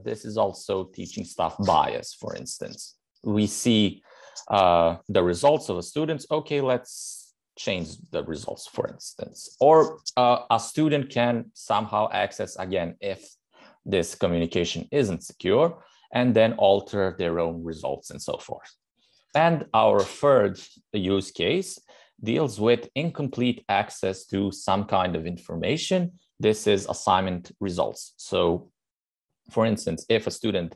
this is also teaching staff bias, for instance. We see the results of a student. Okay, let's change the results, for instance. Or a student can somehow access, again, if this communication isn't secure, and then alter their own results and so forth. And our third use case deals with incomplete access to some kind of information. This is assignment results. So for instance, if a student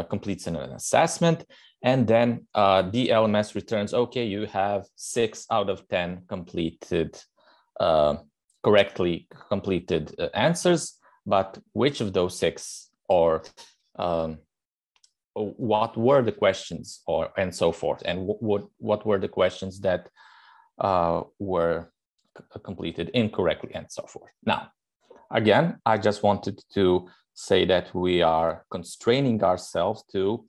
completes an assessment and then the LMS returns, okay, you have 6 out of 10 completed, correctly completed answers, but which of those 6 or what were the questions and so forth, and what were the questions that were completed incorrectly and so forth. Now, again, I just wanted to say that we are constraining ourselves to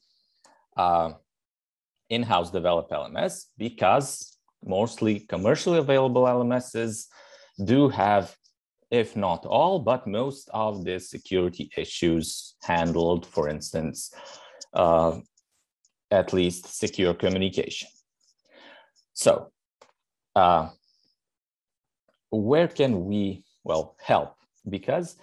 in-house developed LMS because mostly commercially available LMSs do have, if not all, but most of the security issues handled, for instance, at least secure communication. So, where can we, well, help? Because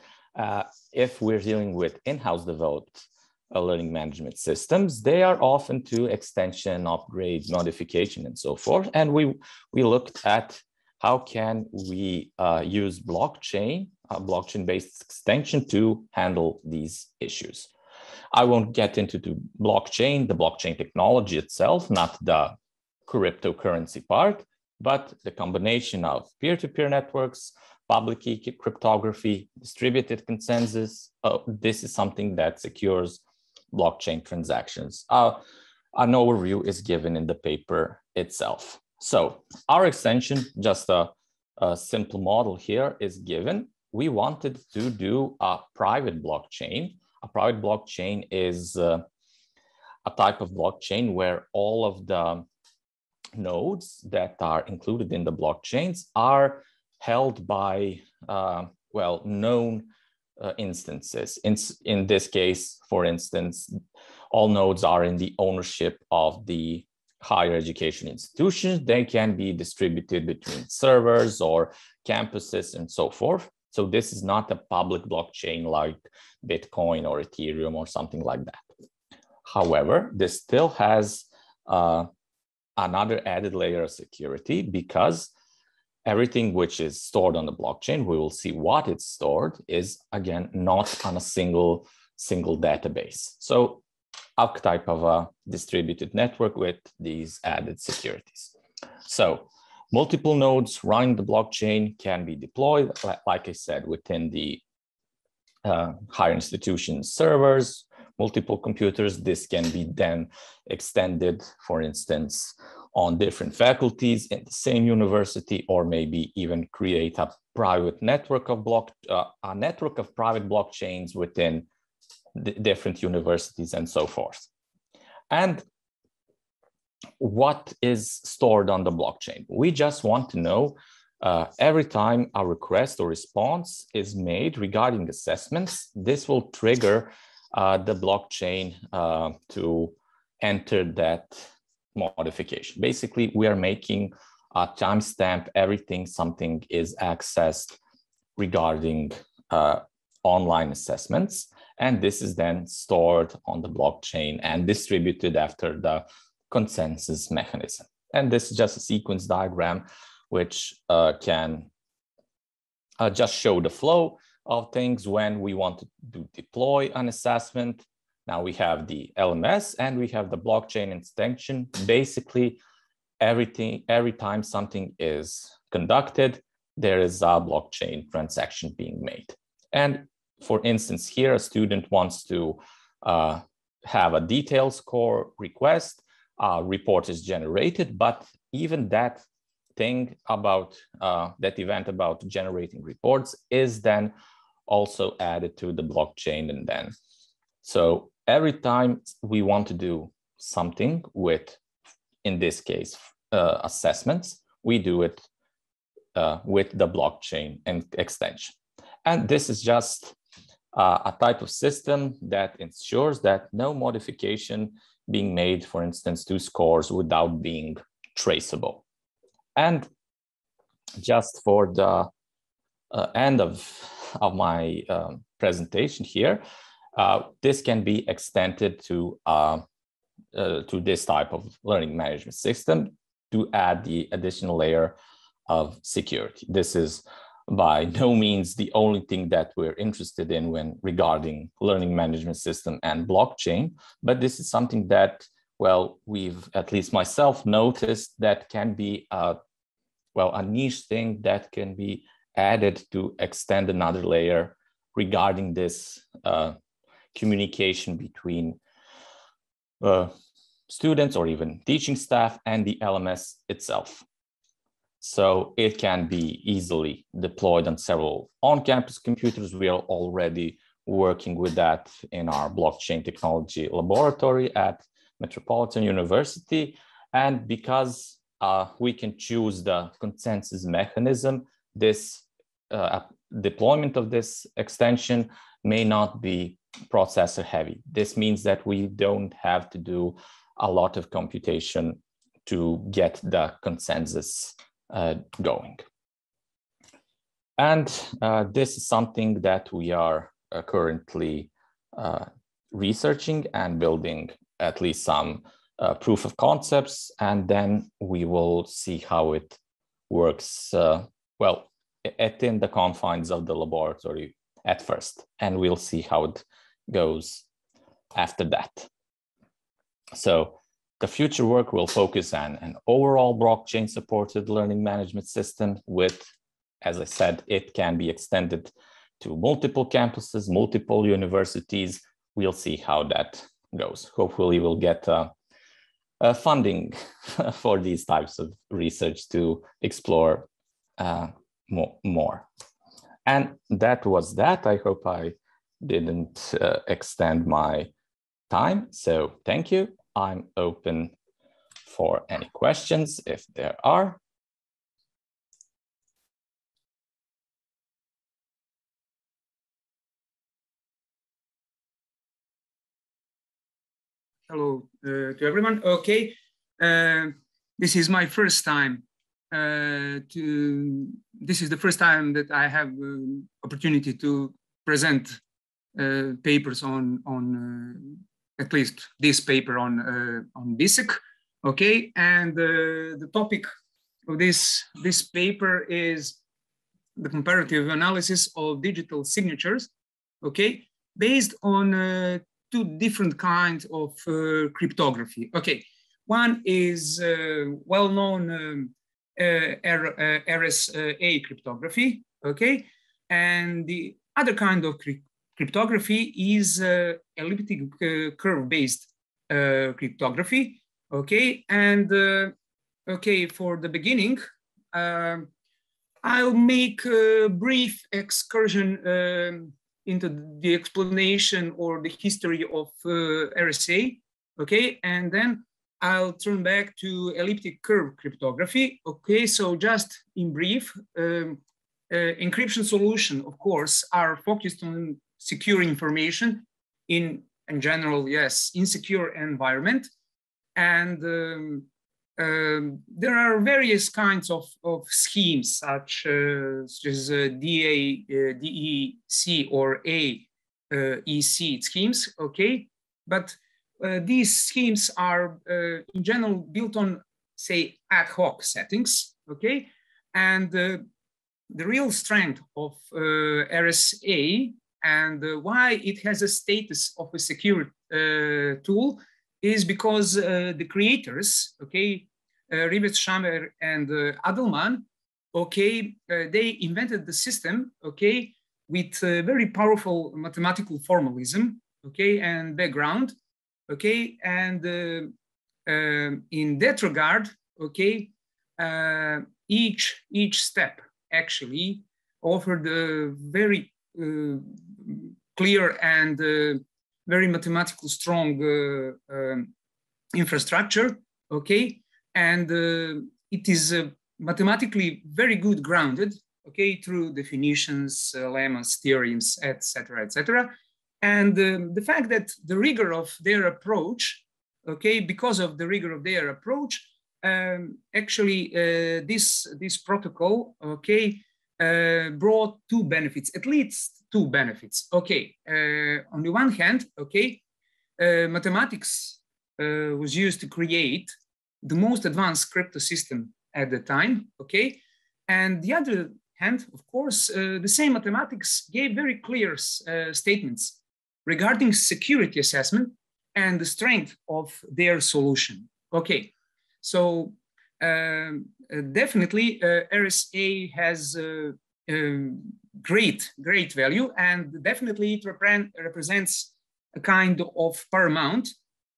if we're dealing with in-house developed learning management systems, they are often to extension, upgrade, modification, and so forth. And we looked at how can we use blockchain, a blockchain-based extension to handle these issues. I won't get into the blockchain technology itself, not the cryptocurrency part, but the combination of peer-to-peer networks, public key cryptography, distributed consensus. This is something that secures blockchain transactions. An overview is given in the paper itself. So our extension, just a simple model here is given. We wanted to do a private blockchain. A private blockchain is a type of blockchain where all of the nodes that are included in the blockchains are held by, well, known instances. In this case, for instance, all nodes are in the ownership of the higher education institutions. They can be distributed between servers or campuses and so forth. So this is not a public blockchain like Bitcoin or Ethereum or something like that. However, this still has another added layer of security because everything which is stored on the blockchain, we will see what it's stored, is again not on a single database. So a type of a distributed network with these added securities. So multiple nodes running the blockchain can be deployed, like I said, within the higher institution servers, multiple computers. This can be then extended, for instance, on different faculties in the same university, or maybe even create a private network of private blockchains within the different universities and so forth. And what is stored on the blockchain? We just want to know every time a request or response is made regarding assessments, this will trigger the blockchain to enter that modification. Basically, we are making a timestamp everything something is accessed regarding online assessments. And this is then stored on the blockchain and distributed after the consensus mechanism. And this is just a sequence diagram which can just show the flow of things when we want to deploy an assessment. Now we have the LMS and we have the blockchain extension. Basically, every time something is conducted, there is a blockchain transaction being made. And for instance, here a student wants to have a detail score request, a report is generated, but even that thing about that event about generating reports is then also added to the blockchain. And then, so every time we want to do something with, in this case, assessments, we do it with the blockchain and extension. And this is just a type of system that ensures that no modification being made, for instance, to scores without being traceable. And just for the end of my presentation here, this can be extended to this type of learning management system to add the additional layer of security. This is by no means the only thing that we're interested in when regarding learning management system and blockchain, but this is something that, well, we've, at least myself, noticed that can be a niche thing that can be added to extend another layer regarding this communication between students or even teaching staff and the LMS itself. So it can be easily deployed on several on-campus computers. We are already working with that in our blockchain technology laboratory at Metropolitan University. And because we can choose the consensus mechanism, this deployment of this extension may not be processor heavy. This means that we don't have to do a lot of computation to get the consensus going. And this is something that we are currently researching and building at least some proof of concepts, and then we will see how it works, well, within the confines of the laboratory at first, and we'll see how it goes after that. So the future work will focus on an overall blockchain supported learning management system with, as I said, it can be extended to multiple campuses, multiple universities. We'll see how that goes. Hopefully we'll get funding for these types of research to explore more. And that was that. I hope I didn't extend my time. So thank you. I'm open for any questions if there are. Hello to everyone. Okay, this is my first time this is the first time that I have opportunity to present papers on at least this paper on BISEC. Okay, and the topic of this paper is the comparative analysis of digital signatures. Okay, based on two different kinds of cryptography. Okay, one is well-known RSA cryptography. Okay, and the other kind of cryptography is elliptic curve-based cryptography. Okay, and okay, for the beginning, I'll make a brief excursion into the explanation or the history of RSA. Okay, and then I'll turn back to elliptic curve cryptography. Okay, so just in brief, encryption solutions, of course, are focused on secure information in general, yes, insecure environment. And there are various kinds of schemes, such as DEC or AEC schemes, okay? But these schemes are in general built on, say, ad hoc settings, okay? And the real strength of RSA and why it has a status of a secure tool is because the creators, okay, Rivets, Schamer, and Adelman, okay, they invented the system, okay, with very powerful mathematical formalism, okay, and background, okay, and in that regard, okay, each step actually offered a very clear and very mathematical strong infrastructure, okay, and it is mathematically very good grounded, okay, through definitions, lemmas, theorems, etc., etc. And the fact that the rigor of their approach, okay, because of the rigor of their approach, actually this protocol, okay, brought two benefits, at least two benefits. Okay, on the one hand, okay, mathematics was used to create the most advanced crypto system at the time, okay, and the other hand, of course, the same mathematics gave very clear statements regarding security assessment and the strength of their solution. Okay, so definitely RSA has great value, and definitely it represents a kind of paramount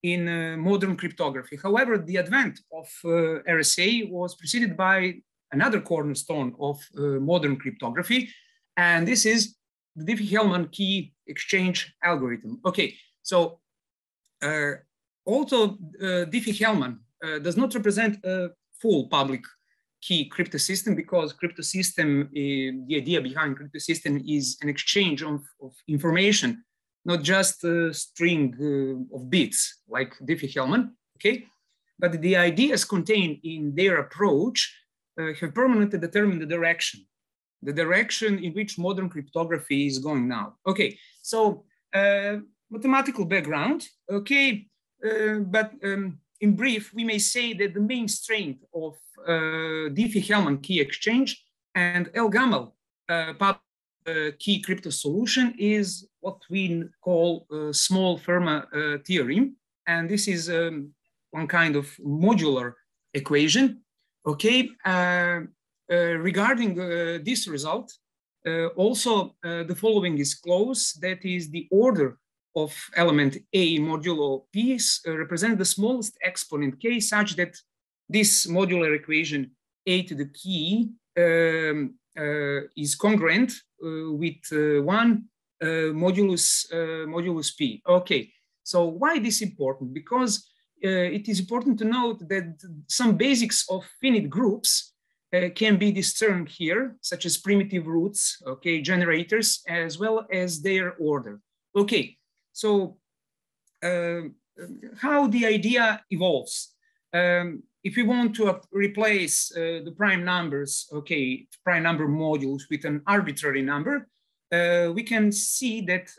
in modern cryptography. However, the advent of RSA was preceded by another cornerstone of modern cryptography, and this is the Diffie-Hellman key exchange algorithm. Okay, so although Diffie-Hellman does not represent a full public key crypto system, because crypto system, the idea behind crypto system is an exchange of information, not just a string of bits like Diffie-Hellman, okay? But the ideas contained in their approach have permanently determined the direction in which modern cryptography is going now. Okay, so mathematical background, okay, but in brief, we may say that the main strength of Diffie-Hellman key exchange and El-Gamal key crypto solution is what we call small Fermat theorem. And this is one kind of modular equation. Okay, regarding this result, also the following is close, that is the order of element A modulo P represent the smallest exponent K such that this modular equation A to the key is congruent with 1 modulus P. Okay, so why this important? Because it is important to note that some basics of finite groups can be discerned here, such as primitive roots, okay, generators, as well as their order. Okay, so how the idea evolves. If we want to replace the prime numbers, okay, prime number modules with an arbitrary number, we can see that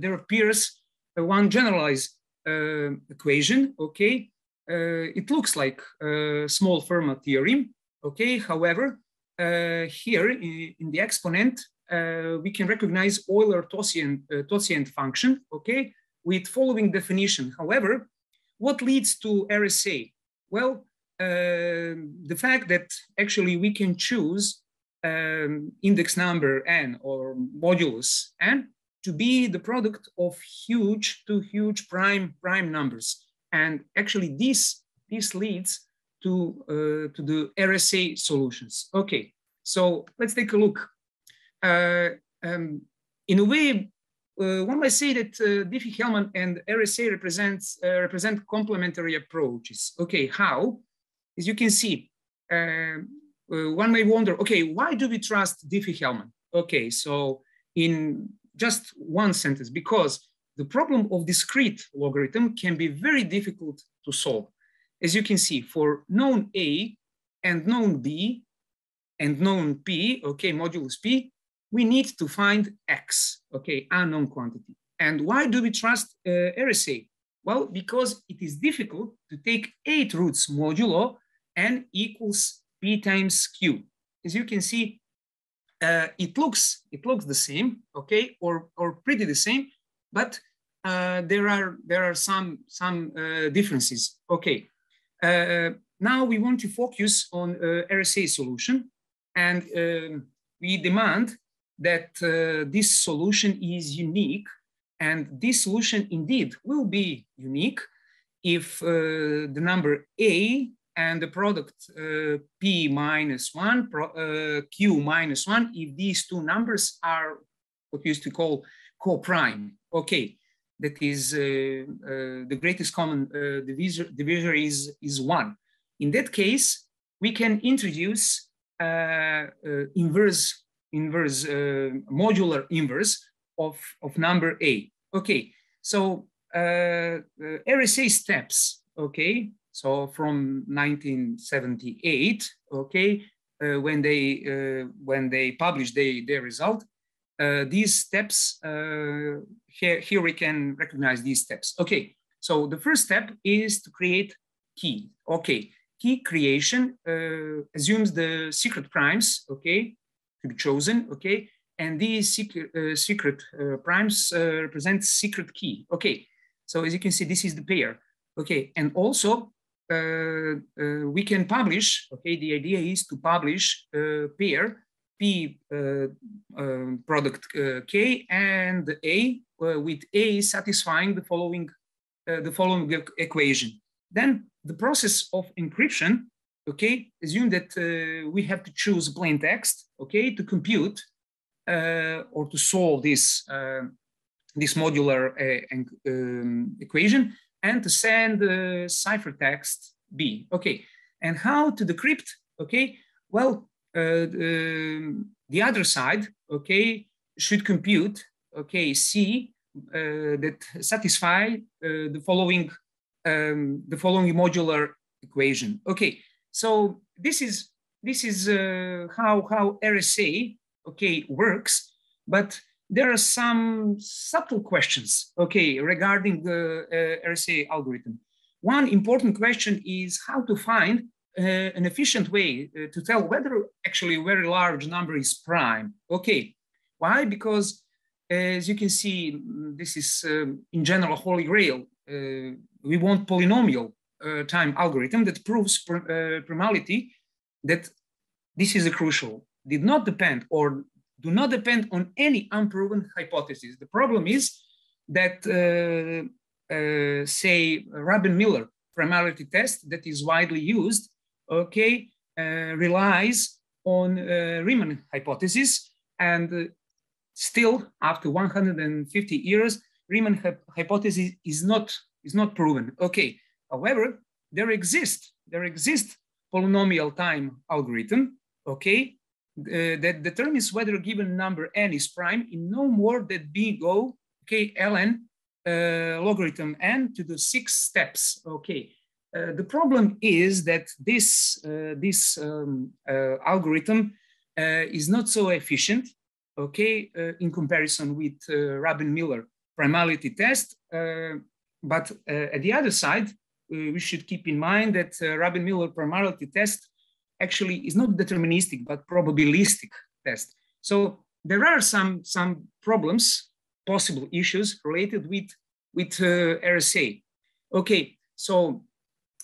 there appears one generalized equation, okay? It looks like a small Fermat theorem, okay? However, here in the exponent, we can recognize Euler-Tocian function, okay, with following definition. However, what leads to RSA? Well, the fact that actually we can choose index number n or modulus n, to be the product of two huge prime numbers. And actually this leads to the RSA solutions. Okay, so let's take a look. In a way, one might say that Diffie-Hellman and RSA represent complementary approaches. Okay, how? As you can see, one may wonder, okay, why do we trust Diffie-Hellman? Okay, so in just one sentence, because the problem of discrete logarithm can be very difficult to solve. As you can see, for known A and known B and known P, okay, modulus P, we need to find X, okay, unknown quantity. And why do we trust RSA? Well, because it is difficult to take 8 roots modulo n equals P times Q. As you can see, it looks the same, okay, or pretty the same, but there are some differences. Okay, now we want to focus on RSA solution, and we demand that this solution is unique, and this solution indeed will be unique if the number A and the product P minus 1, Q minus 1, if these two numbers are what we used to call co-prime. Okay, that is the greatest common divisor is 1. In that case, we can introduce modular inverse of number A. Okay, so RSA steps, okay, so from 1978, okay, when they published their result, these steps, here we can recognize these steps. Okay, so the first step is to create key. Okay, key creation assumes the secret primes, okay, to be chosen, okay, and these secret primes represent secret key. Okay, so as you can see, this is the pair. Okay, and also we can publish, okay, the idea is to publish pair P product K and A with A satisfying the following equation. Then the process of encryption, okay, assume that we have to choose plain text, okay, to compute or to solve this modular equation, and to send the ciphertext B. Okay, and how to decrypt? Okay, well, the other side, okay, should compute, okay, C that satisfy the following modular equation. Okay, so this is how RSA, okay, works, but there are some subtle questions, okay, regarding the RSA algorithm. One important question is how to find an efficient way to tell whether actually a very large number is prime. Okay, why? Because as you can see, this is in general holy grail. We want polynomial time algorithm that proves primality, that this is a crucial, did not depend or do not depend on any unproven hypothesis. The problem is that, say, Rabin-Miller primality test that is widely used, okay, relies on Riemann hypothesis, and still after 150 years, Riemann hypothesis is not proven. Okay, however, there exists polynomial time algorithm, okay, that determines whether a given number n is prime in no more than big O, okay, ln logarithm n to the 6 steps. Okay, the problem is that this algorithm is not so efficient, okay, in comparison with Rabin-Miller primality test. But at the other side, we should keep in mind that Rabin-Miller primality test actually is not deterministic, but probabilistic test. So there are some problems, possible issues related with RSA. Okay, so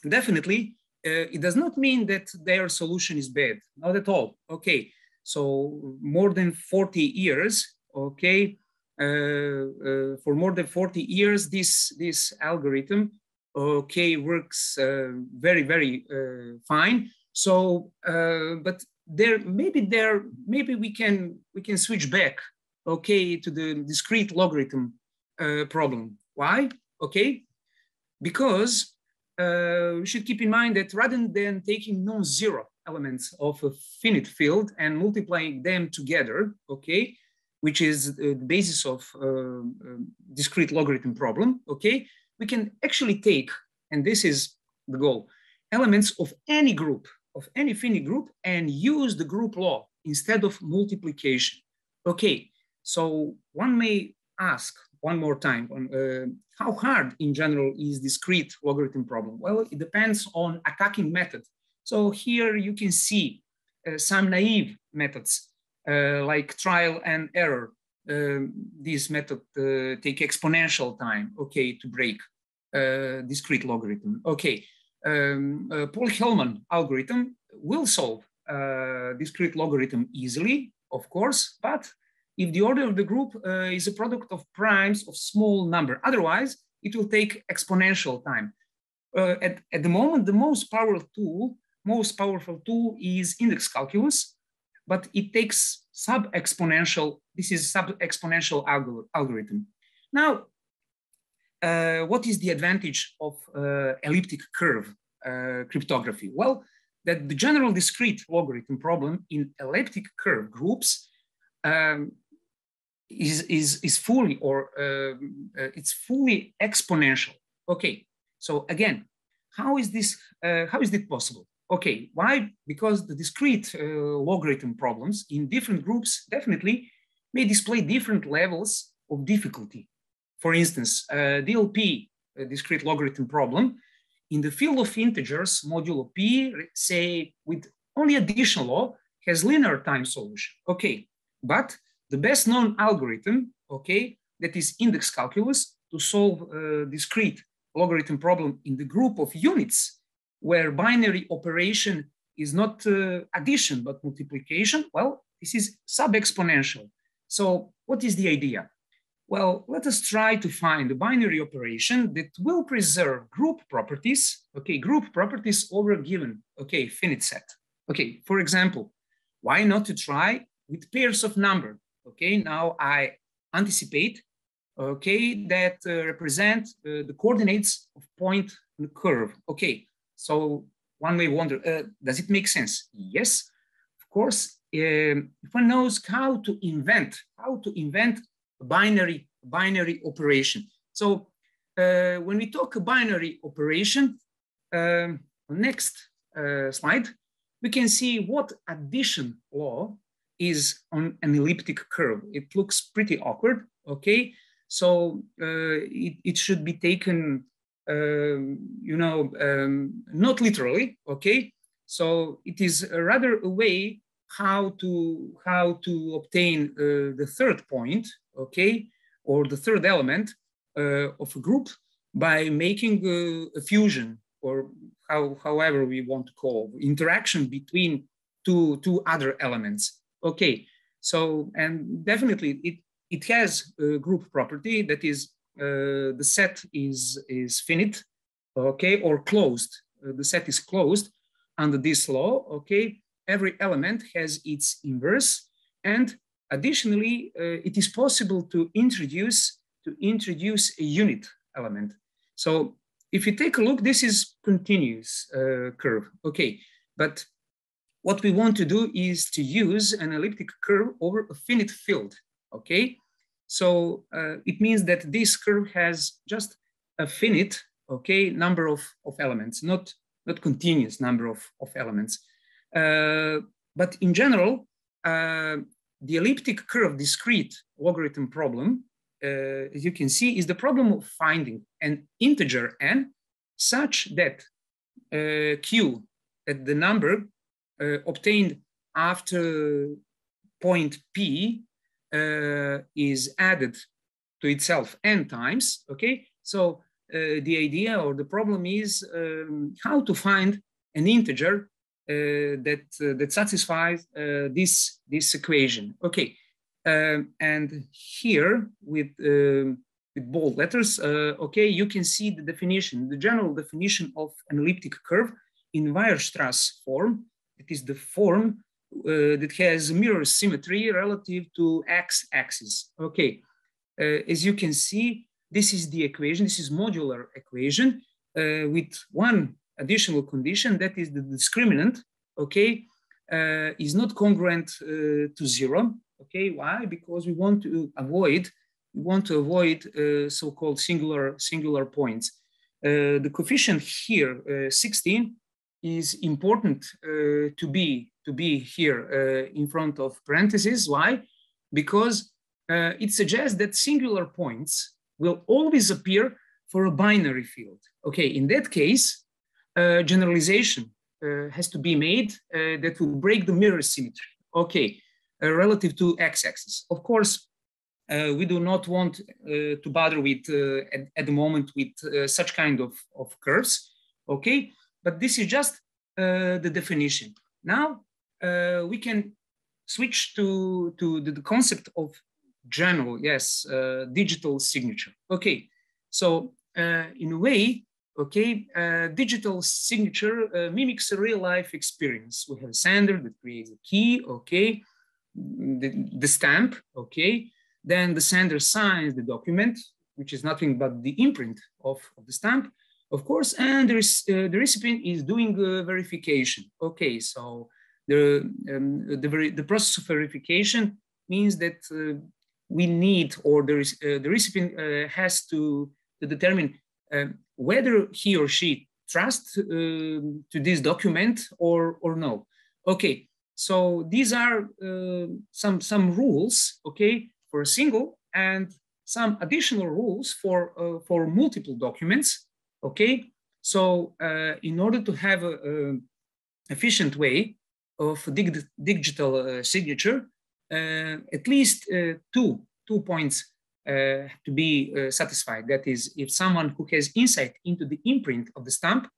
definitely it does not mean that their solution is bad, not at all. Okay, so more than 40 years, okay, For more than 40 years, this algorithm, okay, works very, very fine. So, but maybe we can switch back, okay, to the discrete logarithm problem. Why? Okay, because we should keep in mind that rather than taking non-zero elements of a finite field and multiplying them together, okay, which is the basis of discrete logarithm problem, okay, we can actually take, and this is the goal, elements of any group, of any finite group, and use the group law instead of multiplication. Okay, so one may ask one more time on how hard in general is discrete logarithm problem? Well, it depends on attacking method. So here you can see some naive methods like trial and error. This method take exponential time, okay, to break discrete logarithm. Okay, Paul-Hellman algorithm will solve discrete logarithm easily, of course, but if the order of the group is a product of primes of small number, otherwise it will take exponential time. At the moment, the most powerful tool is index calculus, but it takes sub-exponential. This is sub-exponential algorithm. Now, what is the advantage of elliptic curve cryptography? Well, that the general discrete logarithm problem in elliptic curve groups is fully, or it's fully exponential. Okay, so again, how is this possible? Okay, why? Because the discrete logarithm problems in different groups definitely may display different levels of difficulty. For instance, DLP, discrete logarithm problem, in the field of integers, modulo p, say with only addition law, has linear time solution. Okay, but the best known algorithm, okay, that is index calculus to solve discrete logarithm problem in the group of units where binary operation is not addition but multiplication, well, this is sub-exponential. So what is the idea? Well, let us try to find a binary operation that will preserve group properties, okay, group properties over a given, okay, finite set. Okay, for example, why not to try with pairs of number? Okay, now I anticipate, okay, that represent the coordinates of point in the curve. Okay, so one may wonder, does it make sense? Yes, of course. If one knows how to invent a binary operation. So when we talk a binary operation, next slide, we can see what addition law is on an elliptic curve. It looks pretty awkward, okay? So it should be taken, not literally, okay? So it is rather a way how to obtain the third point, okay, or the third element of a group by making a fusion, or however we want to call interaction between two other elements. Okay, so, and definitely it has a group property that is the set is finite, okay, or closed. The set is closed under this law, okay. Every element has its inverse, and additionally, it is possible to introduce a unit element. So if you take a look, this is continuous curve, okay. But what we want to do is to use an elliptic curve over a finite field, okay. So it means that this curve has just a finite, okay, number of elements, not continuous number of elements. But in general, the elliptic curve discrete logarithm problem, as you can see, is the problem of finding an integer n such that q, that the number obtained after point p is added to itself n times, okay? So the idea or the problem is how to find an integer that satisfies this equation. Okay, And here with bold letters, okay, you can see the definition, the general definition of an elliptic curve in Weierstrass form. It is the form that has mirror symmetry relative to x-axis. Okay, as you can see, this is the equation. This is modular equation with one additional condition, that is the discriminant, okay, is not congruent to 0. Okay, why? Because we want to avoid so-called singular points. The coefficient here, 16, is important to be here in front of parentheses. Why? Because it suggests that singular points will always appear for a binary field. Okay, in that case, generalization has to be made that will break the mirror symmetry. Okay, relative to x-axis. Of course, we do not want to bother with at the moment with such kind of curves. Okay, but this is just the definition. Now we can switch to the concept of general, yes, digital signature. Okay, so in a way, okay, digital signature mimics a real life experience. We have a sender that creates a key, okay, the stamp, okay, then the sender signs the document, which is nothing but the imprint of the stamp, of course, and the recipient is doing verification. Okay, so the process of verification means that we need, or the recipient has to determine whether he or she trusts to this document or no. Okay, so these are some rules, okay, for a single, and some additional rules for multiple documents. Okay, so in order to have an efficient way of digital signature, at least two points to be satisfied. That is, if someone who has insight into the imprint of the stamp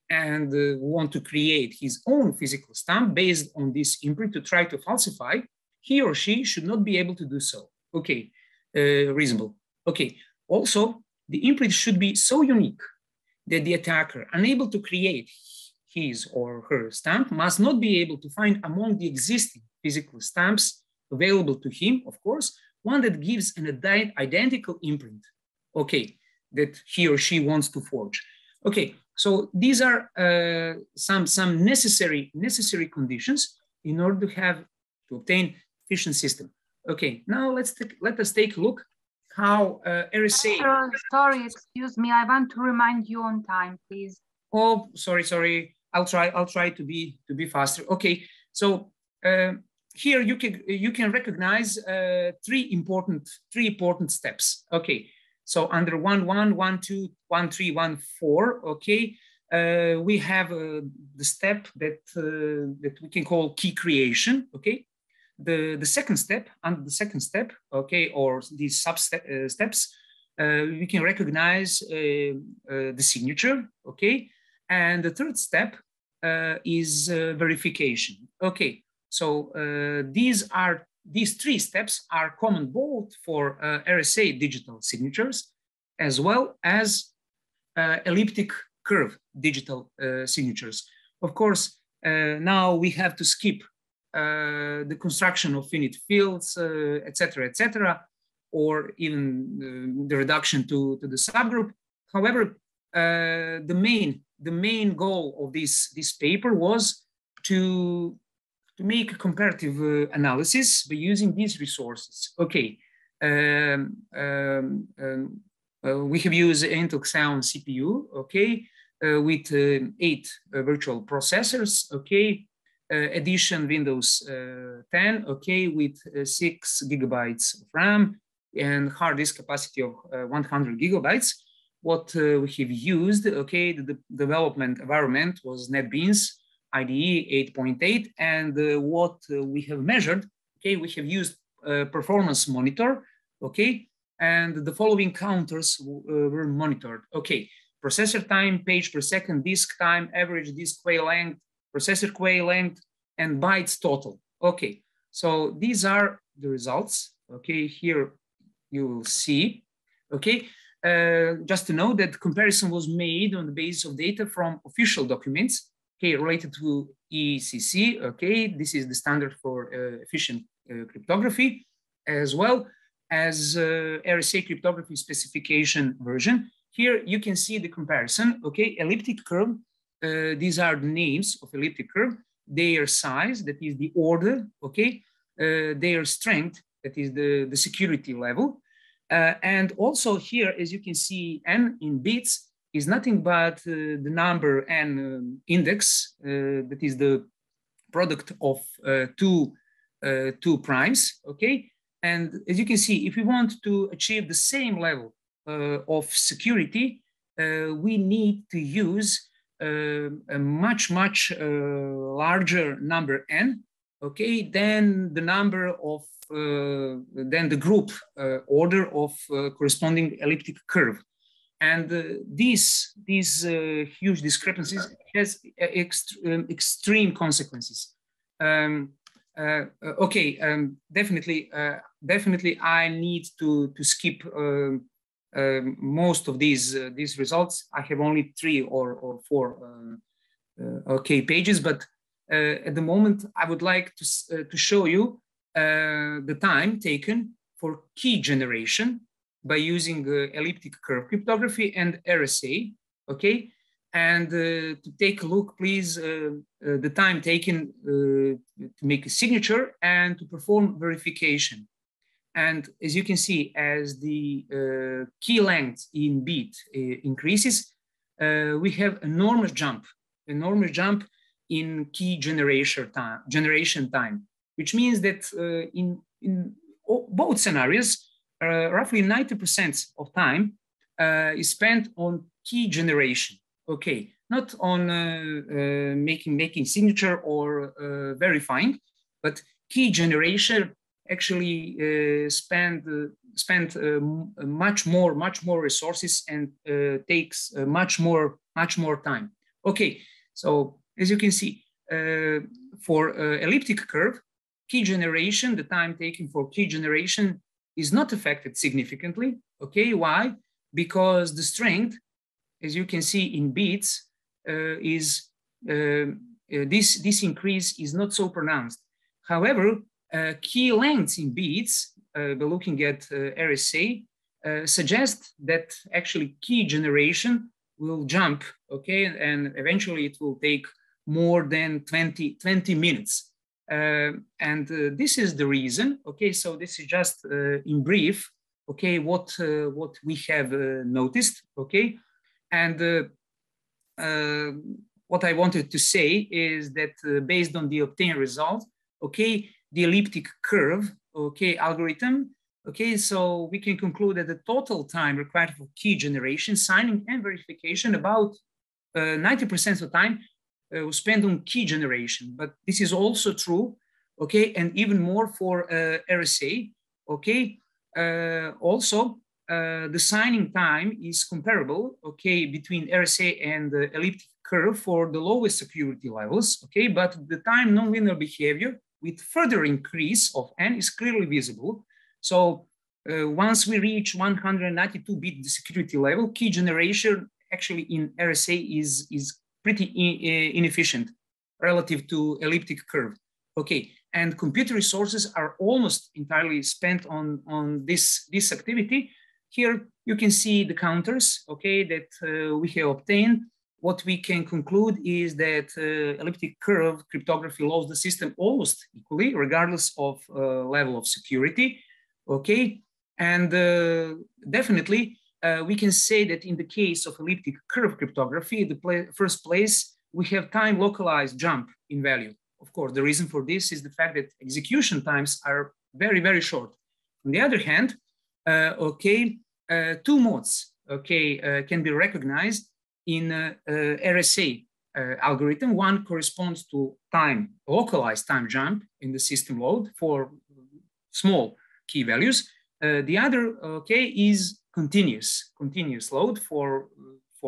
and want to create his own physical stamp based on this imprint to try to falsify, he or she should not be able to do so. Okay, reasonable. Okay, also, the imprint should be so unique that the attacker, unable to create his or her stamp, must not be able to find among the existing physical stamps available to him, of course, one that gives an identical imprint, okay, that he or she wants to forge. Okay, so these are some necessary conditions in order to obtain efficient system. Okay, now let us take a look how RSA. Sorry, excuse me. I want to remind you on time, please. Oh, sorry. I'll try to be faster. Okay, so here you can recognize three important steps. Okay, so under 1.1, 1.2, 1.3, 1.4. Okay, we have the step that we can call key creation. Okay. The second step, under the second step, okay, or these steps, we can recognize the signature, okay, and the third step is verification. Okay, so these three steps are common both for RSA digital signatures as well as elliptic curve digital signatures. Of course, now we have to skip the construction of finite fields, etc., or even the reduction to the subgroup. However, the main goal of this paper was to make a comparative analysis by using these resources. Okay, we have used Intel Xeon CPU, okay, with 8 virtual processors, okay. Edition Windows 10, okay, with 6 gigabytes of RAM and hard disk capacity of 100 gigabytes. What we have used, okay, the development environment was NetBeans IDE 8.8, and what we have measured, okay, we have used performance monitor, okay, and the following counters were monitored. Okay, processor time, page per second, disk time, average disk queue length, processor queue length, and bytes total. Okay, so these are the results. Okay, here you will see, okay, just to know that comparison was made on the basis of data from official documents, okay, related to ECC, okay, this is the standard for efficient cryptography, as well as RSA cryptography specification version. Here you can see the comparison, okay, elliptic curve, these are the names of elliptic curve, their size, that is the order, okay, their strength, that is the security level. And also here, as you can see, n in bits is nothing but the number n index, that is the product of two primes, okay? And as you can see, if we want to achieve the same level of security, we need to use a much larger number n, okay, than the number of then the group order of corresponding elliptic curve. And these huge discrepancies has extreme consequences. Okay, definitely I need to skip most of these results. I have only 3 or 4 okay pages, but at the moment I would like to show you the time taken for key generation by using elliptic curve cryptography and RSA, okay? And to take a look, please, the time taken to make a signature and to perform verification. And as you can see, as the key length in bit increases, we have enormous jump in key generation time, which means that in both scenarios, roughly 90% of time is spent on key generation. Okay, not on making signature or verifying, but key generation actually spend much more resources and takes much more time. Okay, so as you can see, for elliptic curve, key generation, the time taken for key generation is not affected significantly. Okay, why? Because the strength, as you can see in bits, is this increase is not so pronounced. However, key lengths in bits, by looking at RSA, suggest that actually key generation will jump, okay, and eventually it will take more than 20 minutes. And this is the reason, okay, so this is just in brief, okay, what we have noticed, okay, and what I wanted to say is that based on the obtained result, okay, the elliptic curve, okay, algorithm, okay, so we can conclude that the total time required for key generation, signing and verification, about 90% of time was spent on key generation, but this is also true, okay, and even more for RSA, okay. Also, the signing time is comparable, okay, between RSA and the elliptic curve for the lowest security levels, okay, but the time nonlinear behavior with further increase of n is clearly visible. So once we reach 192-bit security level, key generation actually in RSA is pretty inefficient relative to elliptic curve. Okay, and computer resources are almost entirely spent on this activity. Here you can see the counters, okay, that we have obtained. What we can conclude is that elliptic curve cryptography loads the system almost equally, regardless of level of security, okay? And definitely, we can say that in the case of elliptic curve cryptography, the first place, we have time localized jump in value. Of course, the reason for this is the fact that execution times are very, very short. On the other hand, okay, 2 modes, okay, can be recognized in RSA algorithm. One corresponds to time, localized time jump in the system load for small key values. The other, okay, is continuous load for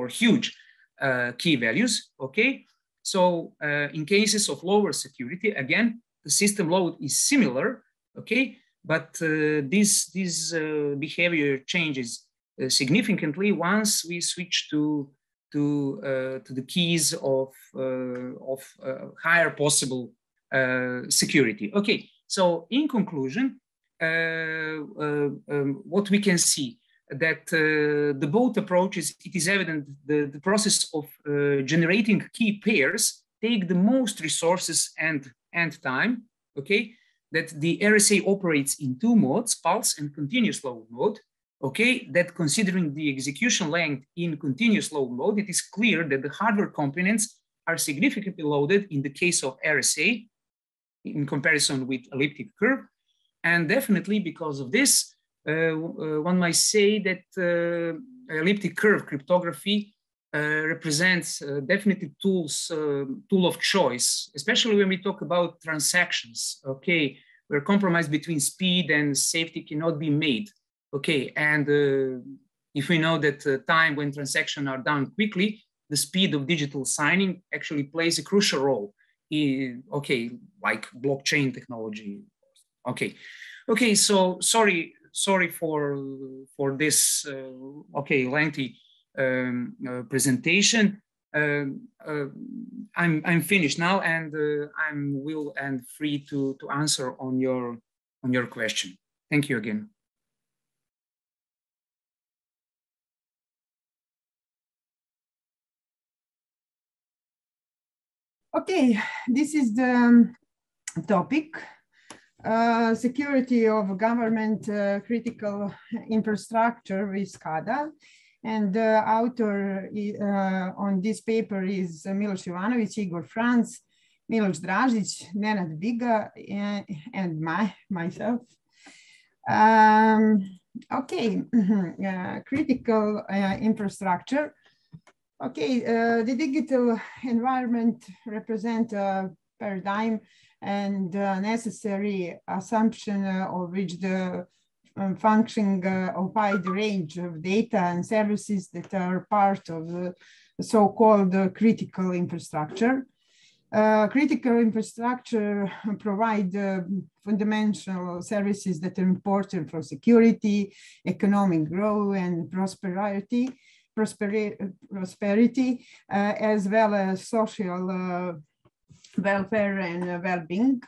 huge key values, okay? So in cases of lower security, again, the system load is similar, okay? but this behavior changes significantly once we switch to the keys of higher possible security. Okay, so in conclusion, what we can see that the both approaches, it is evident the process of generating key pairs take the most resources and time, okay? That the RSA operates in two modes, pulse and continuous load mode, okay? That considering the execution length in continuous load mode, it is clear that the hardware components are significantly loaded in the case of RSA in comparison with elliptic curve. And definitely because of this, one might say that elliptic curve cryptography represents definitely tool of choice, especially when we talk about transactions, okay, where compromise between speed and safety cannot be made, okay, and if we know that time when transactions are done quickly, the speed of digital signing actually plays a crucial role in, okay, like blockchain technology, okay, so sorry for this okay, lengthy presentation. I'm finished now, and I'm will and free to answer on your question. Thank you again. Okay, this is the topic. Security of government critical infrastructure with SCADA. And the author on this paper is Miloš Ivanović, Igor Franc, Miloš Dražić, Nenad Biga, and myself. Okay, critical infrastructure. Okay, the digital environment represents a paradigm and necessary assumption of which the functioning of wide range of data and services that are part of the so-called critical infrastructure. Critical infrastructure provide fundamental services that are important for security, economic growth, and prosperity, as well as social welfare and well-being,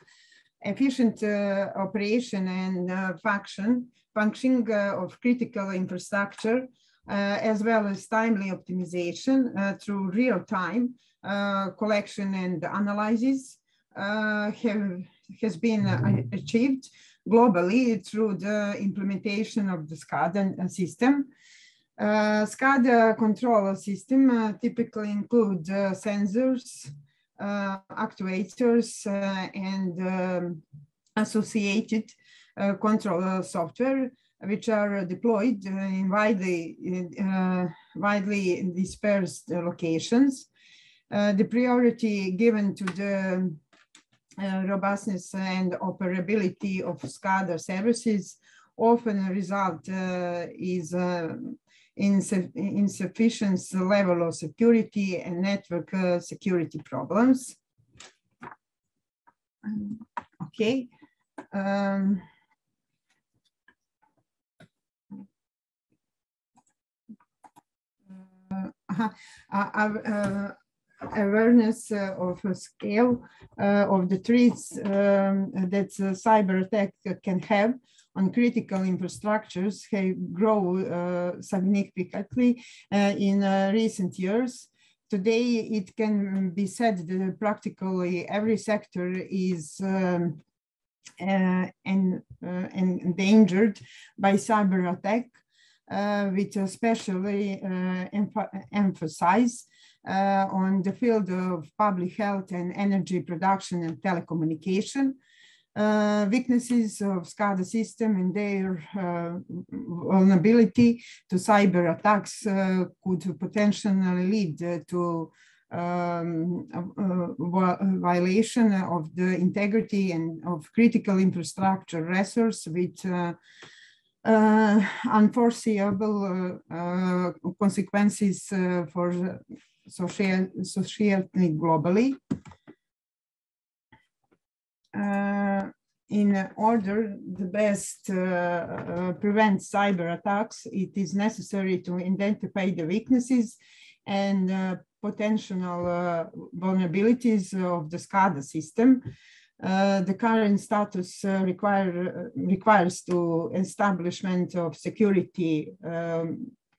efficient operation and functioning of critical infrastructure, as well as timely optimization through real-time collection and analysis has been achieved globally through the implementation of the SCADA system. SCADA control system typically include sensors, actuators, and associated control software, which are deployed in widely dispersed locations. The priority given to the robustness and operability of SCADA services often result is insufficient level of security and network security problems. Okay. Awareness of a scale of the threats that cyber attack can have on critical infrastructures have grown significantly in recent years. Today, it can be said that practically every sector is endangered by cyber attack, with especially emphasis on the field of public health and energy production and telecommunication. Weaknesses of SCADA system and their vulnerability to cyber attacks could potentially lead to violation of the integrity and of critical infrastructure resource with unforeseeable consequences for society globally. in order the best prevent cyber attacks, it is necessary to identify the weaknesses and potential vulnerabilities of the SCADA system. The current status requires to establishment of security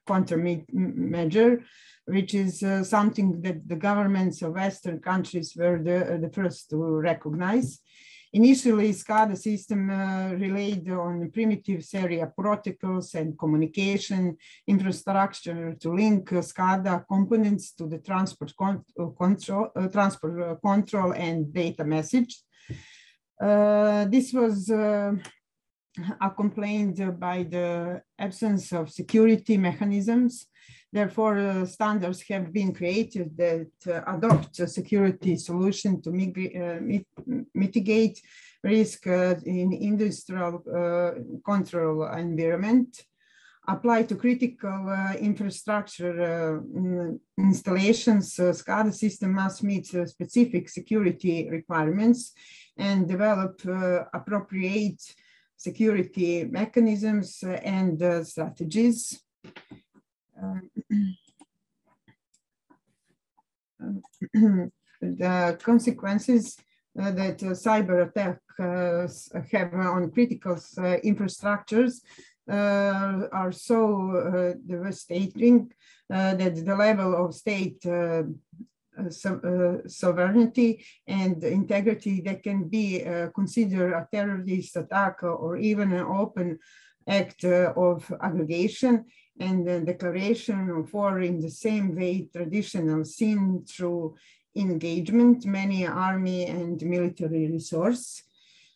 countermeasure, which is something that the governments of Western countries were the first to recognize. Initially, SCADA system relied on primitive serial protocols and communication infrastructure to link SCADA components to the transport control and data message. This was accompanied by the absence of security mechanisms. Therefore, standards have been created that adopt a security solution to mitigate risk in industrial control environment, apply to critical infrastructure installations. SCADA system must meet specific security requirements and develop appropriate security mechanisms and strategies. The consequences that cyber attacks have on critical infrastructures are so devastating that the level of state sovereignty and integrity that can be considered a terrorist attack or even an open act of aggregation and the declaration of war in the same way traditional seen through engagement, many army and military resource.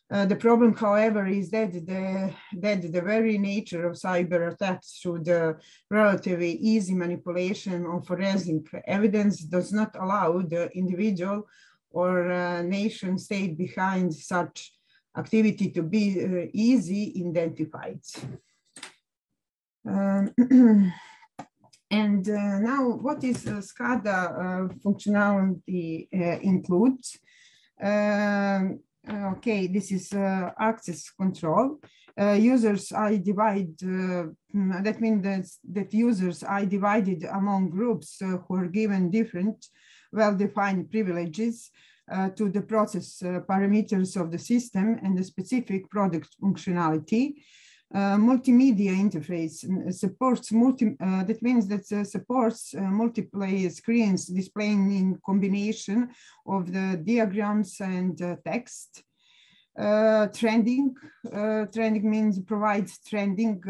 The problem, however, is that the very nature of cyber attacks through the relatively easy manipulation of forensic evidence does not allow the individual or nation state behind such activity to be easy identified. And now, what is SCADA functionality includes? Okay, this is access control. Users are divided, that means that users are divided among groups who are given different well-defined privileges to the process parameters of the system and the specific product functionality. Multimedia interface supports that means that supports multiple screens displaying in combination of the diagrams and text. Trending means provides trending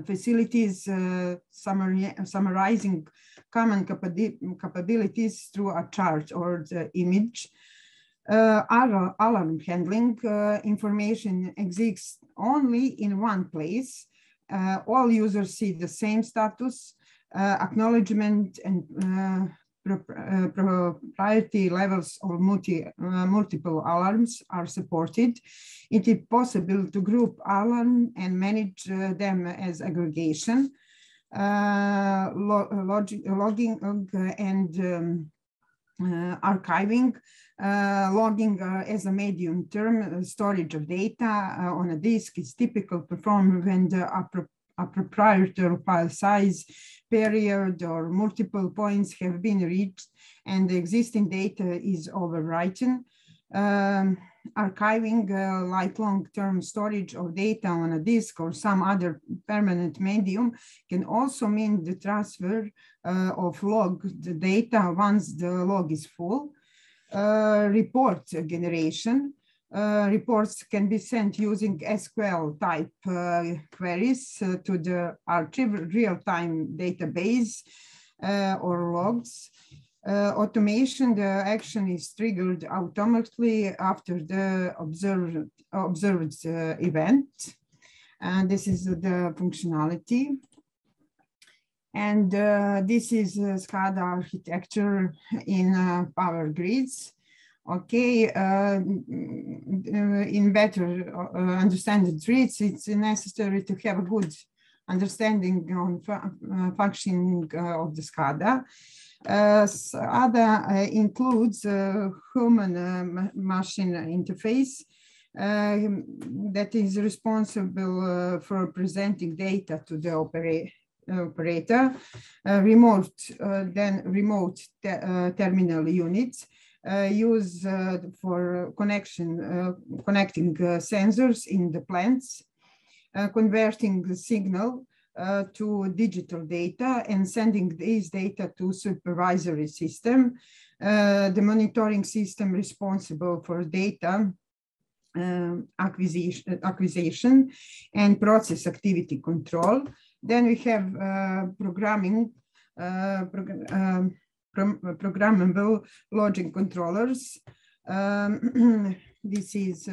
facilities summarizing common capabilities through a chart or the image. Alarm handling information exists only in one place. All users see the same status, acknowledgement and propriety levels of multiple alarms are supported. It is possible to group alarm and manage them as aggregation. Logging and archiving. Logging as a medium term storage of data on a disk is typical performed when a proprietary file size, period, or multiple points have been reached and the existing data is overwritten. Archiving, like long-term storage of data on a disk or some other permanent medium, can also mean the transfer of the data once the log is full. Report generation. Reports can be sent using SQL type queries to the archive real-time database or logs. Automation, the action is triggered automatically after the observed event. And this is the functionality. And this is SCADA architecture in power grids. Okay, in better understanding grids, it's necessary to have a good understanding on functioning of the SCADA. SCADA includes human-machine interface. that is responsible for presenting data to the operator, remote terminal units used for connecting sensors in the plants, converting the signal to digital data and sending these data to supervisory system, the monitoring system responsible for data acquisition and process activity control. Then we have programmable logic controllers. This is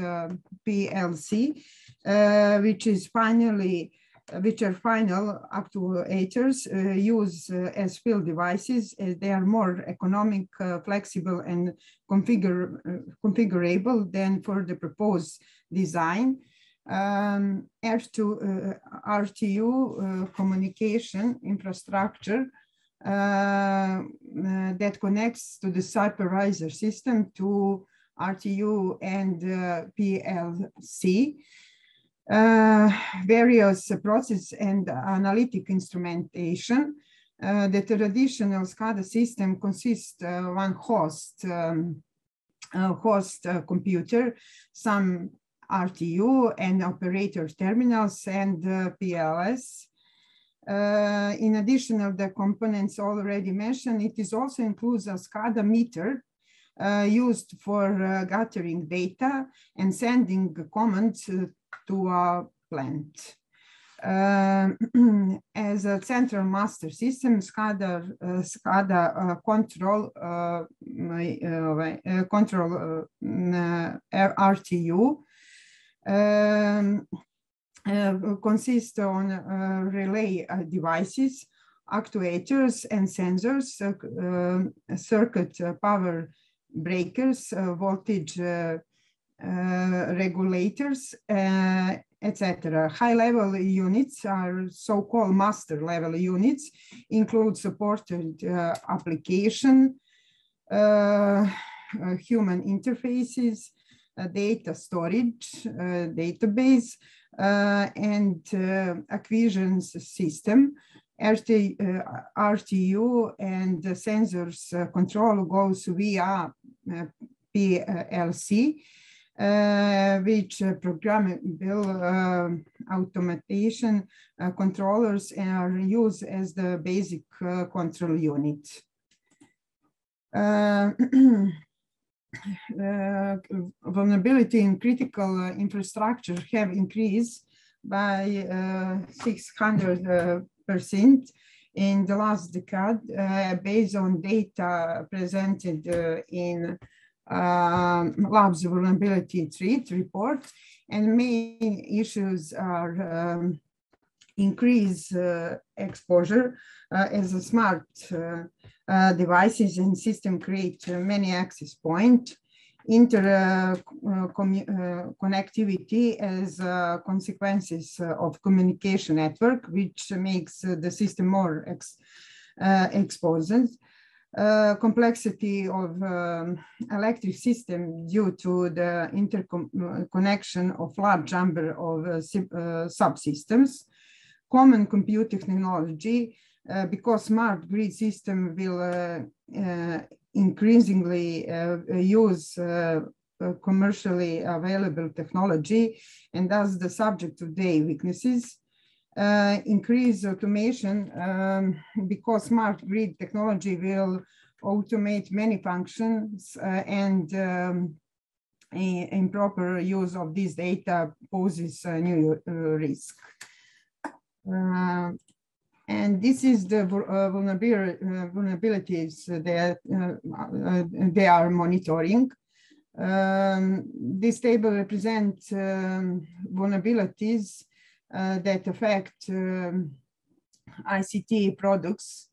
PLC, which are final actuators used as field devices, as they are more economic, flexible, and configurable than for the proposed design. RTU communication infrastructure that connects to the supervisor system to RTU and PLC. Various process and analytic instrumentation. The traditional SCADA system consists one host computer, some RTU and operator terminals, and PLS. In addition of the components already mentioned, it is also includes a SCADA meter used for gathering data and sending commands to a plant. As a central master system, SCADA control RTU consists on relay devices, actuators and sensors, circuit power breakers, voltage regulators, etc. High-level units are so-called master level units, include supported application, human interfaces, data storage, database, and acquisitions system. RTU and the sensors control goes via PLC, which programmable automation controllers are used as the basic control unit. Vulnerability in critical infrastructure have increased by 600% in the last decade, based on data presented in Labs Vulnerability Threat report, and main issues are increased exposure as a smart devices and system create many access points, connectivity as consequences of communication network, which makes the system more exposed. Complexity of electric system due to the interconnection of large number of subsystems. Common computing technology, because smart grid system will increasingly use commercially available technology, and thus the subject of their weaknesses. Increase automation, because smart grid technology will automate many functions, and improper use of this data poses a new risk. And this is the vulnerabilities that they are monitoring. This table represents vulnerabilities that affect ICT products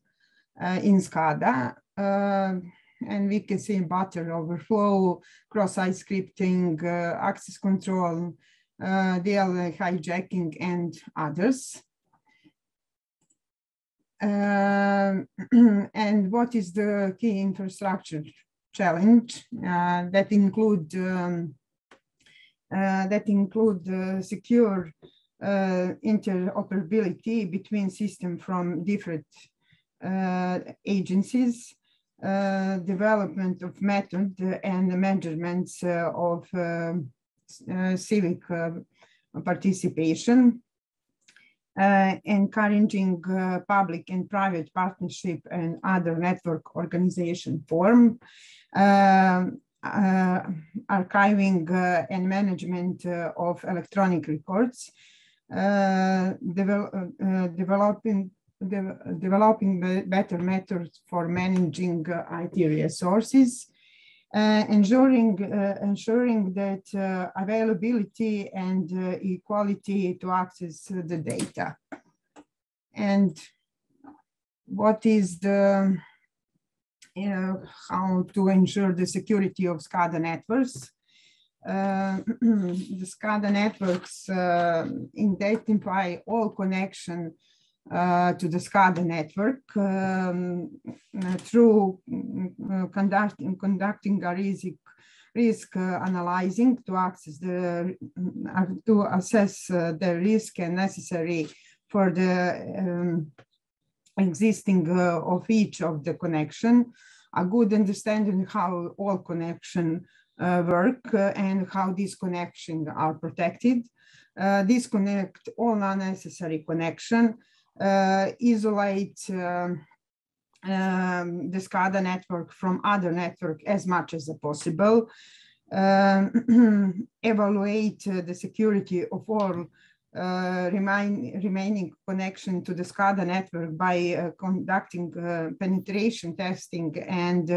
in SCADA. And we can see button overflow, cross-site scripting, access control, DL hijacking, and others. And what is the key infrastructure challenge that include that include secure interoperability between systems from different agencies, development of method and measurements of civic participation, encouraging public and private partnership and other network organization form, archiving and management of electronic records, developing better methods for managing IT resources, ensuring that availability and equality to access the data. And what is the, how to ensure the security of SCADA networks? The SCADA networks identify all connection to the SCADA network through conducting a risk analyzing to assess the risk and necessary for the existing of each of the connection, a good understanding how all connection work and how these connections are protected, disconnect all unnecessary connection, isolate the SCADA network from other network as much as possible, evaluate the security of all remaining connection to the SCADA network by conducting penetration testing and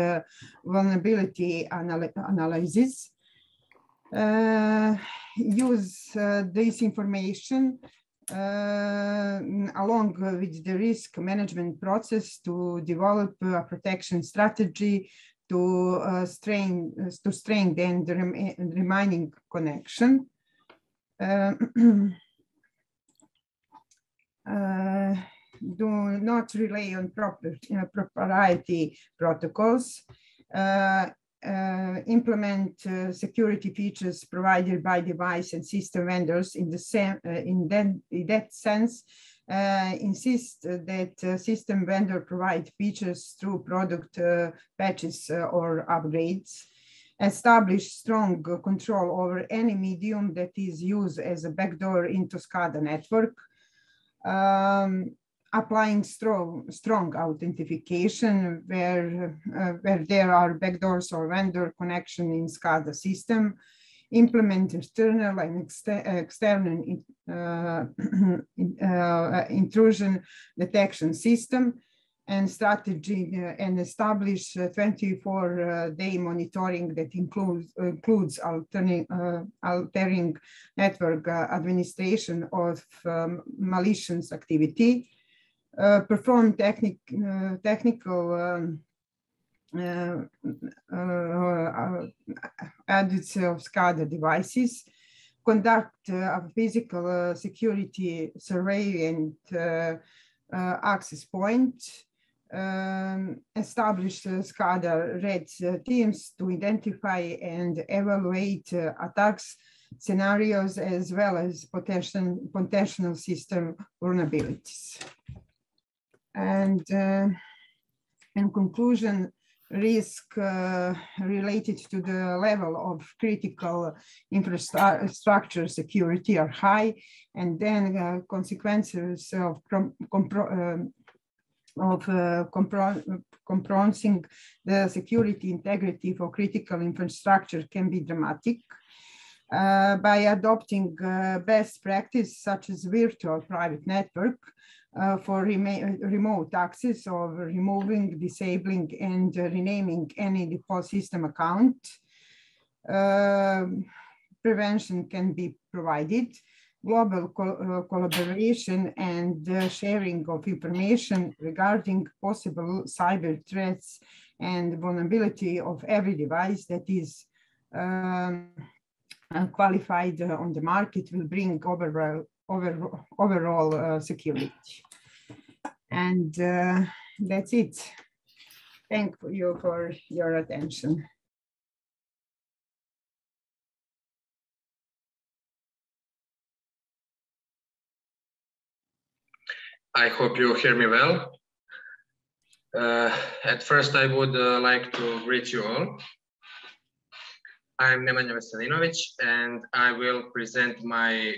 vulnerability analysis. Use this information along with the risk management process to develop a protection strategy to strengthen the remaining connection. Do not rely on proprietary protocols. Implement security features provided by device and system vendors in that sense. Insist that system vendor provide features through product patches or upgrades. Establish strong control over any medium that is used as a backdoor into SCADA network. Applying strong authentication where there are backdoors or vendor connection in SCADA system. Implement internal and external intrusion detection system and strategy, and establish 24-day monitoring that includes altering network administration of malicious activity. Perform technical audits of SCADA devices, conduct a physical security survey and access point, establish SCADA red teams to identify and evaluate attacks scenarios as well as potential system vulnerabilities. And in conclusion, risk related to the level of critical infrastructure security are high, and then consequences of compromising the security integrity for critical infrastructure can be dramatic. By adopting best practice such as virtual private network for remote access, or removing, disabling, and renaming any default system account, prevention can be provided. Global collaboration and sharing of information regarding possible cyber threats and vulnerability of every device that is qualified on the market will bring overall security. And that's it. Thank you for your attention. I hope you hear me well. At first, I would like to greet you all. I'm Nemanja Veselinović, and I will present my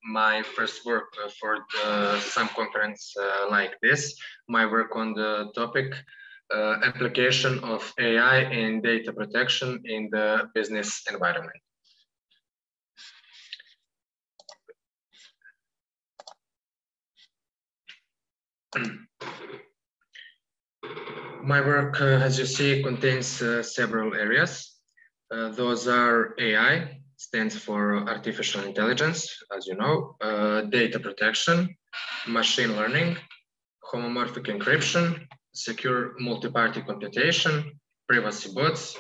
my first work for some conference like this. My work on the topic application of AI in data protection in the business environment. My work, as you see, contains several areas. Those are AI, stands for artificial intelligence, as you know, data protection, machine learning, homomorphic encryption, secure multi-party computation, privacy bots,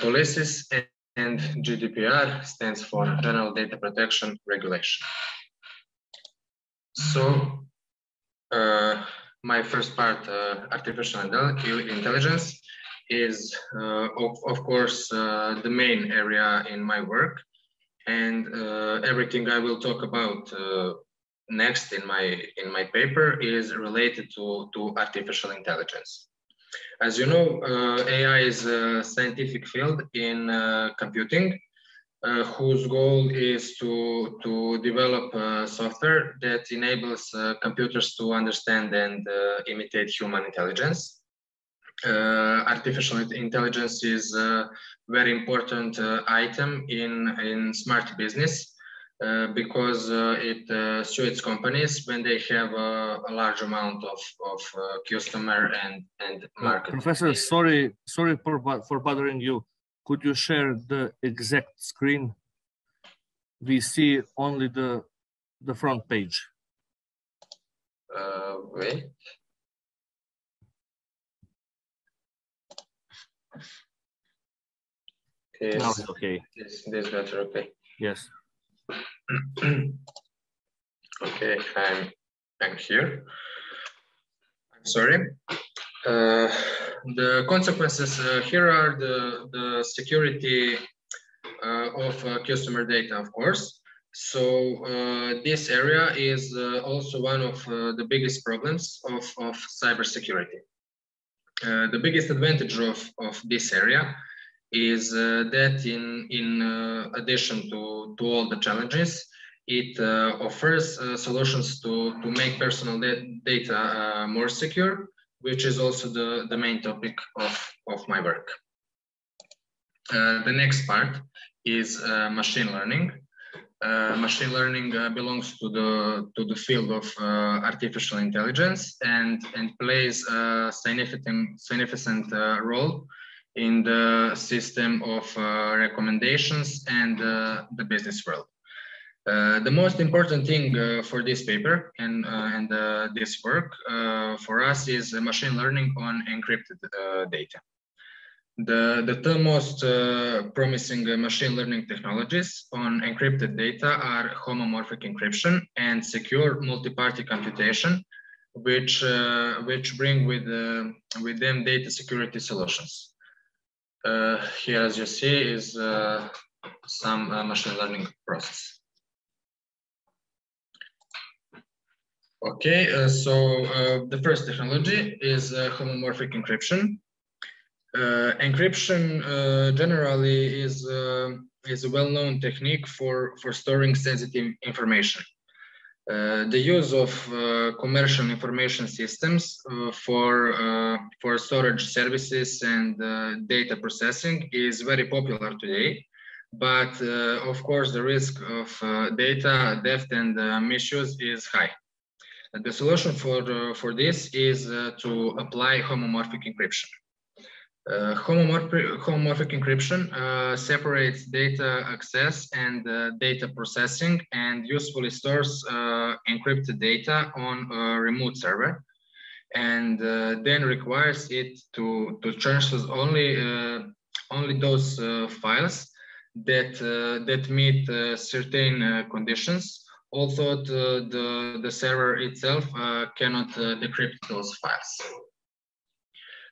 policies, and GDPR stands for General Data Protection Regulation. So, my first part, artificial intelligence, is of course the main area in my work, and everything I will talk about next in my paper is related to artificial intelligence. As you know, AI is a scientific field in computing, whose goal is to develop software that enables computers to understand and imitate human intelligence. Artificial intelligence is a very important item in smart business because it suits companies when they have a large amount of customer and market. Professor, sorry for bothering you. Could you share the exact screen? We see only the front page. Wait. Now it's okay. This better, okay. Yes. Okay, I'm here. I'm sorry. The consequences here are the security of customer data, of course. So this area is also one of the biggest problems of cybersecurity. The biggest advantage of this area is that in addition to all the challenges, it offers solutions to make personal data more secure, which is also the main topic of my work. The next part is machine learning. Machine learning belongs to the field of artificial intelligence and plays a significant role in the system of recommendations and the business world. The most important thing for this paper and this work for us is machine learning on encrypted data. The two most promising machine learning technologies on encrypted data are homomorphic encryption and secure multi-party computation, which bring with them data security solutions. Here, as you see, is some machine learning process. Okay, so the first technology is homomorphic encryption. Encryption generally is a well-known technique for storing sensitive information. The use of commercial information systems for storage services and data processing is very popular today. But of course, the risk of data theft and misuse is high. The solution for this is to apply homomorphic encryption. Homomorphic encryption separates data access and data processing and usefully stores encrypted data on a remote server, and then requires it to transfer only those files that meet certain conditions, although the server itself cannot decrypt those files.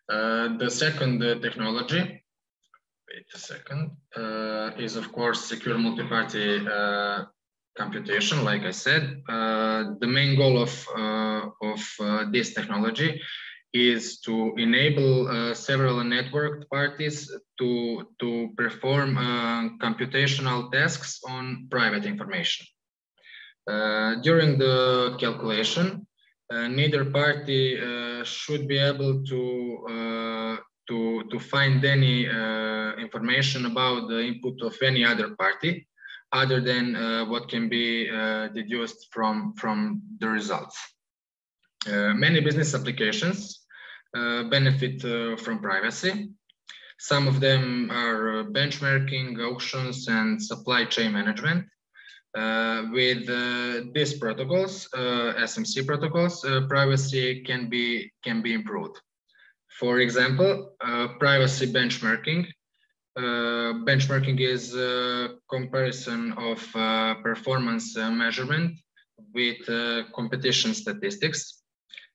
The second technology, wait a second, is of course secure multi-party computation, like I said. The main goal of this technology is to enable several networked parties to perform computational tasks on private information. During the calculation, neither party should be able to find any information about the input of any other party, other than what can be deduced from the results. Many business applications benefit from privacy. Some of them are benchmarking, auctions, and supply chain management. With these protocols, SMC protocols, privacy can be improved. For example, privacy benchmarking. Benchmarking is a comparison of performance measurement with competition statistics.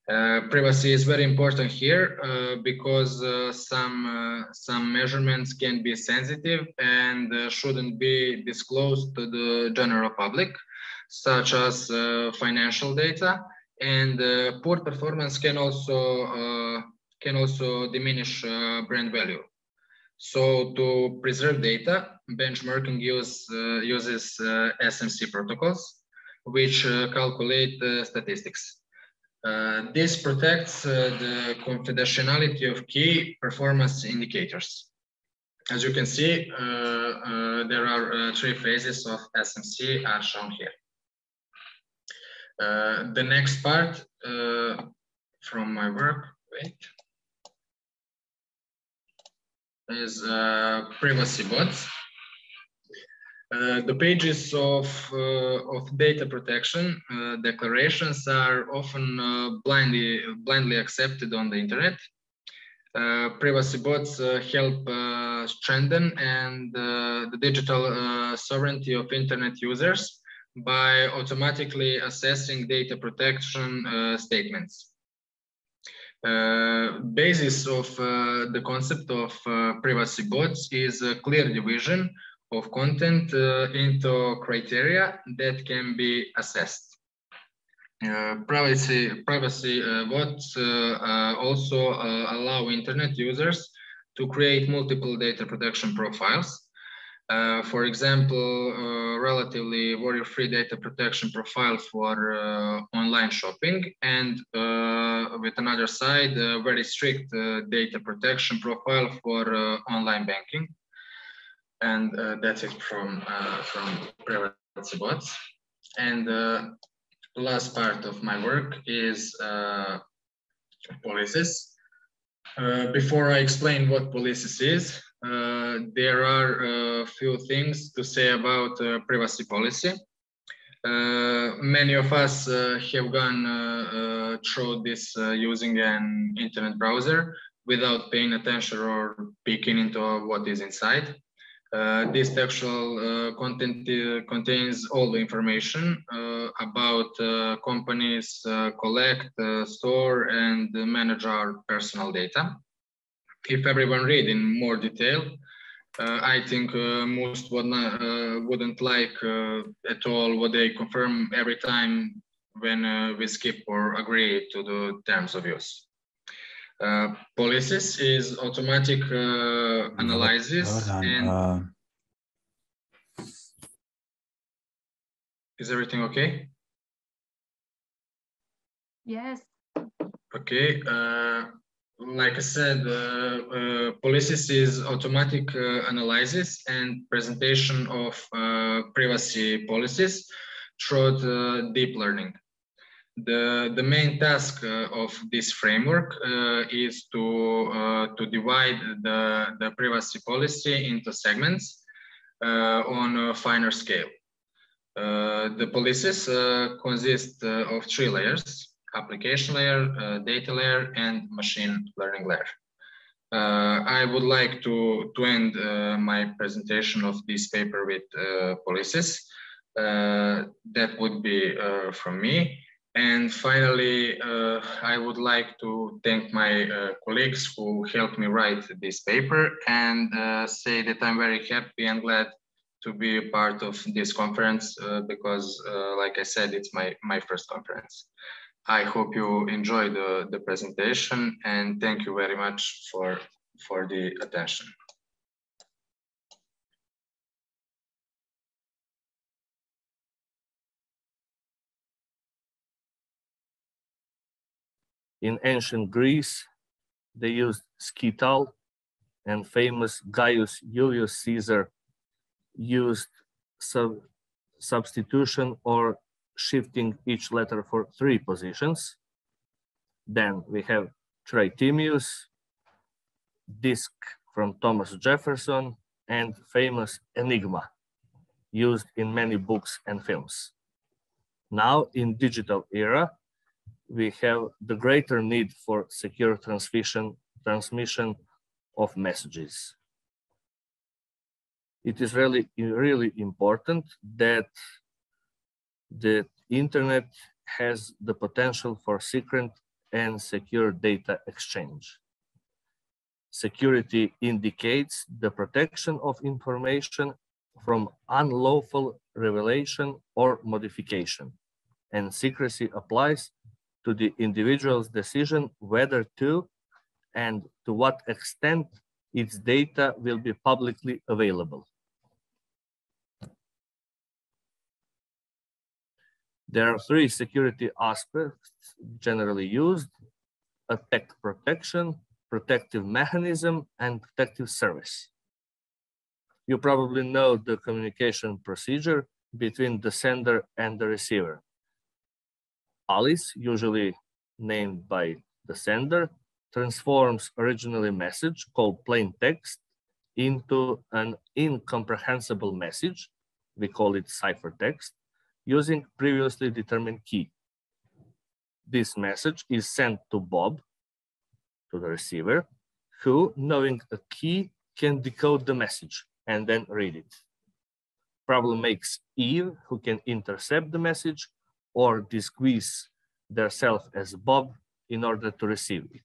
Privacy is very important here because some measurements can be sensitive and shouldn't be disclosed to the general public, such as financial data, and poor performance can also diminish brand value. So to preserve data, benchmarking uses SMC protocols, which calculate statistics. This protects the confidentiality of key performance indicators. As you can see, there are 3 phases of SMC are shown here. The next part from my work, is privacy bots. The pages of data protection declarations are often blindly accepted on the internet. Privacy bots help strengthen the digital sovereignty of internet users by automatically assessing data protection statements. Basis of the concept of privacy bots is a clear division of content into criteria that can be assessed. Privacy bots also allow internet users to create multiple data protection profiles. For example, relatively worry-free data protection profile for online shopping, and with another side, very strict data protection profile for online banking. And that's it from privacy bots. And the last part of my work is policies. Before I explain what policies is, there are a few things to say about privacy policy. Many of us have gone through this using an internet browser without paying attention or peeking into what is inside. This textual content contains all the information about companies collect, store, and manage our personal data. If everyone read in more detail, I think most wouldn't like at all what they confirm every time when we skip or agree to the terms of use. Policies is automatic analysis and is everything okay? Yes. Okay. Like I said, policies is automatic analysis and presentation of privacy policies through deep learning. The main task of this framework is to divide the privacy policy into segments on a finer scale. The policies consist of 3 layers: application layer, data layer, and machine learning layer. I would like to end my presentation of this paper with policies. That would be from me. And finally, I would like to thank my colleagues who helped me write this paper, and say that I'm very happy and glad be a part of this conference because, like I said, it's my first conference. I hope you enjoy the presentation, and thank you very much for the attention. In ancient Greece, they used scytale, and famous Gaius Julius Caesar used substitution or shifting each letter for 3 positions. Then we have Tritemius, disk from Thomas Jefferson, and famous Enigma, used in many books and films. Now, in digital era, we have the greater need for secure transmission of messages. It is really important that the internet has the potential for secret and secure data exchange. Security indicates the protection of information from unlawful revelation or modification, and secrecy applies to the individual's decision whether to and to what extent its data will be publicly available. There are 3 security aspects generally used: attack protection, protective mechanism, and protective service. You probably know the communication procedure between the sender and the receiver. Alice, usually named by the sender, transforms originally message called plain text into an incomprehensible message, we call it ciphertext, using previously determined key. This message is sent to Bob, to the receiver, who, knowing a key, can decode the message and then read it. Problem makes Eve, who can intercept the message or disguise themselves as Bob in order to receive it.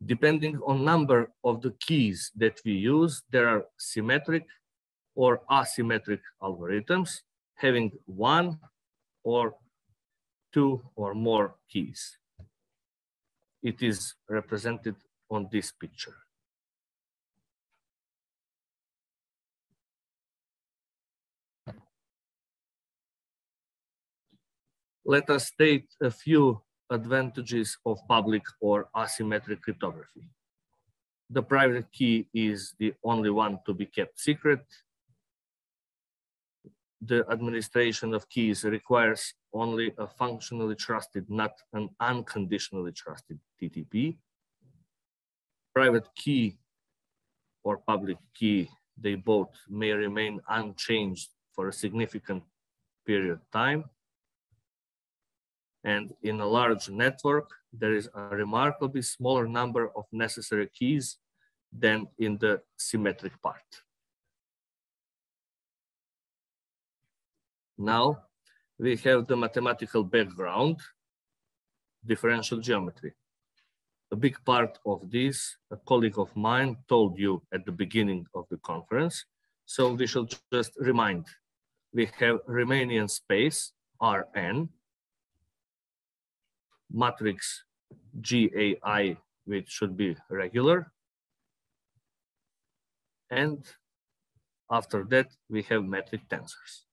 Depending on number of the keys that we use, there are symmetric or asymmetric algorithms having 1 or 2 or more keys. It is represented on this picture. Let us state a few advantages of public or asymmetric cryptography. The private key is the only one to be kept secret. The administration of keys requires only a functionally trusted, not an unconditionally trusted TTP. Private key or public key, they both may remain unchanged for a significant period of time. And in a large network, there is a remarkably smaller number of necessary keys than in the symmetric part. Now, we have the mathematical background, differential geometry. A big part of this, a colleague of mine told you at the beginning of the conference, so we shall just remind. We have Riemannian space, Rn, matrix GAI, which should be regular. And after that, we have metric tensors.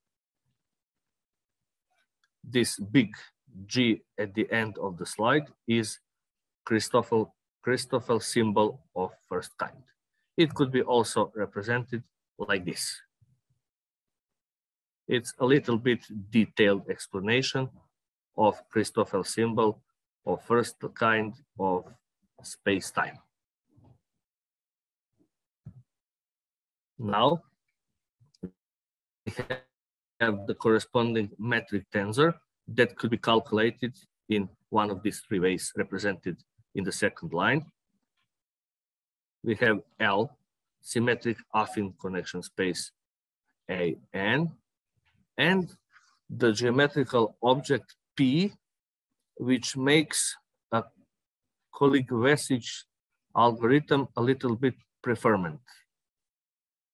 This big G at the end of the slide is Christoffel symbol of first kind. It could be also represented like this. It's a little bit detailed explanation of Christoffel symbol of first kind of space-time. Now, we have the corresponding metric tensor that could be calculated in one of these 3 ways represented in the second line. We have L, symmetric affine connection space AN, and the geometrical object P, which makes a colleague Vesic algorithm a little bit preferment.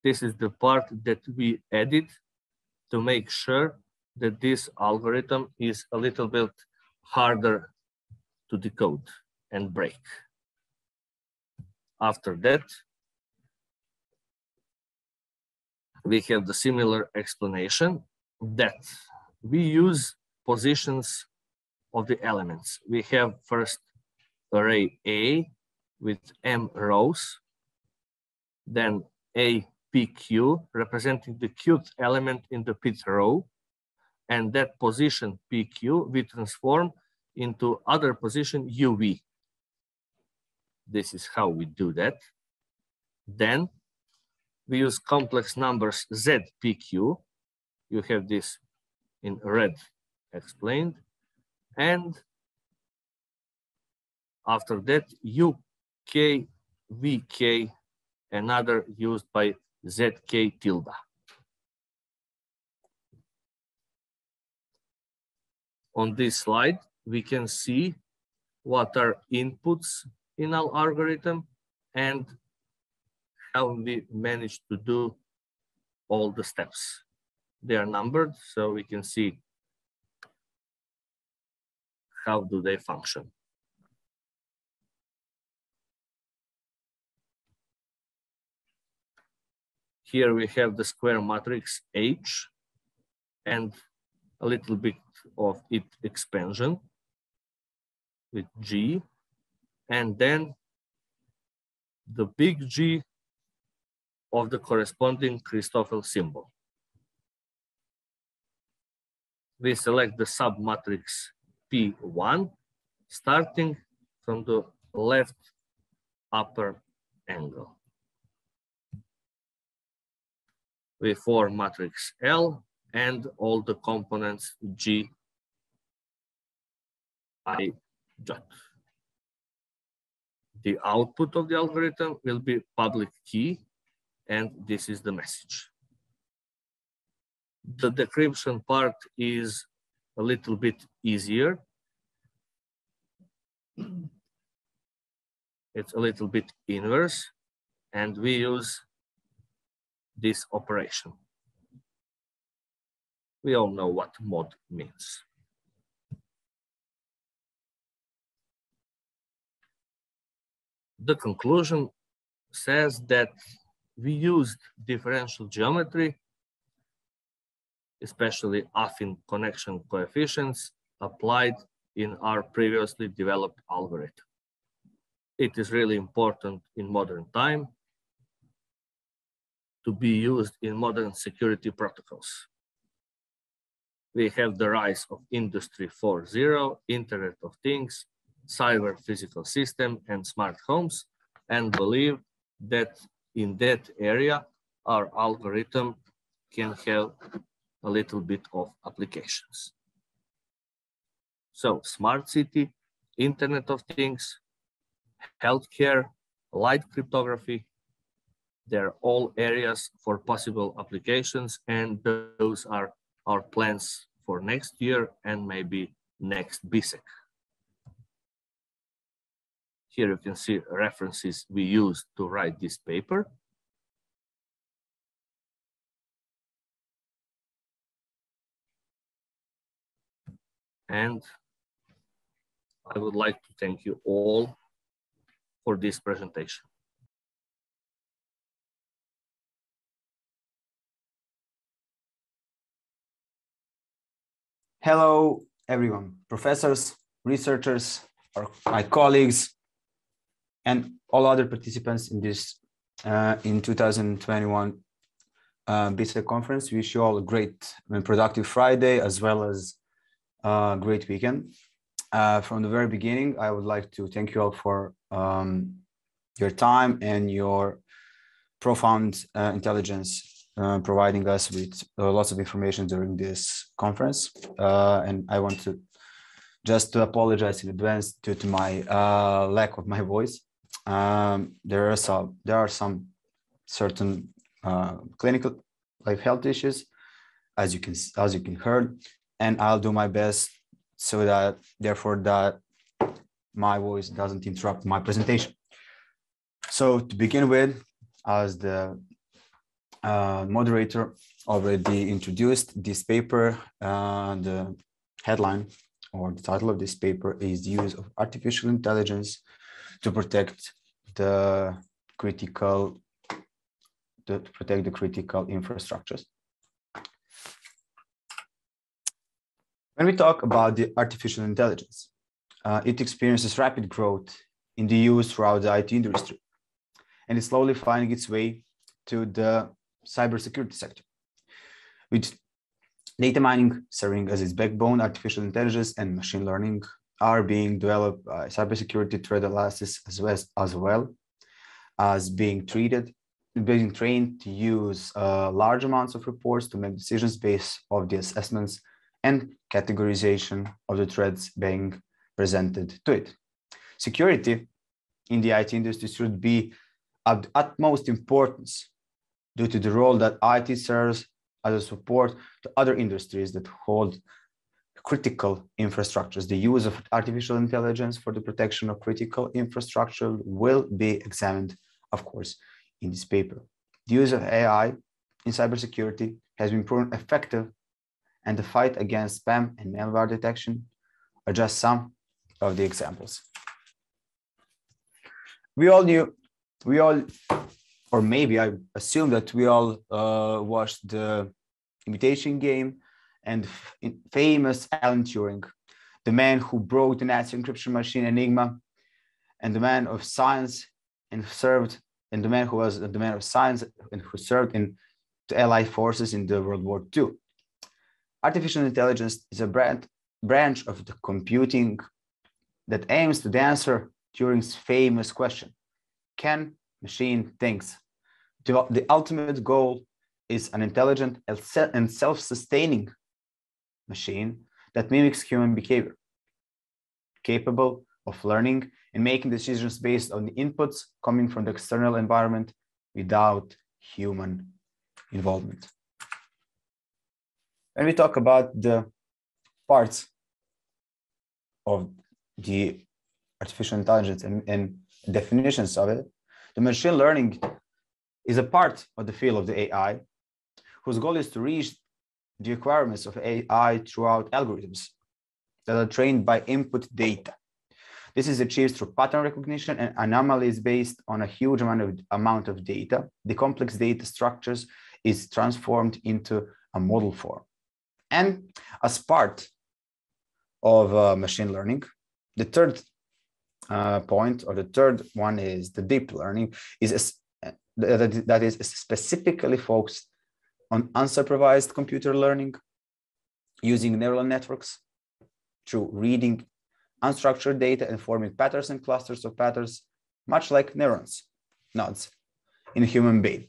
This is the part that we edit to make sure that this algorithm is a little bit harder to decode and break. After that, we have the similar explanation that we use positions of the elements. We have first array A with M rows, then A PQ representing the qth element in the pth row, and that position PQ we transform into other position UV. This is how we do that. Then we use complex numbers ZPQ. You have this in red explained. And after that, UK, VK, another used by ZK tilde. On this slide, we can see what are inputs in our algorithm and how we managed to do all the steps. They are numbered, so we can see how do they function. Here we have the square matrix H and a little bit of its expansion with G, and then the big G of the corresponding Christoffel symbol. We select the submatrix P1, starting from the left upper angle. We form matrix L and all the components G, I, J. The output of the algorithm will be public key, and this is the message. The decryption part is a little bit easier. It's a little bit inverse, and we use this operation. We all know what mod means. The conclusion says that we used differential geometry, especially affine connection coefficients, applied in our previously developed algorithm. It is really important in modern time to be used in modern security protocols. We have the rise of Industry 4.0, Internet of Things, cyber physical system, and smart homes, and believe that in that area, our algorithm can have a little bit of applications. So smart city, Internet of Things, healthcare, light cryptography, they're all areas for possible applications, and those are our plans for next year and maybe next BISEC. Here you can see references we used to write this paper. And I would like to thank you all for this presentation. Hello, everyone, professors, researchers, my colleagues, and all other participants in this in 2021 BISEC conference. We wish you all a great and productive Friday, as well as a great weekend. From the very beginning, I would like to thank you all for your time and your profound intelligence, providing us with lots of information during this conference. And I want to just to apologize in advance due to my lack of my voice. There are some certain clinical health issues, as you can heard, and I'll do my best so that therefore that my voice doesn't interrupt my presentation. So to begin with, as the moderator already introduced this paper, the headline or the title of this paper is the use of artificial intelligence to protect the critical infrastructures. When we talk about the artificial intelligence, it experiences rapid growth in the use throughout the IT industry, and it's slowly finding its way to the cybersecurity sector. With data mining serving as its backbone, artificial intelligence and machine learning are being developed by cybersecurity threat analysis as well as being trained to use large amounts of reports to make decisions based on the assessments and categorization of the threats being presented to it. Security in the IT industry should be of the utmost importance due to the role that IT serves as a support to other industries that hold critical infrastructures. The use of artificial intelligence for the protection of critical infrastructure will be examined, of course, in this paper. The use of AI in cybersecurity has been proven effective, and the fight against spam and malware detection are just some of the examples. Or maybe I assume that we all watched the Imitation Game and famous Alan Turing, the man who broke the Nazi encryption machine Enigma, and the man of science and served, and the man who was the man of science and who served in the Allied forces in the World War II. Artificial intelligence is a branch of the computing that aims to answer Turing's famous question: can machine think? The ultimate goal is an intelligent and self-sustaining machine that mimics human behavior, capable of learning and making decisions based on the inputs coming from the external environment without human involvement. When we talk about the parts of the artificial intelligence and definitions of it, the machine learning is a part of the field of the AI, whose goal is to reach the requirements of AI throughout algorithms that are trained by input data. This is achieved through pattern recognition and anomalies based on a huge amount of data. The complex data structures is transformed into a model form. And as part of machine learning, the third point, or the third one, is the deep learning, that is specifically focused on unsupervised computer learning using neural networks through reading unstructured data and forming patterns and clusters of patterns, much like neurons, nodes in a human brain.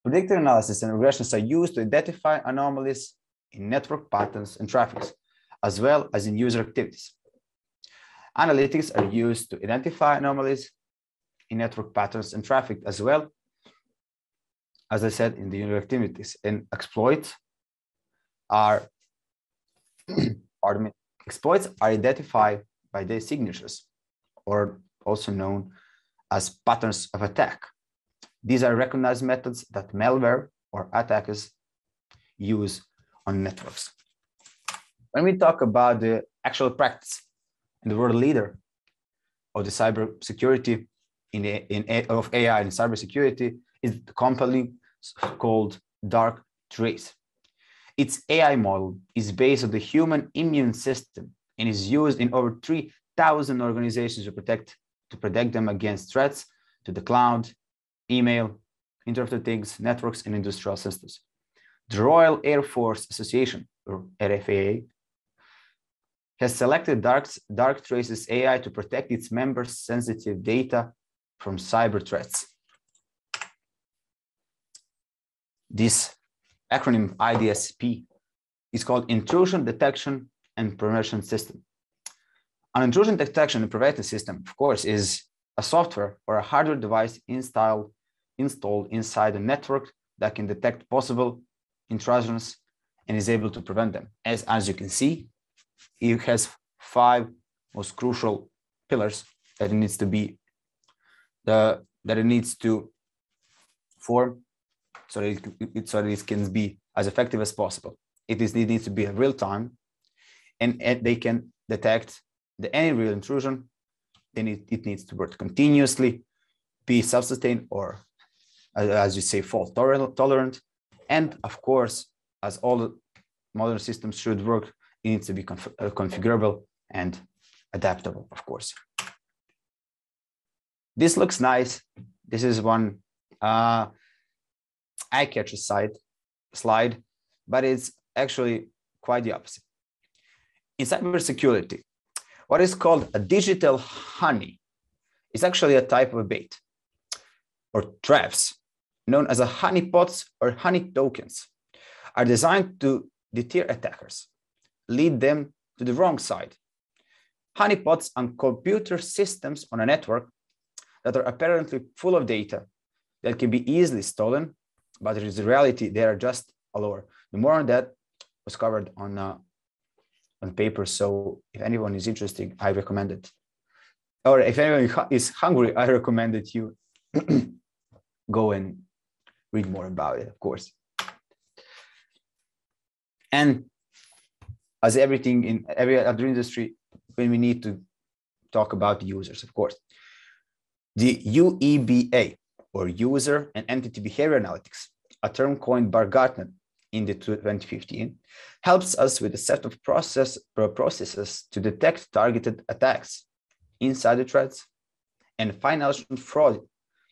Predictive analysis and regressions are used to identify anomalies in network patterns and traffics, as well as in user activities. Analytics are used to identify anomalies in network patterns and traffic, as well, as I said, in the user activities. And exploits are, exploits are identified by their signatures, or also known as patterns of attack. These are recognized methods that malware or attackers use on networks. When we talk about the actual practice, and the world leader of the cybersecurity of AI and cybersecurity is the company called Darktrace. Its AI model is based on the human immune system and is used in over 3,000 organizations to protect them against threats to the cloud, email, Internet of Things, networks, and industrial systems. The Royal Air Force Association, or RFAA, has selected Darktrace's AI to protect its members' sensitive data from cyber threats. This acronym IDSP is called Intrusion Detection and Prevention System. An intrusion detection and prevention system, of course, is a software or a hardware device installed inside a network that can detect possible intrusions and is able to prevent them. As you can see, it has 5 most crucial pillars that it needs to be that it needs to form so that it can be as effective as possible. It needs to be in real time, and they can detect any real intrusion. Then it needs to work continuously, be self-sustained, or as you say, fault tolerant. And of course, as all modern systems should work, it needs to be configurable and adaptable, of course. This looks nice. This is one eye-catcher slide, but it's actually quite the opposite. In cybersecurity, what is called a digital honey is actually a type of bait or traps known as a honeypots or honey tokens are designed to deter attackers, lead them to the wrong side. Honeypots on computer systems on a network that are apparently full of data that can be easily stolen, but in reality, they are just a lure. The more on that was covered on paper, so if anyone is interested, I recommend it. Or if anyone is hungry, I recommend that you go and read more about it, of course. And as everything in every other industry, when we need to talk about the users, of course. The UEBA, or User and Entity Behavior Analytics, a term coined by Gartner in 2015, helps us with a set of processes to detect targeted attacks, insider threats, and financial fraud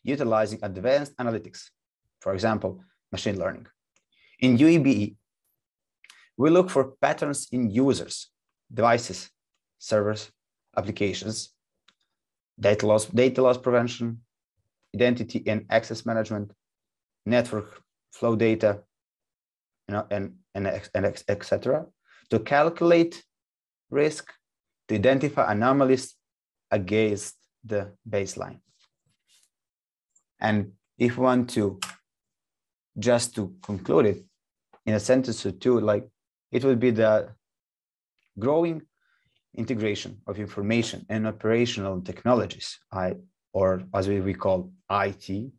utilizing advanced analytics, for example, machine learning. In UEBE, we look for patterns in users, devices, servers, applications, data loss prevention, identity and access management, network flow data, and etc., to calculate risk, to identify anomalies against the baseline. And if we want to, just to conclude it in a sentence or two, like it would be the growing integration of information and operational technologies, or as we call IT,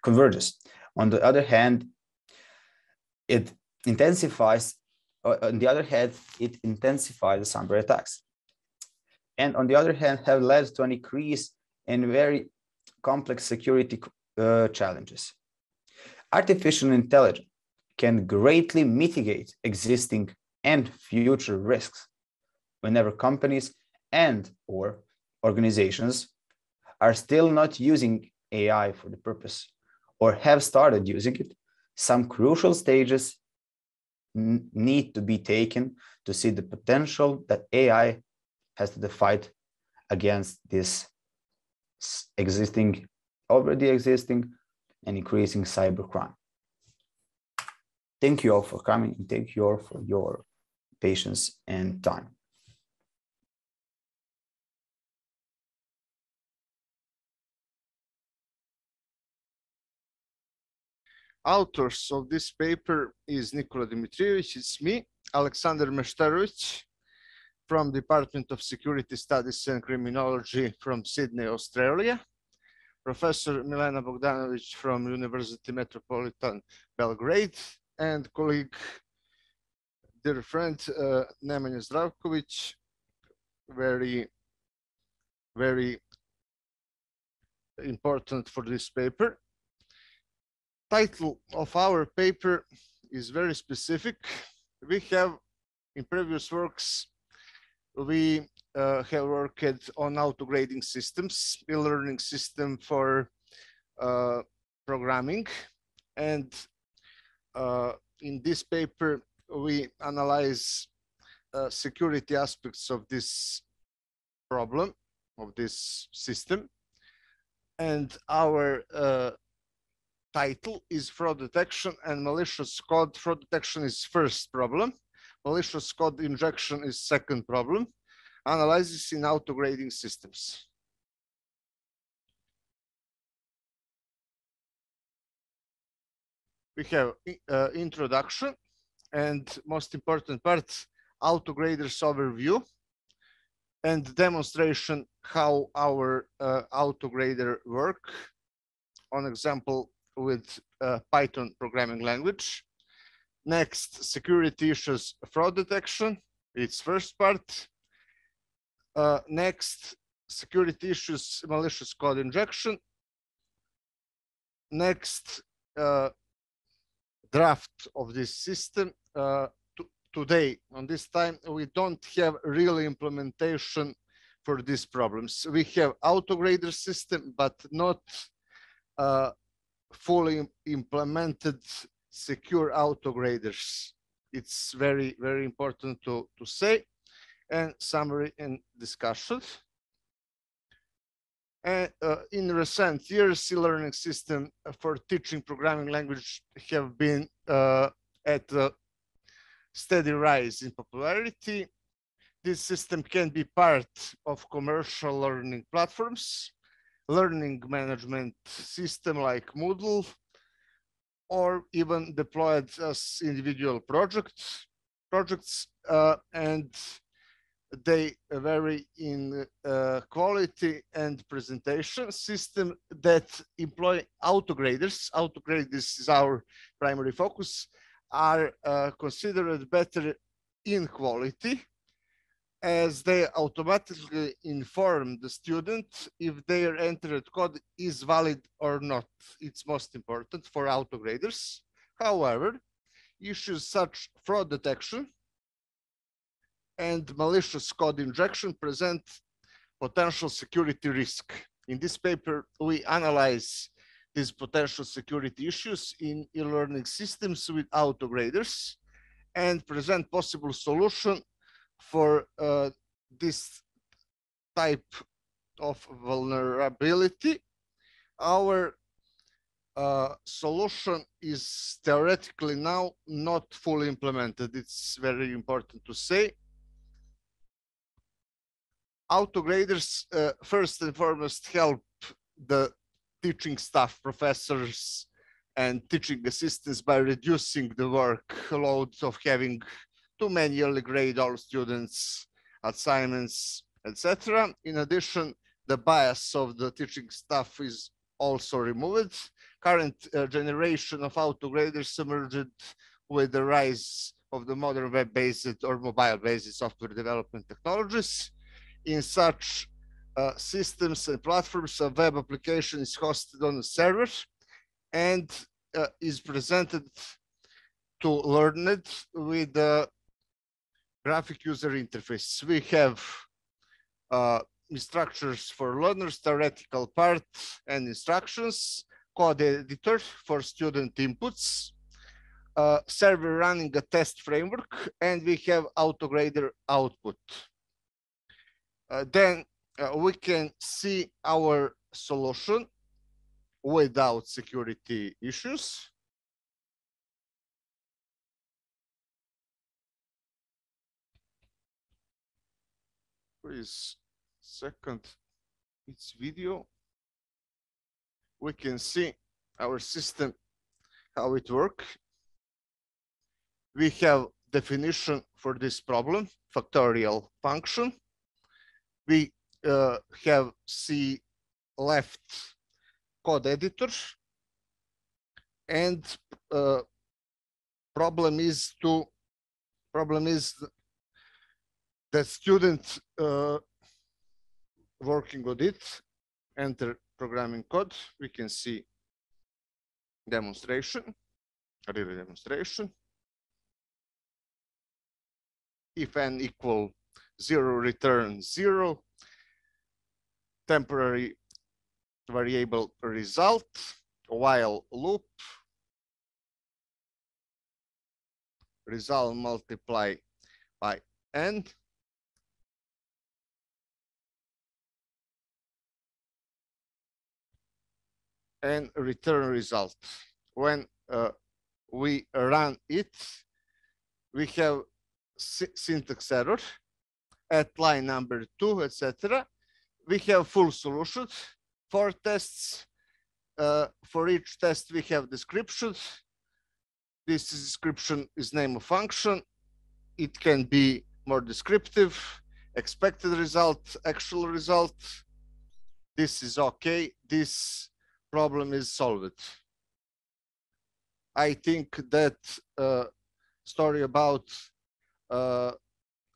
converges. On the other hand, it intensifies the cyber attacks. And on the other hand, have led to an increase in very complex security challenges. Artificial intelligence can greatly mitigate existing and future risks whenever companies and/or organizations are still not using AI for the purpose or have started using it. Some crucial stages need to be taken to see the potential that AI has to fight against this already existing and increasing cybercrime. Thank you all for coming, and thank you all for your patience and time. Authors of this paper is Nikola Dimitrievich, it's me, Alexander Meštarović from Department of Security Studies and Criminology from Sydney, Australia, Professor Milena Bogdanović from Univerzitetu Metropolitan, Belgrade, and colleague, dear friend, Nemanja Zdravković, very, very important for this paper. Title of our paper is very specific. We have, in previous works, we have worked on auto-grading systems, e-learning system for programming. And in this paper, we analyze security aspects of this problem, of this system. And our title is fraud detection and malicious code. Fraud detection is first problem. Malicious code injection is second problem. Analysis in auto-grading systems. We have introduction and most important part, auto-graders overview. and demonstration how our autograder work on example with Python programming language. Next, security issues, fraud detection, its first part. Next, security issues, malicious code injection. Next, draft of this system. Today, on this time, we don't have real implementation for these problems. We have autograder system, but not fully implemented secure autograders. It's very, very important to say. And summary and discussion. And in recent years, e-learning system for teaching programming language have been at a steady rise in popularity. This system can be part of commercial learning platforms, learning management system like Moodle, or even deployed as individual projects, and they vary in quality and presentation. System that employ autograders, autograders is our primary focus, are considered better in quality as they automatically inform the student if their entered code is valid or not. It's most important for autograders. However, issues such fraud detection and malicious code injection present potential security risk. In this paper, we analyze these potential security issues in e-learning systems with autograders and present possible solution for this type of vulnerability. Our solution is theoretically now not fully implemented. It's very important to say. Autograders first and foremost help the teaching staff, professors, and teaching assistants by reducing the workload of having to manually grade all students, assignments, etc. In addition, the bias of the teaching staff is also removed. Current generation of autograders emerged with the rise of the modern web-based or mobile-based software development technologies. In such systems and platforms, a web application is hosted on a server and is presented to learned with the graphic user interface. We have instructions for learners, theoretical part and instructions, code editor for student inputs, server running a test framework, and we have autograder output. Then we can see our solution without security issues. Please, second, it's video. We can see our system, how it works. We have definition for this problem, factorial function. We have C left code editor, and problem is the student working with it, enter programming code. We can see demonstration, real demonstration. If n equal 0, return 0. Temporary variable result, while loop, result multiply by n. And return result. When we run it, we have syntax error at line number 2, etc. We have full solution, 4 tests. For each test, we have description. This description is name of function. It can be more descriptive, expected result, actual result. This is okay. This problem is solved. I think that story about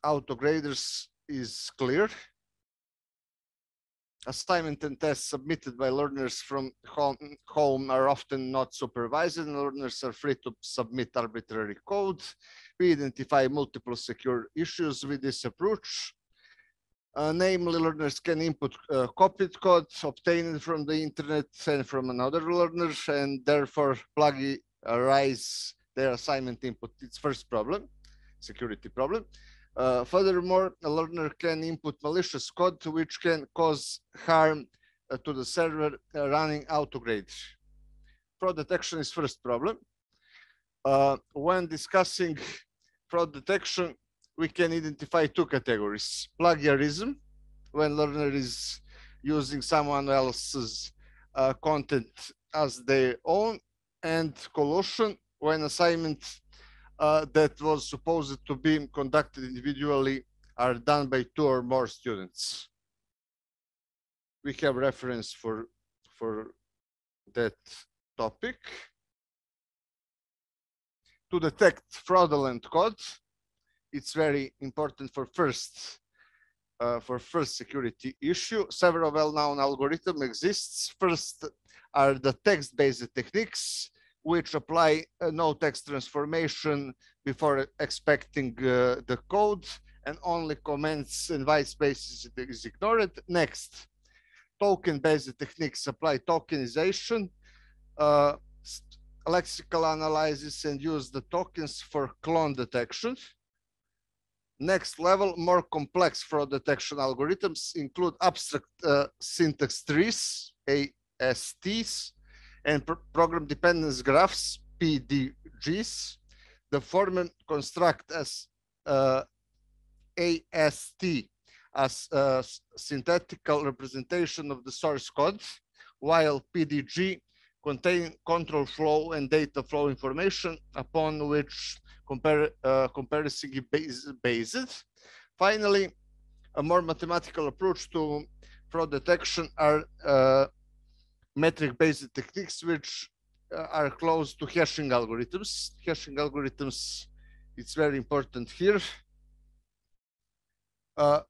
autograders is clear. Assignment and tests submitted by learners from home are often not supervised, and learners are free to submit arbitrary code. We identify multiple secure issues with this approach. Namely, learners can input copied code obtained from the internet and from another learner, and therefore plagiarize their assignment input. It's first problem, security problem. Furthermore, a learner can input malicious code which can cause harm to the server running autograde. Fraud detection is first problem. When discussing fraud detection, we can identify two categories. Plagiarism, when learner is using someone else's content as their own, and collusion, when assignments that was supposed to be conducted individually are done by 2 or more students. We have reference for that topic. To detect fraudulent code, it's very important for first security issue. Several well-known algorithms exists. First are the text-based techniques, which apply no text transformation before expecting the code, and only comments and white spaces is ignored. Next, token-based techniques apply tokenization, lexical analysis, and use the tokens for clone detection. Next level, more complex fraud detection algorithms include abstract syntax trees, ASTs, and program dependence graphs, PDGs. The former construct as AST as a synthetical representation of the source code, while PDG contain control flow and data flow information upon which comparison is based. Finally, a more mathematical approach to fraud detection are metric-based techniques, which are close to hashing algorithms. Hashing algorithms, it's very important here.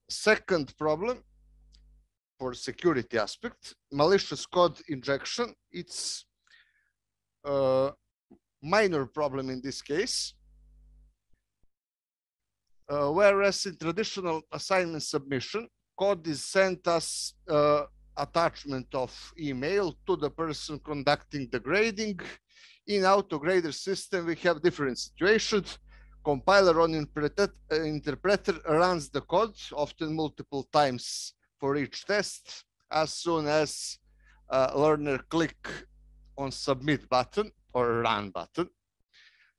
Second problem for security aspect, malicious code injection. It's a minor problem in this case. Whereas in traditional assignment submission, code is sent as attachment of email to the person conducting the grading. In autograder system, we have different situations. Compiler on interpreter runs the code, often multiple times for each test. As soon as learner click on submit button or run button.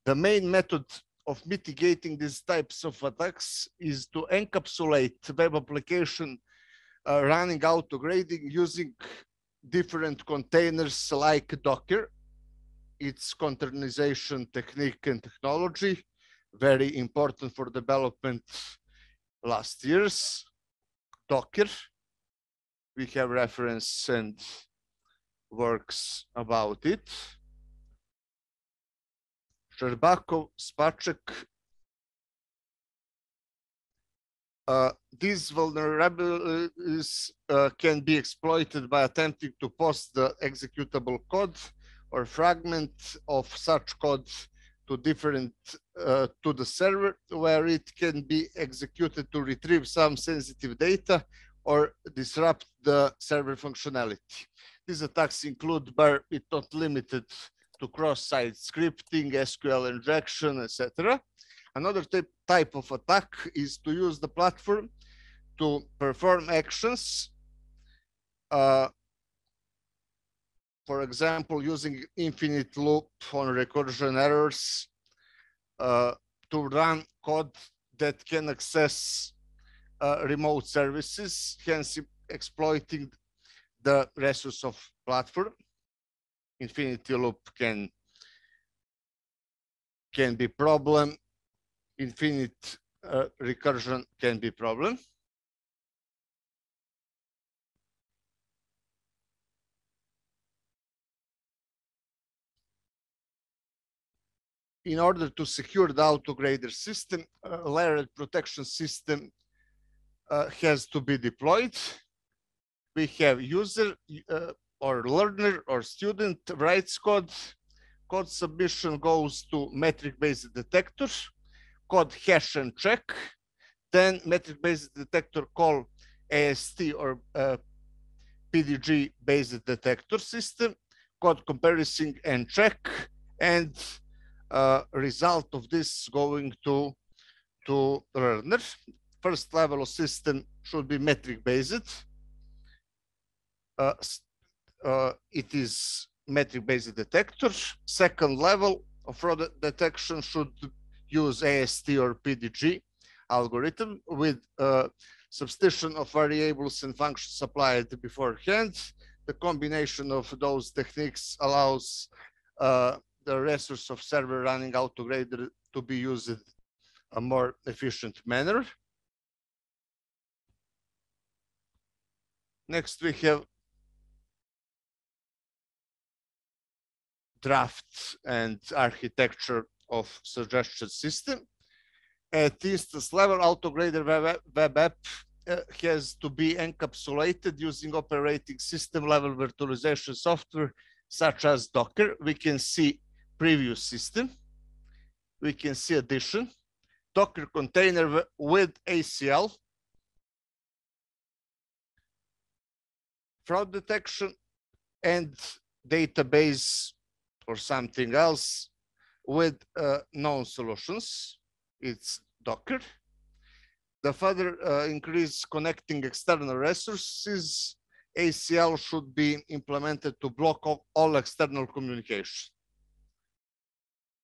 The main method of mitigating these types of attacks is to encapsulate web application running autograding using different containers like Docker. It's containerization technique and technology, very important for development last years. Docker, we have reference and works about it. Sherbakov, Spacek. These vulnerabilities can be exploited by attempting to post the executable code or fragment of such code to to the server, where it can be executed to retrieve some sensitive data or disrupt the server functionality. These attacks include, but it's not limited to cross-site scripting, SQL injection, etc. Another type of attack is to use the platform to perform actions. For example, using infinite loop on recursion errors to run code that can access remote services, hence exploiting the resource of platform. Infinity loop can be problem. Infinite recursion can be problem. in order to secure the autograder system, a layered protection system has to be deployed. We have user or learner or student writes code. Code submission goes to metric-based detector. Code hash and check. Then metric-based detector call AST or PDG-based detector system. Code comparison and check. And result of this going to learner. First level of system should be metric-based. It is metric-based detector. Second level of fraud detection should use AST or PDG algorithm with substitution of variables and functions applied beforehand. The combination of those techniques allows the resource of server running autograder to be used in a more efficient manner. Next, we have draft and architecture of suggestion system. At instance level, autograder web app has to be encapsulated using operating system level virtualization software such as Docker. We can see previous system. We can see addition, Docker container with ACL, fraud detection, and database or something else with known solutions. It's Docker. The further increase connecting external resources, ACL should be implemented to block all external communication.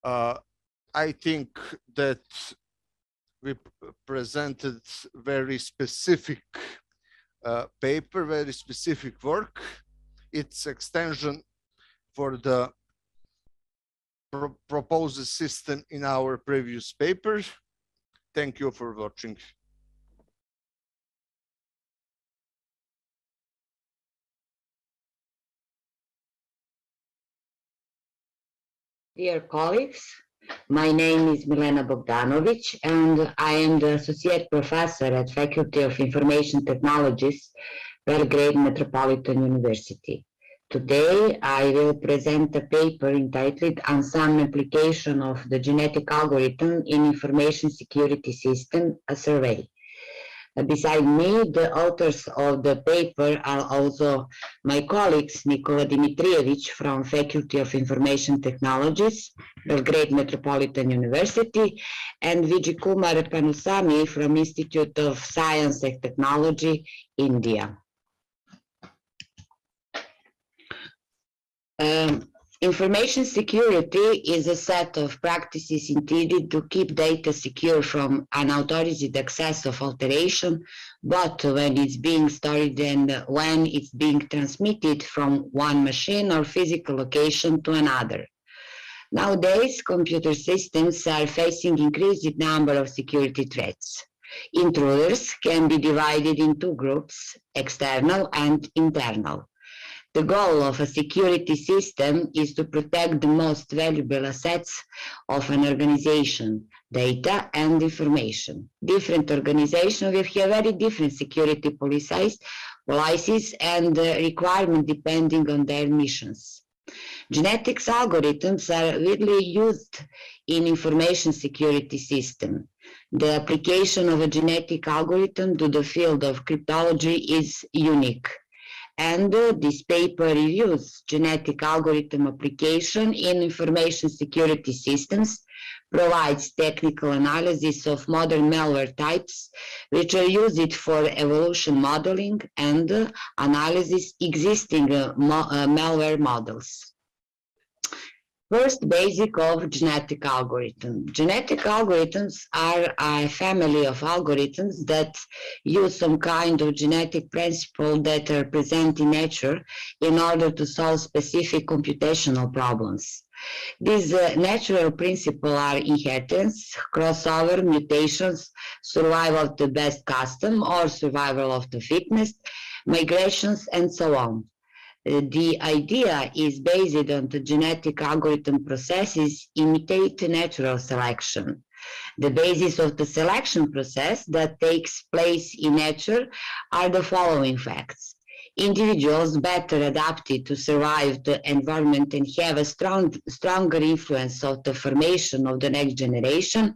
I think that we presented very specific paper, very specific work. It's extension for the proposed system in our previous paper. Thank you for watching. Dear colleagues, my name is Milena Bogdanovic, and I am the Associate Professor at Faculty of Information Technologies, Belgrade Metropolitan University. Today, I will present a paper entitled On Some Application of the Genetic Algorithm in Information Security System, a Survey. Beside me, the authors of the paper are also my colleagues, Nikola Dimitrijevic from Faculty of Information Technologies, Belgrade Metropolitan University, and Vijay Kumar Panusami from Institute of Science and Technology, India. Information security is a set of practices intended to keep data secure from unauthorized access of alteration, both when it's being stored and when it's being transmitted from one machine or physical location to another. Nowadays, computer systems are facing increased number of security threats. Intruders can be divided in two groups, external and internal. The goal of a security system is to protect the most valuable assets of an organization, data and information. Different organizations will have very different security policies and requirements depending on their missions. Genetics algorithms are widely used in information security system. The application of a genetic algorithm to the field of cryptology is unique. And this paper reviews genetic algorithm application in information security systems, provides technical analysis of modern malware types, which are used for evolution modeling and analysis existing malware models. First, basic of genetic algorithm. Genetic algorithms are a family of algorithms that use some kind of genetic principle that are present in nature in order to solve specific computational problems. These natural principles are inheritance, crossover, mutations, survival of the best custom or survival of the fittest, migrations, and so on. The idea is based on the genetic algorithm processes imitate natural selection. The basis of the selection process that takes place in nature are the following facts. Individuals better adapted to survive the environment and have a stronger influence of the formation of the next generation.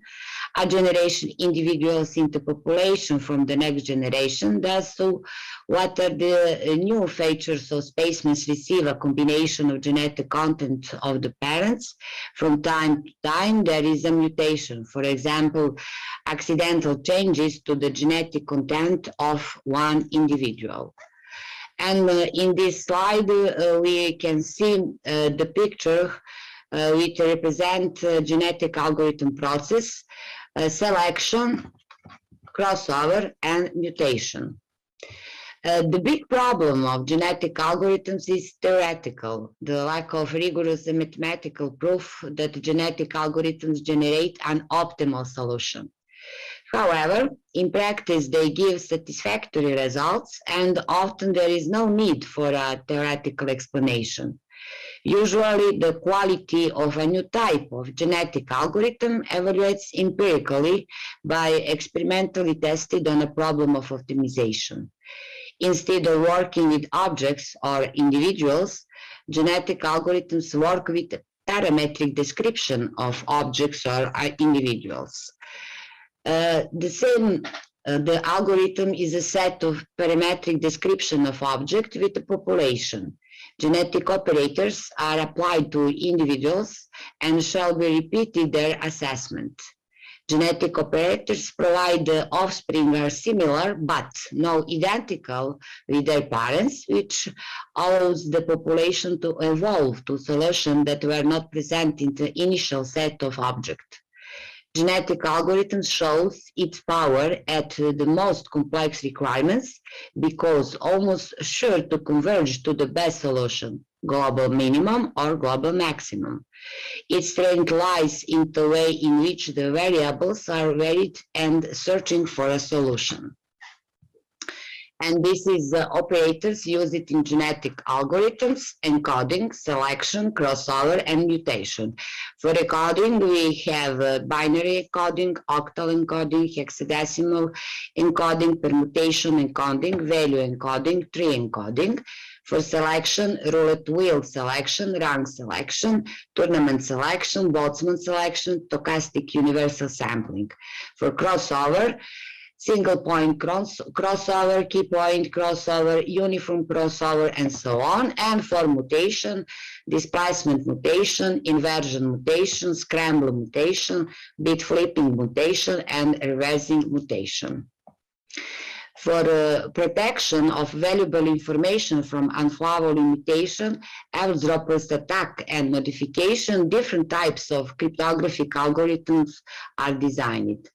A generation individuals in the population from the next generation. Thus, so what are the new features? So specimens receive a combination of genetic content of the parents. From time to time, there is a mutation. For example, accidental changes to the genetic content of one individual. And in this slide, we can see the picture which represent genetic algorithm process, selection, crossover, and mutation. The big problem of genetic algorithms is theoretical, the lack of rigorous mathematical proof that genetic algorithms generate an optimal solution. However, in practice, they give satisfactory results, and often there is no need for a theoretical explanation. Usually, the quality of a new type of genetic algorithm evaluates empirically by experimentally tested on a problem of optimization. Instead of working with objects or individuals, genetic algorithms work with parametric description of objects or individuals. The algorithm is a set of parametric description of object with a population. Genetic operators are applied to individuals and shall be repeated their assessment. Genetic operators provide the offspring are similar but not identical with their parents, which allows the population to evolve to solutions that were not present in the initial set of objects. Genetic algorithm shows its power at the most complex requirements because almost sure to converge to the best solution, global minimum or global maximum. Its strength lies in the way in which the variables are varied and searching for a solution. And this is operators use it in genetic algorithms, encoding, selection, crossover, and mutation. For encoding, we have binary encoding, octal encoding, hexadecimal encoding, permutation encoding, value encoding, tree encoding. For selection, roulette wheel selection, rank selection, tournament selection, boltzmann selection, stochastic universal sampling. For crossover, single point crossover, key point crossover, uniform crossover, and so on. And for mutation, displacement mutation, inversion mutation, scramble mutation, bit flipping mutation, and reversing mutation. For protection of valuable information from unfavorable mutation, eavesdroppers attack and modification, different types of cryptographic algorithms are designed.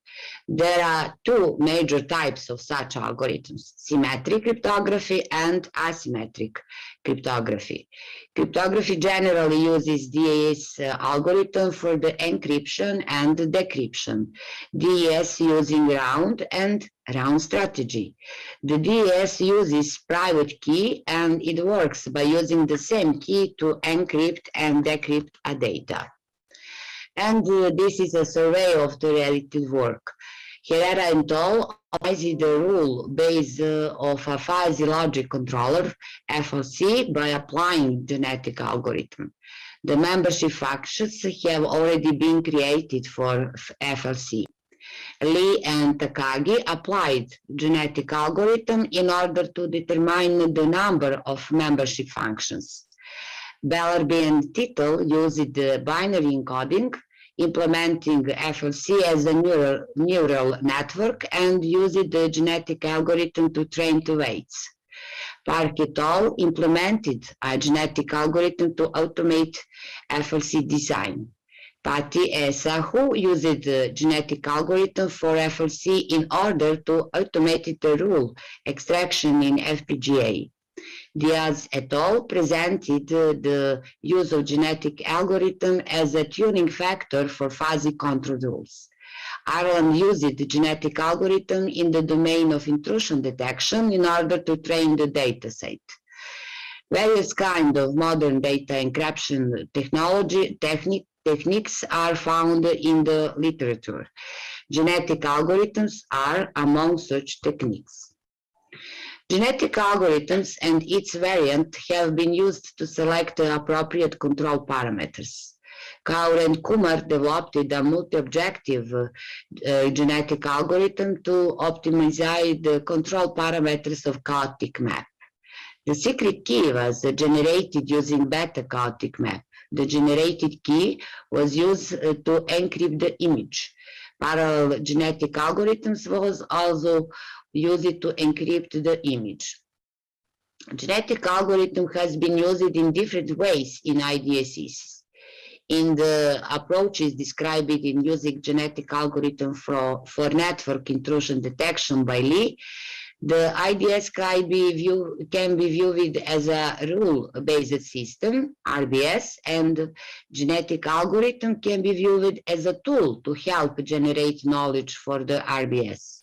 There are two major types of such algorithms, symmetric cryptography and asymmetric cryptography. Cryptography generally uses DES algorithm for the encryption and decryption. DES using round and round strategy. The DES uses private key and it works by using the same key to encrypt and decrypt a data. And this is a survey of the related work. Herrera and al. Applies the rule base of a fuzzy logic controller, FLC, by applying genetic algorithm. The membership functions have already been created for FLC. Lee and Takagi applied genetic algorithm in order to determine the number of membership functions. Bellerby and Tittle used the binary encoding, implementing FLC as a neural network and used the genetic algorithm to train the weights. Park et al. Implemented a genetic algorithm to automate FLC design. Patti and Sahu used the genetic algorithm for FLC in order to automate the rule extraction in FPGA. Diaz et al. Presented the use of genetic algorithm as a tuning factor for fuzzy control rules. Ireland used the genetic algorithm in the domain of intrusion detection in order to train the dataset. Various kinds of modern data encryption techniques are found in the literature. Genetic algorithms are among such techniques. Genetic algorithms and its variant have been used to select the appropriate control parameters. Kaur and Kumar developed a multi-objective genetic algorithm to optimize the control parameters of chaotic map. The secret key was generated using beta chaotic map. The generated key was used to encrypt the image. Parallel genetic algorithms was also used to encrypt the image. Genetic algorithm has been used in different ways in IDSs. In the approaches described in using genetic algorithm for network intrusion detection by Lee, the IDS can be viewed as a rule-based system, RBS, and genetic algorithm can be viewed as a tool to help generate knowledge for the RBS.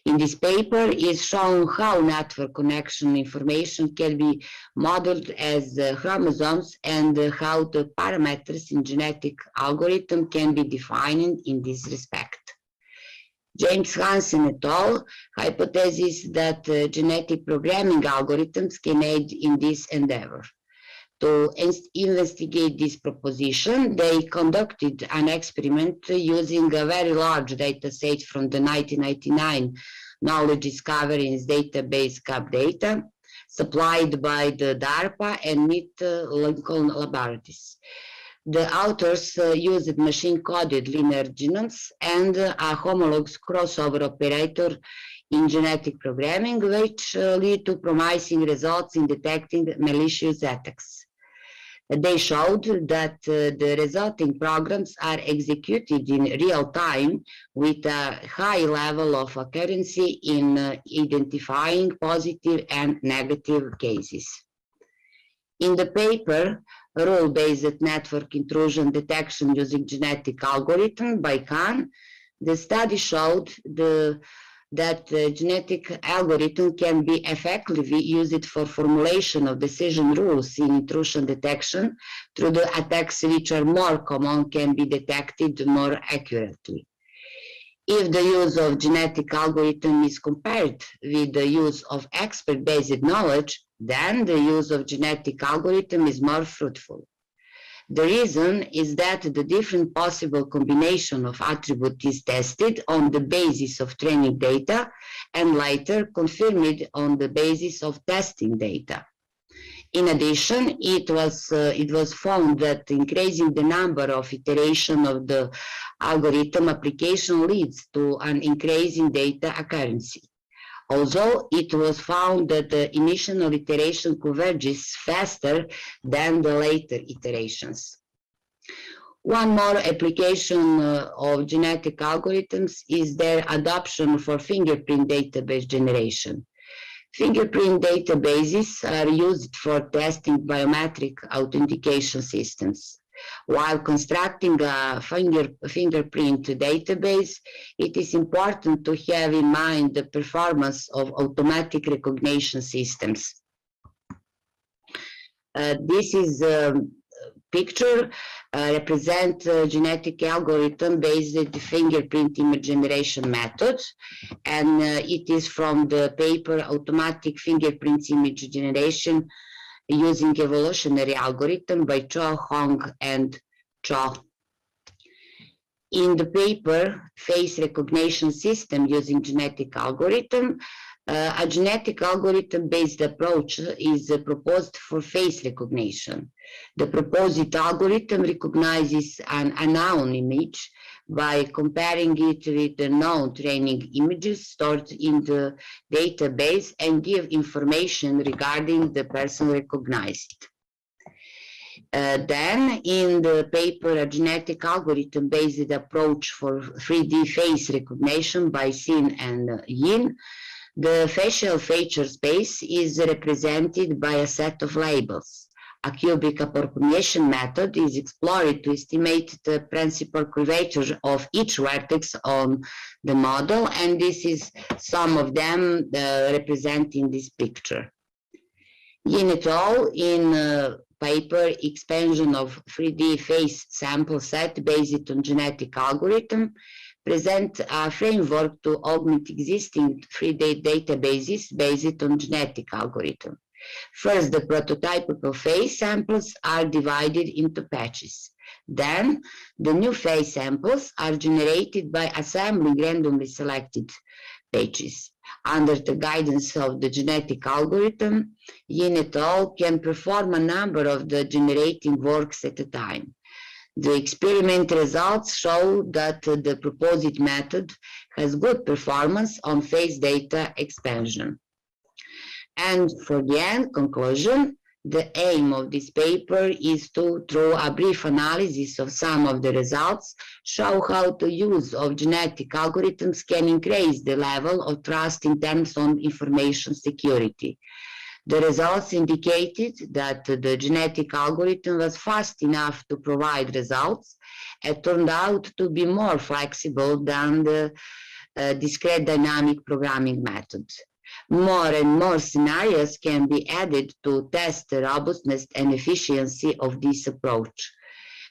In this paper is shown how network connection information can be modeled as chromosomes and how the parameters in genetic algorithm can be defined in this respect. James Hansen et al. Hypothesis that genetic programming algorithms can aid in this endeavor. To investigate this proposition, they conducted an experiment using a very large data set from the 1999 Knowledge Discoveries database CAP-data, supplied by the DARPA and MIT Lincoln Laboratories. The authors used machine-coded linear genomes and a homologous crossover operator in genetic programming, which lead to promising results in detecting malicious attacks. They showed that the resulting programs are executed in real time with a high level of accuracy in identifying positive and negative cases. In the paper, Rule-Based Network Intrusion Detection Using Genetic Algorithm by Khan, the study showed that genetic algorithm can be effectively used for formulation of decision rules in intrusion detection through the attacks which are more common can be detected more accurately. If the use of genetic algorithm is compared with the use of expert-based knowledge, then the use of genetic algorithm is more fruitful. The reason is that the different possible combination of attributes is tested on the basis of training data and later confirmed on the basis of testing data. In addition, it was found that increasing the number of iterations of the algorithm application leads to an increase in data accuracy. Although it was found that the initial iteration converges faster than the later iterations. One more application of genetic algorithms is their adoption for fingerprint database generation. Fingerprint databases are used for testing biometric authentication systems. While constructing a fingerprint database, it is important to have in mind the performance of automatic recognition systems. This is a picture represent genetic algorithm based fingerprint image generation method, and it is from the paper Automatic Fingerprint Image Generation using evolutionary algorithm by Cho, Hong, and Cho. In the paper, Face Recognition System using Genetic Algorithm, a genetic algorithm-based approach is proposed for face recognition. The proposed algorithm recognizes an unknown image by comparing it with the known training images stored in the database and give information regarding the person recognized. Then, in the paper, a genetic algorithm-based approach for 3D face recognition by Sin and Yin, the facial feature space is represented by a set of labels. A cubic approximation method is explored to estimate the principal curvature of each vertex on the model, and this is some of them represented in this picture. Yin et al. In paper Expansion of 3D Face Sample Set Based on Genetic Algorithm present a framework to augment existing 3D databases based on genetic algorithm. First, the prototypical face samples are divided into patches. Then, the new face samples are generated by assembling randomly selected patches. Under the guidance of the genetic algorithm, Yin et al. Can perform a number of the generating works at a time. The experiment results show that the proposed method has good performance on face data expansion. And for the end conclusion, the aim of this paper is to, through a brief analysis of some of the results, show how the use of genetic algorithms can increase the level of trust in terms of information security. The results indicated that the genetic algorithm was fast enough to provide results and turned out to be more flexible than the discrete dynamic programming method. More and more scenarios can be added to test the robustness and efficiency of this approach.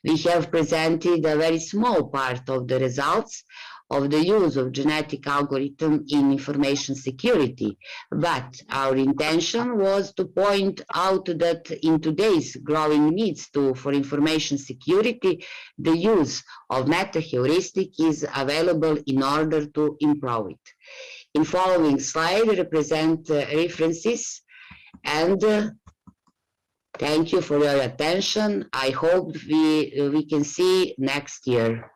We have presented a very small part of the results of the use of genetic algorithm in information security, but our intention was to point out that in today's growing needs for information security, the use of meta-heuristic is available in order to improve it. In following slide represent references, and thank you for your attention. I hope we can see next year.